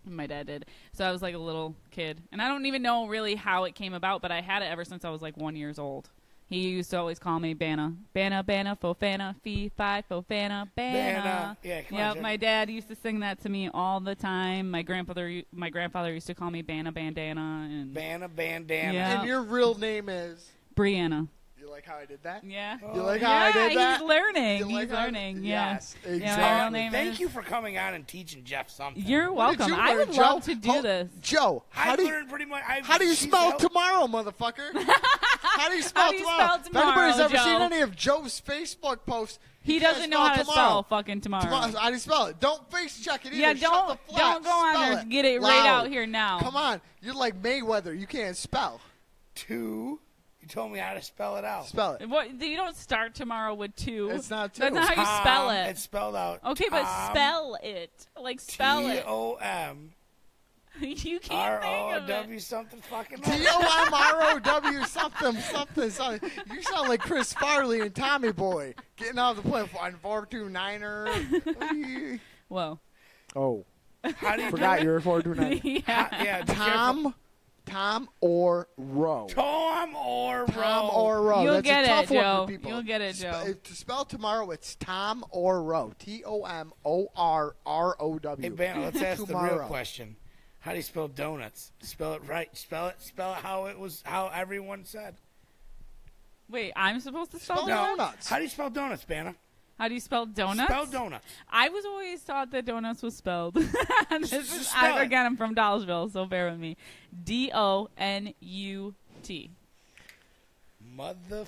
My dad did. So I was like a little kid. And I don't even know really how it came about, but I had it ever since I was like 1 year old. He used to always call me Banna. Banna, Banna, Fofana, Fee, Fi, Fofana, Banna. Banna. Yeah, come on, Yep, Jeff. my dad used to sing that to me all the time. My grandfather used to call me Banna Bandana and Banna bandana. Yeah. And your real name is? Brianna. You like how I did that? Yeah. You like how I did that? he's learning. You like he's how- learning. Yeah. Yes, Yeah, my exactly. real name Thank is- you for coming on and teaching Jeff something. You're What did welcome. you I learn, would Joe? love to do this. Joe, how I do you, learned pretty much. how do you she's spell helped- tomorrow, motherfucker? How do you spell How do you tomorrow? spell If anybody's tomorrow, ever seen Joe? any of Joe's Facebook posts, He can't doesn't know how to tomorrow. spell fucking tomorrow. How do you spell it? Don't face check it either. Yeah, Shut don't the flat. don't go on Spell there it and get it right loud. out here now. Come on, you're like Mayweather. You can't spell. Two. You told me how to spell it out. Spell it. What? You don't start tomorrow with two. It's not two. That's not how you spell it. It's spelled out. Okay, but spell it. Like spell it. T-O-M. You can't think of R-O-W it. something fucking. T-O-M-R-O-W something. You sound like Chris Farley and Tommy Boy getting off the plane on 429er. Whoa. Oh, How do you forgot you're a 429er. Yeah. Yeah, be careful. Tom or Roe. Tom or Tom Roe. or Roe. You'll That's get a tough it, one Joe. for people. You'll get it, Joe. To spell tomorrow, it's Tom or Roe. T-O-M-O-R-R-O-W. Hey, Banna, let's ask the real Tomorrow. question. How do you spell donuts? Spell it right. Spell it how it was. How everyone said. Wait, I'm supposed to spell Spell donuts? donuts. How do you spell donuts, Banna? How do you spell donuts? Spell donuts. I was always taught that donuts was spelled. Just spell it. Again, I'm from Dollarville, so bear with me. D-O-N-U-T. Motherfucker.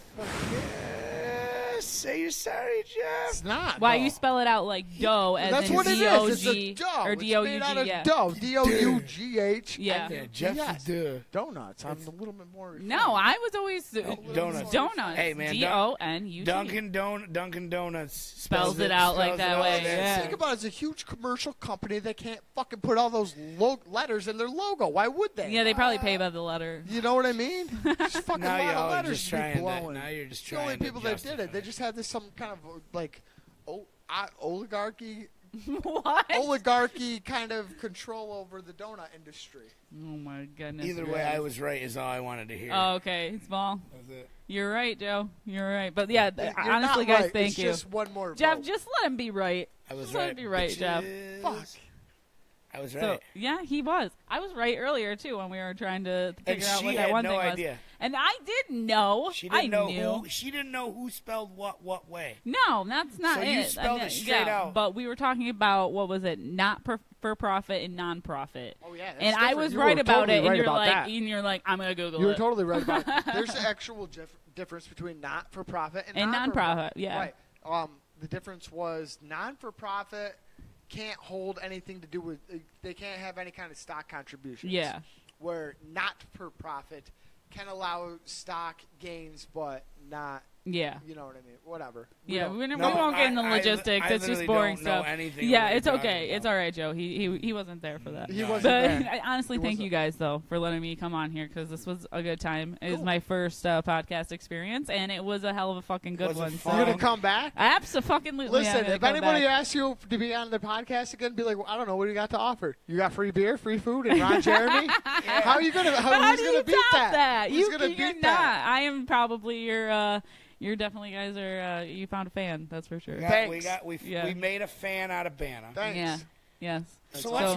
Say you're sorry, Jeff. It's not. Why no. you spell it out like dough as That's in what it D-O-G is. It's a dough. or It's D-O-U-G, made out of yeah. dough. D-O-U-G-H. Yeah. Yeah, Jeff Yes. is duh. Donuts. I'm a little bit more. No, I was always Donuts. Donuts. Hey, man, D-O-N-U-T. Dunkin' Donuts Spells it out like that way. Yeah. Think about it. It's a huge commercial company that can't fucking put all those letters in their logo. Why would they? Yeah, they probably pay by the letter. You know what I mean? Just fucking Now lot you're of all letters just to be trying to. blowing. Now you're just The only trying to people that did it, they just had this some kind of like oligarchy. What? Oligarchy kind of control over the donut industry. Oh my goodness. Either way, I was right is all I wanted to hear. Oh, okay, small. That's it. You're right, Joe. You're right. But yeah, You're honestly, not guys, right. thank it's you. Just one more Jeff, vote. just let him be right. I was just right. Let him be right, Jeff. Fuck. I was So right. yeah, he was. I was right earlier too when we were trying to And figure out she what that had one no thing idea. was. And I didn't know. She I didn't know knew. who. She didn't know who spelled what way. No, that's not So it. you spelled it straight out. But we were talking about what was it? Not for profit and non-profit. Oh yeah. that's And I different. was You right were about totally it, and right you're about like, that. and you're like, I'm gonna Google You were it. totally right about it. There's an actual difference between not-for-profit and non-profit. Yeah. Right. The difference was non-for-profit can't hold anything to do with. They can't have any kind of stock contributions. Yeah. Where not-for-profit can allow stock gains, but not. Yeah. You know what I mean? Whatever. Yeah, we No, won't get into I logistics. I it's just literally boring don't know stuff. anything Yeah, what you're it's talking okay. about. It's all right, Joe. He wasn't there for that. He No. wasn't But there. I honestly He thank wasn't. you guys though for letting me come on here because this was a good time. It was Cool. my first podcast experience, and it was a hell of a fucking good Was it one. fun? You're gonna come back. Absolutely. Listen, if anybody asks you to be on the podcast again, be like, well, I don't know, what do you got to offer? You got free beer, free food, and Ron Jeremy? How are you gonna? how Who's do gonna you beat top that? Who's You're gonna beat not. that? I am probably your. You're definitely guys are. You found a fan. That's for sure. Thanks. We made a fan out of Banna. Thanks. Yeah. Yes. So So, let's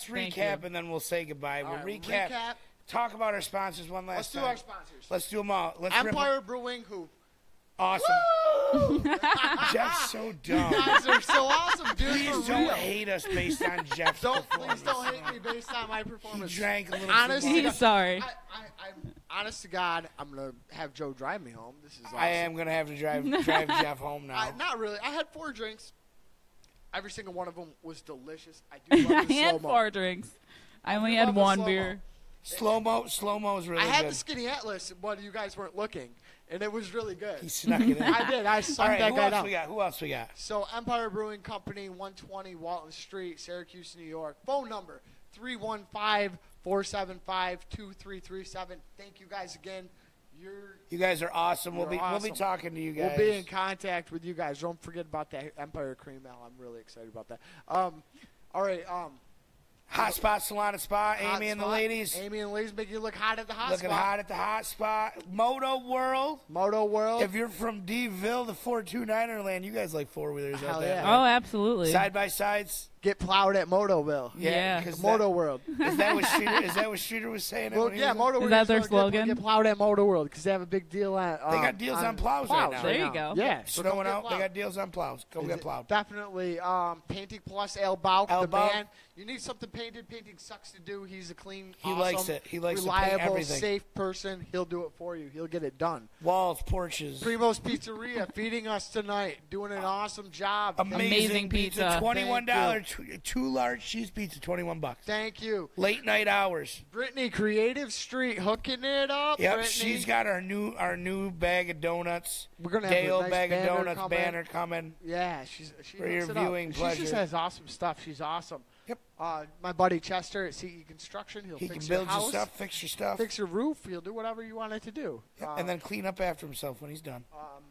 thank recap you. and then we'll say goodbye. All We'll right, recap. Talk about our sponsors one last Let's do time. our sponsors. Let's do them all. Let's rip 'em. Empire Brewing, who? Awesome. Woo! Jeff's so You dumb. guys are so awesome, dude. Please for don't real. hate us based on Jeff's Please performance. don't hate me based on my He performance. drank a little Honest too to much. He's sorry. I'm honest to God, I'm gonna have Joe drive me home. This is awesome. I am going to have to drive Jeff home now. Not really. I had 4 drinks. Every single one of them was delicious. I do love I the had slow-mo. 4 drinks. I only do had love the one slow-mo. beer. Slow-mo is really I had good. the Skinny Atlas, but you guys weren't looking, and it was really good. He snuck it in. I did. I All sucked right, that who guy else down. we got? Who else we got? So Empire Brewing Company, 120 Walton Street, Syracuse, New York. Phone number 315-475-2337. Thank you guys again. You guys are awesome. We'll You're be awesome. talking to you guys. We'll be in contact with you guys. Don't forget about that Empire Cream Ale. I'm really excited about that. All right. Hot Spot Salon and Spa. Hot Amy and the Spot. ladies. Amy and the ladies make you look hot at the hot Looking spot. hot at the hot spot. Moto World. Moto World. If you're from D-ville, the 429er land, you guys like four-wheelers Hell out there. yeah. Oh, absolutely. Side-by-sides. Get plowed at Motoville. Yeah. 'cause Moto World. Is that what Streeter was saying? Well, when he yeah, was- Moto World. that their slogan? Get plowed at Moto World because they have a big deal on. They got deals on plows right now. There you go. Yeah, so don't Snowing get out, they plowed. got deals on plows. Go get plowed. Definitely. Painting Plus Al Bauk, Al the Bauk. man. You need something painted. Painting sucks to do. He's a clean, He awesome, likes it. He likes to paint reliable, everything. safe person. He'll do it for you. He'll get it done. Walls, porches. Primo's Pizzeria feeding us tonight, doing an awesome job. Amazing pizza. $21. Two large cheese pizza, $21. Thank you. Late night hours. Brittany, Creative Street, hooking it up. Yep, Brittany. she's got our new bag of donuts. We're gonna have Day a old nice bag of banner donuts coming. banner coming. Yeah, she For your hooks it up. viewing She pleasure. just has awesome stuff. She's awesome. Yep. My buddy Chester at CE Construction, he'll He fix can your build house, your stuff, fix your stuff, fix your roof. He'll do whatever you want it to do. Yep, and then clean up after himself when he's done.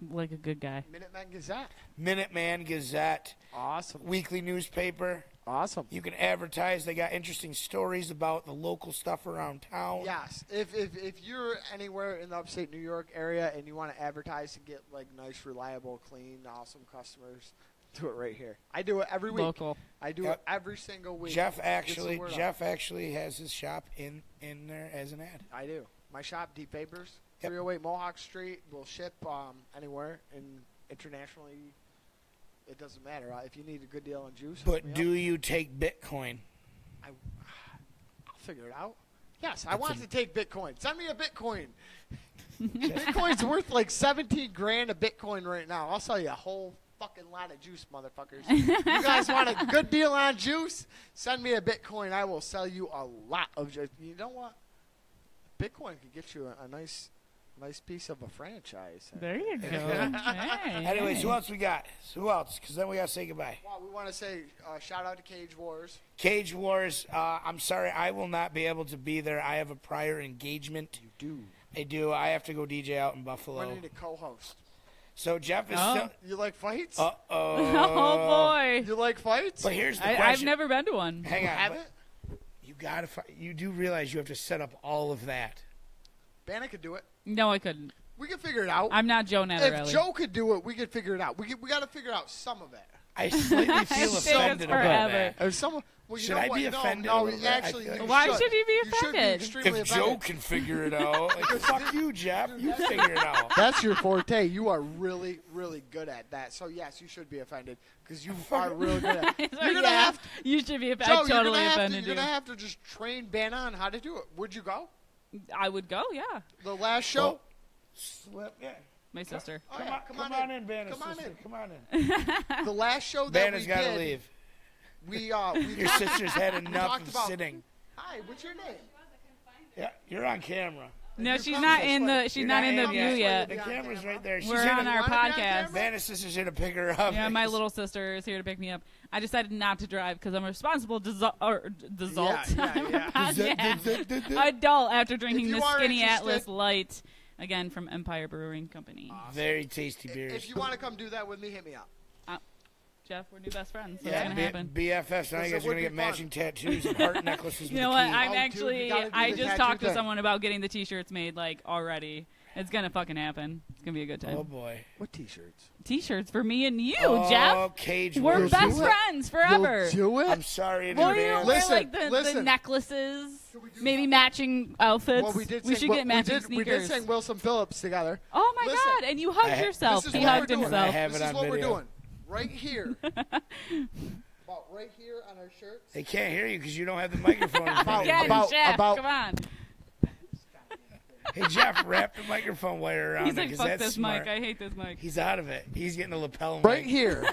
Like a good guy. Minuteman Gazette. Minuteman Gazette, Awesome. weekly newspaper. Awesome. You can advertise. They got interesting stories about the local stuff around town. Yes. If you're anywhere in the upstate New York area and you want to advertise and get like nice, reliable, clean, awesome customers, do it right here. I do it every week. Local. I do Yep. it every single week. Jeff Gets the word out. actually has his shop in there as an ad. I do. My shop, Deep Papers, Yep. 308 Mohawk Street. Will ship anywhere and internationally. It doesn't matter. If you need a good deal on juice, hook me But up. do you take Bitcoin? I'll figure it out. Yes, I want to take Bitcoin. Send me a Bitcoin. Bitcoin's worth like 17 grand a Bitcoin right now. I'll sell you a whole fucking lot of juice, motherfuckers. You guys want a good deal on juice? Send me a Bitcoin. I will sell you a lot of juice. You know what? Bitcoin could get you a nice piece of a franchise. There you go. Hey, Anyways, hey. who else we got? Who else? Because then we got to say goodbye. Well, we want to say shout out to Cage Wars. Cage Wars, I'm sorry, I will not be able to be there. I have a prior engagement. You do. I do. I have to go DJ out in Buffalo. We need a co-host. So Jeff is Oh. still. You like fights? Oh Oh boy. You like fights? But here's the I've question. never been to one. Hang on. Haven't? You gotta. You do realize you have to set up all of that. Banna could do it. No, I couldn't. We can figure it out. I'm not Joe If Netherelli. Joe could do it, we could figure it out. We got to figure out some of it. I slightly feel It takes offended about forever. that. If someone, well, you Should know I what? be No, offended a No, little bit? actually, I feel you Why should. should he be You should be offended? extremely If Joe offended. can figure it out, like, fuck you, Jeff. You figure it out. That's your forte. You are really, really good at that. So yes, you should be offended because you are really good at it. So, You're gonna have You should be. Joe, I totally you're gonna have to, offended you're you. gonna have to just train Banna on how to do it. Would you go? I would go. Yeah. The last show. Slip, yeah. My sister. Oh, Come yeah, on, come on in, Banna. Come on sister. in. Come on in. The last show that Banna's we got to did, leave. we Your sister's had enough talked of about- sitting. Hi, what's your name? Yeah, you're on camera. No, you she's come not this in way. the. She's You're not in the in view yet. yet. The camera's right there. She's We're here on to, our wanna be on podcast. camera? Banna's sister's here to pick her up. Yeah, my little sister is here to pick me up. I decided not to drive because I'm a responsible adult after drinking If you this are Skinny interested- Atlas Light, again from Empire Brewing Company. Very tasty beers. If you want to come do that with me, hit me up. Jeff, we're new best friends. So yeah, it's gonna happen. BFFs. Now you Yes, guys it are would gonna be get fun. matching tattoos and heart necklaces. You with know a what? key. I'm Oh, dude, actually. we gotta do I the just tattoo talked to thing. someone about getting the T-shirts made like already. It's gonna fucking happen. It's gonna be a good time. Oh boy. What T-shirts? T-shirts for me and you, Oh, Jeff. Cage We're Warriors. best do it? friends forever. You'll do it? I'm sorry in Well, you advance. wear Listen, like the listen. necklaces, maybe matching outfits. Well, we did. we sing, should well, get matching we sneakers. did sing Wilson Phillips together. Oh my Listen, God! And you hugged I- yourself. This is He what we're hugged doing. himself. I have This it is on what we're video. doing. Right here. About right here on our shirts. They can't hear you because you don't have the microphone in front of you. Again, about- Jeff, about- come on. Hey, Jeff, wrap the microphone wire around He's it like, 'cause fuck that's this smart. mic. I hate this mic. He's out of it. He's getting a lapel Right mic. here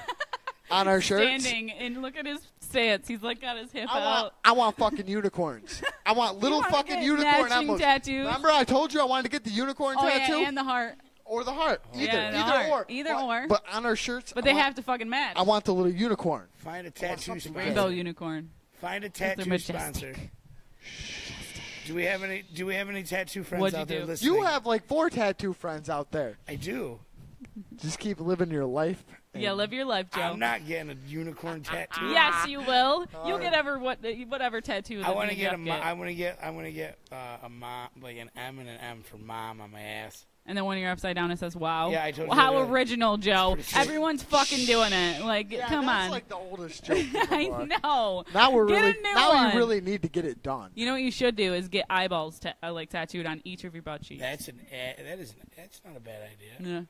on our shirts. Standing and look at his stance. He's like got his hip I out. want fucking unicorns. I want little wanna fucking get unicorn matching emblems. tattoos? Remember I told you I wanted to get the unicorn Oh tattoo? yeah, and the heart. Or the heart. Either, Yeah, the either heart. or. Either but, or. But on our shirts, But I they want, have to fucking match. I want the little unicorn. Find a tattoo something sponsor. Rainbow unicorn. Find a they're tattoo majestic. sponsor. Do we have any tattoo friends What'd you out there do? listening? You have like 4 tattoo friends out there. I do. Just keep living your life. Yeah, live your life, Joe. I'm not getting a unicorn tattoo. Yes, you will. You'll get whatever tattoo. I want to to get I want to get a mom, like an M and an M for mom on my ass. And then when you're upside down, it says "Wow." Yeah, I told you How that. original, Joe! pretty sick. Everyone's fucking doing it. Like, Yeah, come that's on. like the oldest joke. in the I book. know. Now we're Get really a new now one. you really need to get it done. You know what you should do is get eyeballs like tattooed on each of your butt cheeks. That's not a bad idea. Yeah.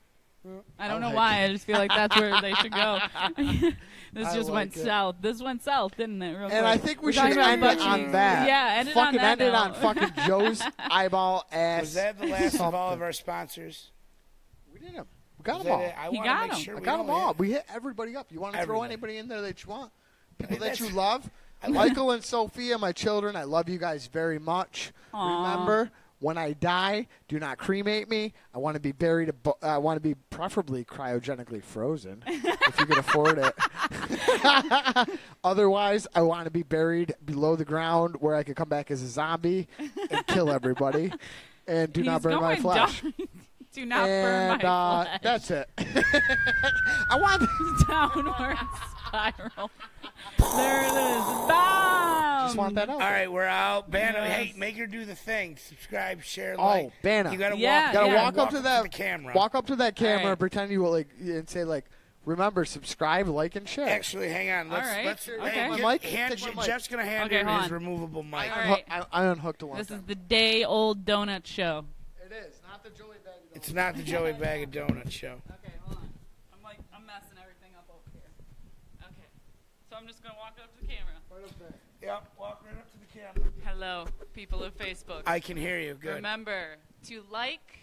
I don't I know like why. I just feel like that's where they should go. This I just went like it. south. This went south, didn't it? Real And quick. I think we We're should talking about end butt it on cheeks. that. Yeah, end it fucking on that end it on note. fucking Joe's eyeball ass. Was that the last of all something. of our sponsors? We did them. We got Was them all. that it? I He wanna got make 'em. Sure I we got them don't all. hit- We hit everybody up. You want to throw Everybody. anybody in there that you want? People that that's- you love. Michael and Sophia, my children, I love you guys very much. Aw. Remember, when I die, do not cremate me. I want to be buried. I want to be preferably cryogenically frozen, if you can afford it. Otherwise, I want to be buried below the ground where I could come back as a zombie and kill everybody. And do not He's burn my going flesh. down. Do not burn And my flesh. that's it. I want. Downward spiral. There it is. Bam! Just want that out. All right, we're out. Banna, Yes. hey, make her do the thing. Subscribe, share, Oh, like. Banna. You gotta Yeah, walk. Gotta yeah. walk up to that the camera. Walk up to that camera right. and pretend you will and say like, remember, subscribe, like, and share. Actually, hang on. Let's. All right. Let's Okay. hey, My get- mic? hand- Take my mic. Jeff's gonna hand Okay, her hold his on. removable mic. All right. I unhooked a long This time. is the day-old donut show. It is not the Joey Bag. It's not the Joey Bag of Donuts show. Okay, hold on. I'm messing everything up over here. Okay. So I'm just gonna walk up to the camera. Yep, walk right up to the camera. Hello, people of Facebook. I can hear you. Good. Remember to like,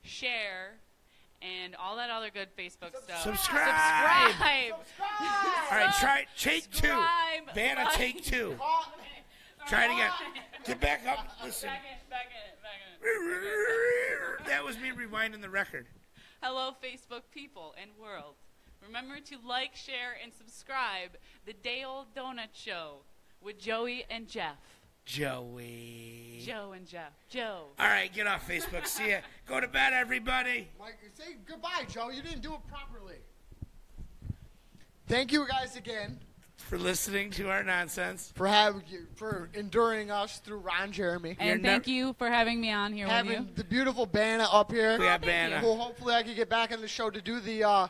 share, and all that other good Facebook stuff. Subscribe. Subscribe. All right, take two. Subscribe. Banna, Like. take two. Try it again. Get back up. Listen. Back in. That was me rewinding the record. Hello, Facebook people and world. Remember to like, share, and subscribe the Day Old Donut Show with Joey and Jeff. Joey. Joe and Jeff. Joe. All right, get off Facebook. See ya. Go to bed, everybody. Mike, say goodbye, Joe. You didn't do it properly. Thank you guys again For listening to our nonsense. for enduring us through Ron Jeremy. And thank you for having me on here with you. Having the beautiful Banna up here. We have Banna. Well, hopefully I can get back on the show to do the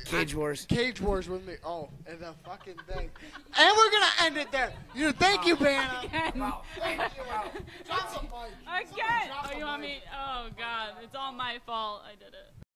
Cage Wars. Cage Wars with me. Oh, and the fucking thing. And we're gonna end it there. Thank you, Banna. Again. Wow. Thank you. Wow. Drop the mic. Again. Drop Oh, the you want mic. me? Oh, God. It's all my fault. I did it.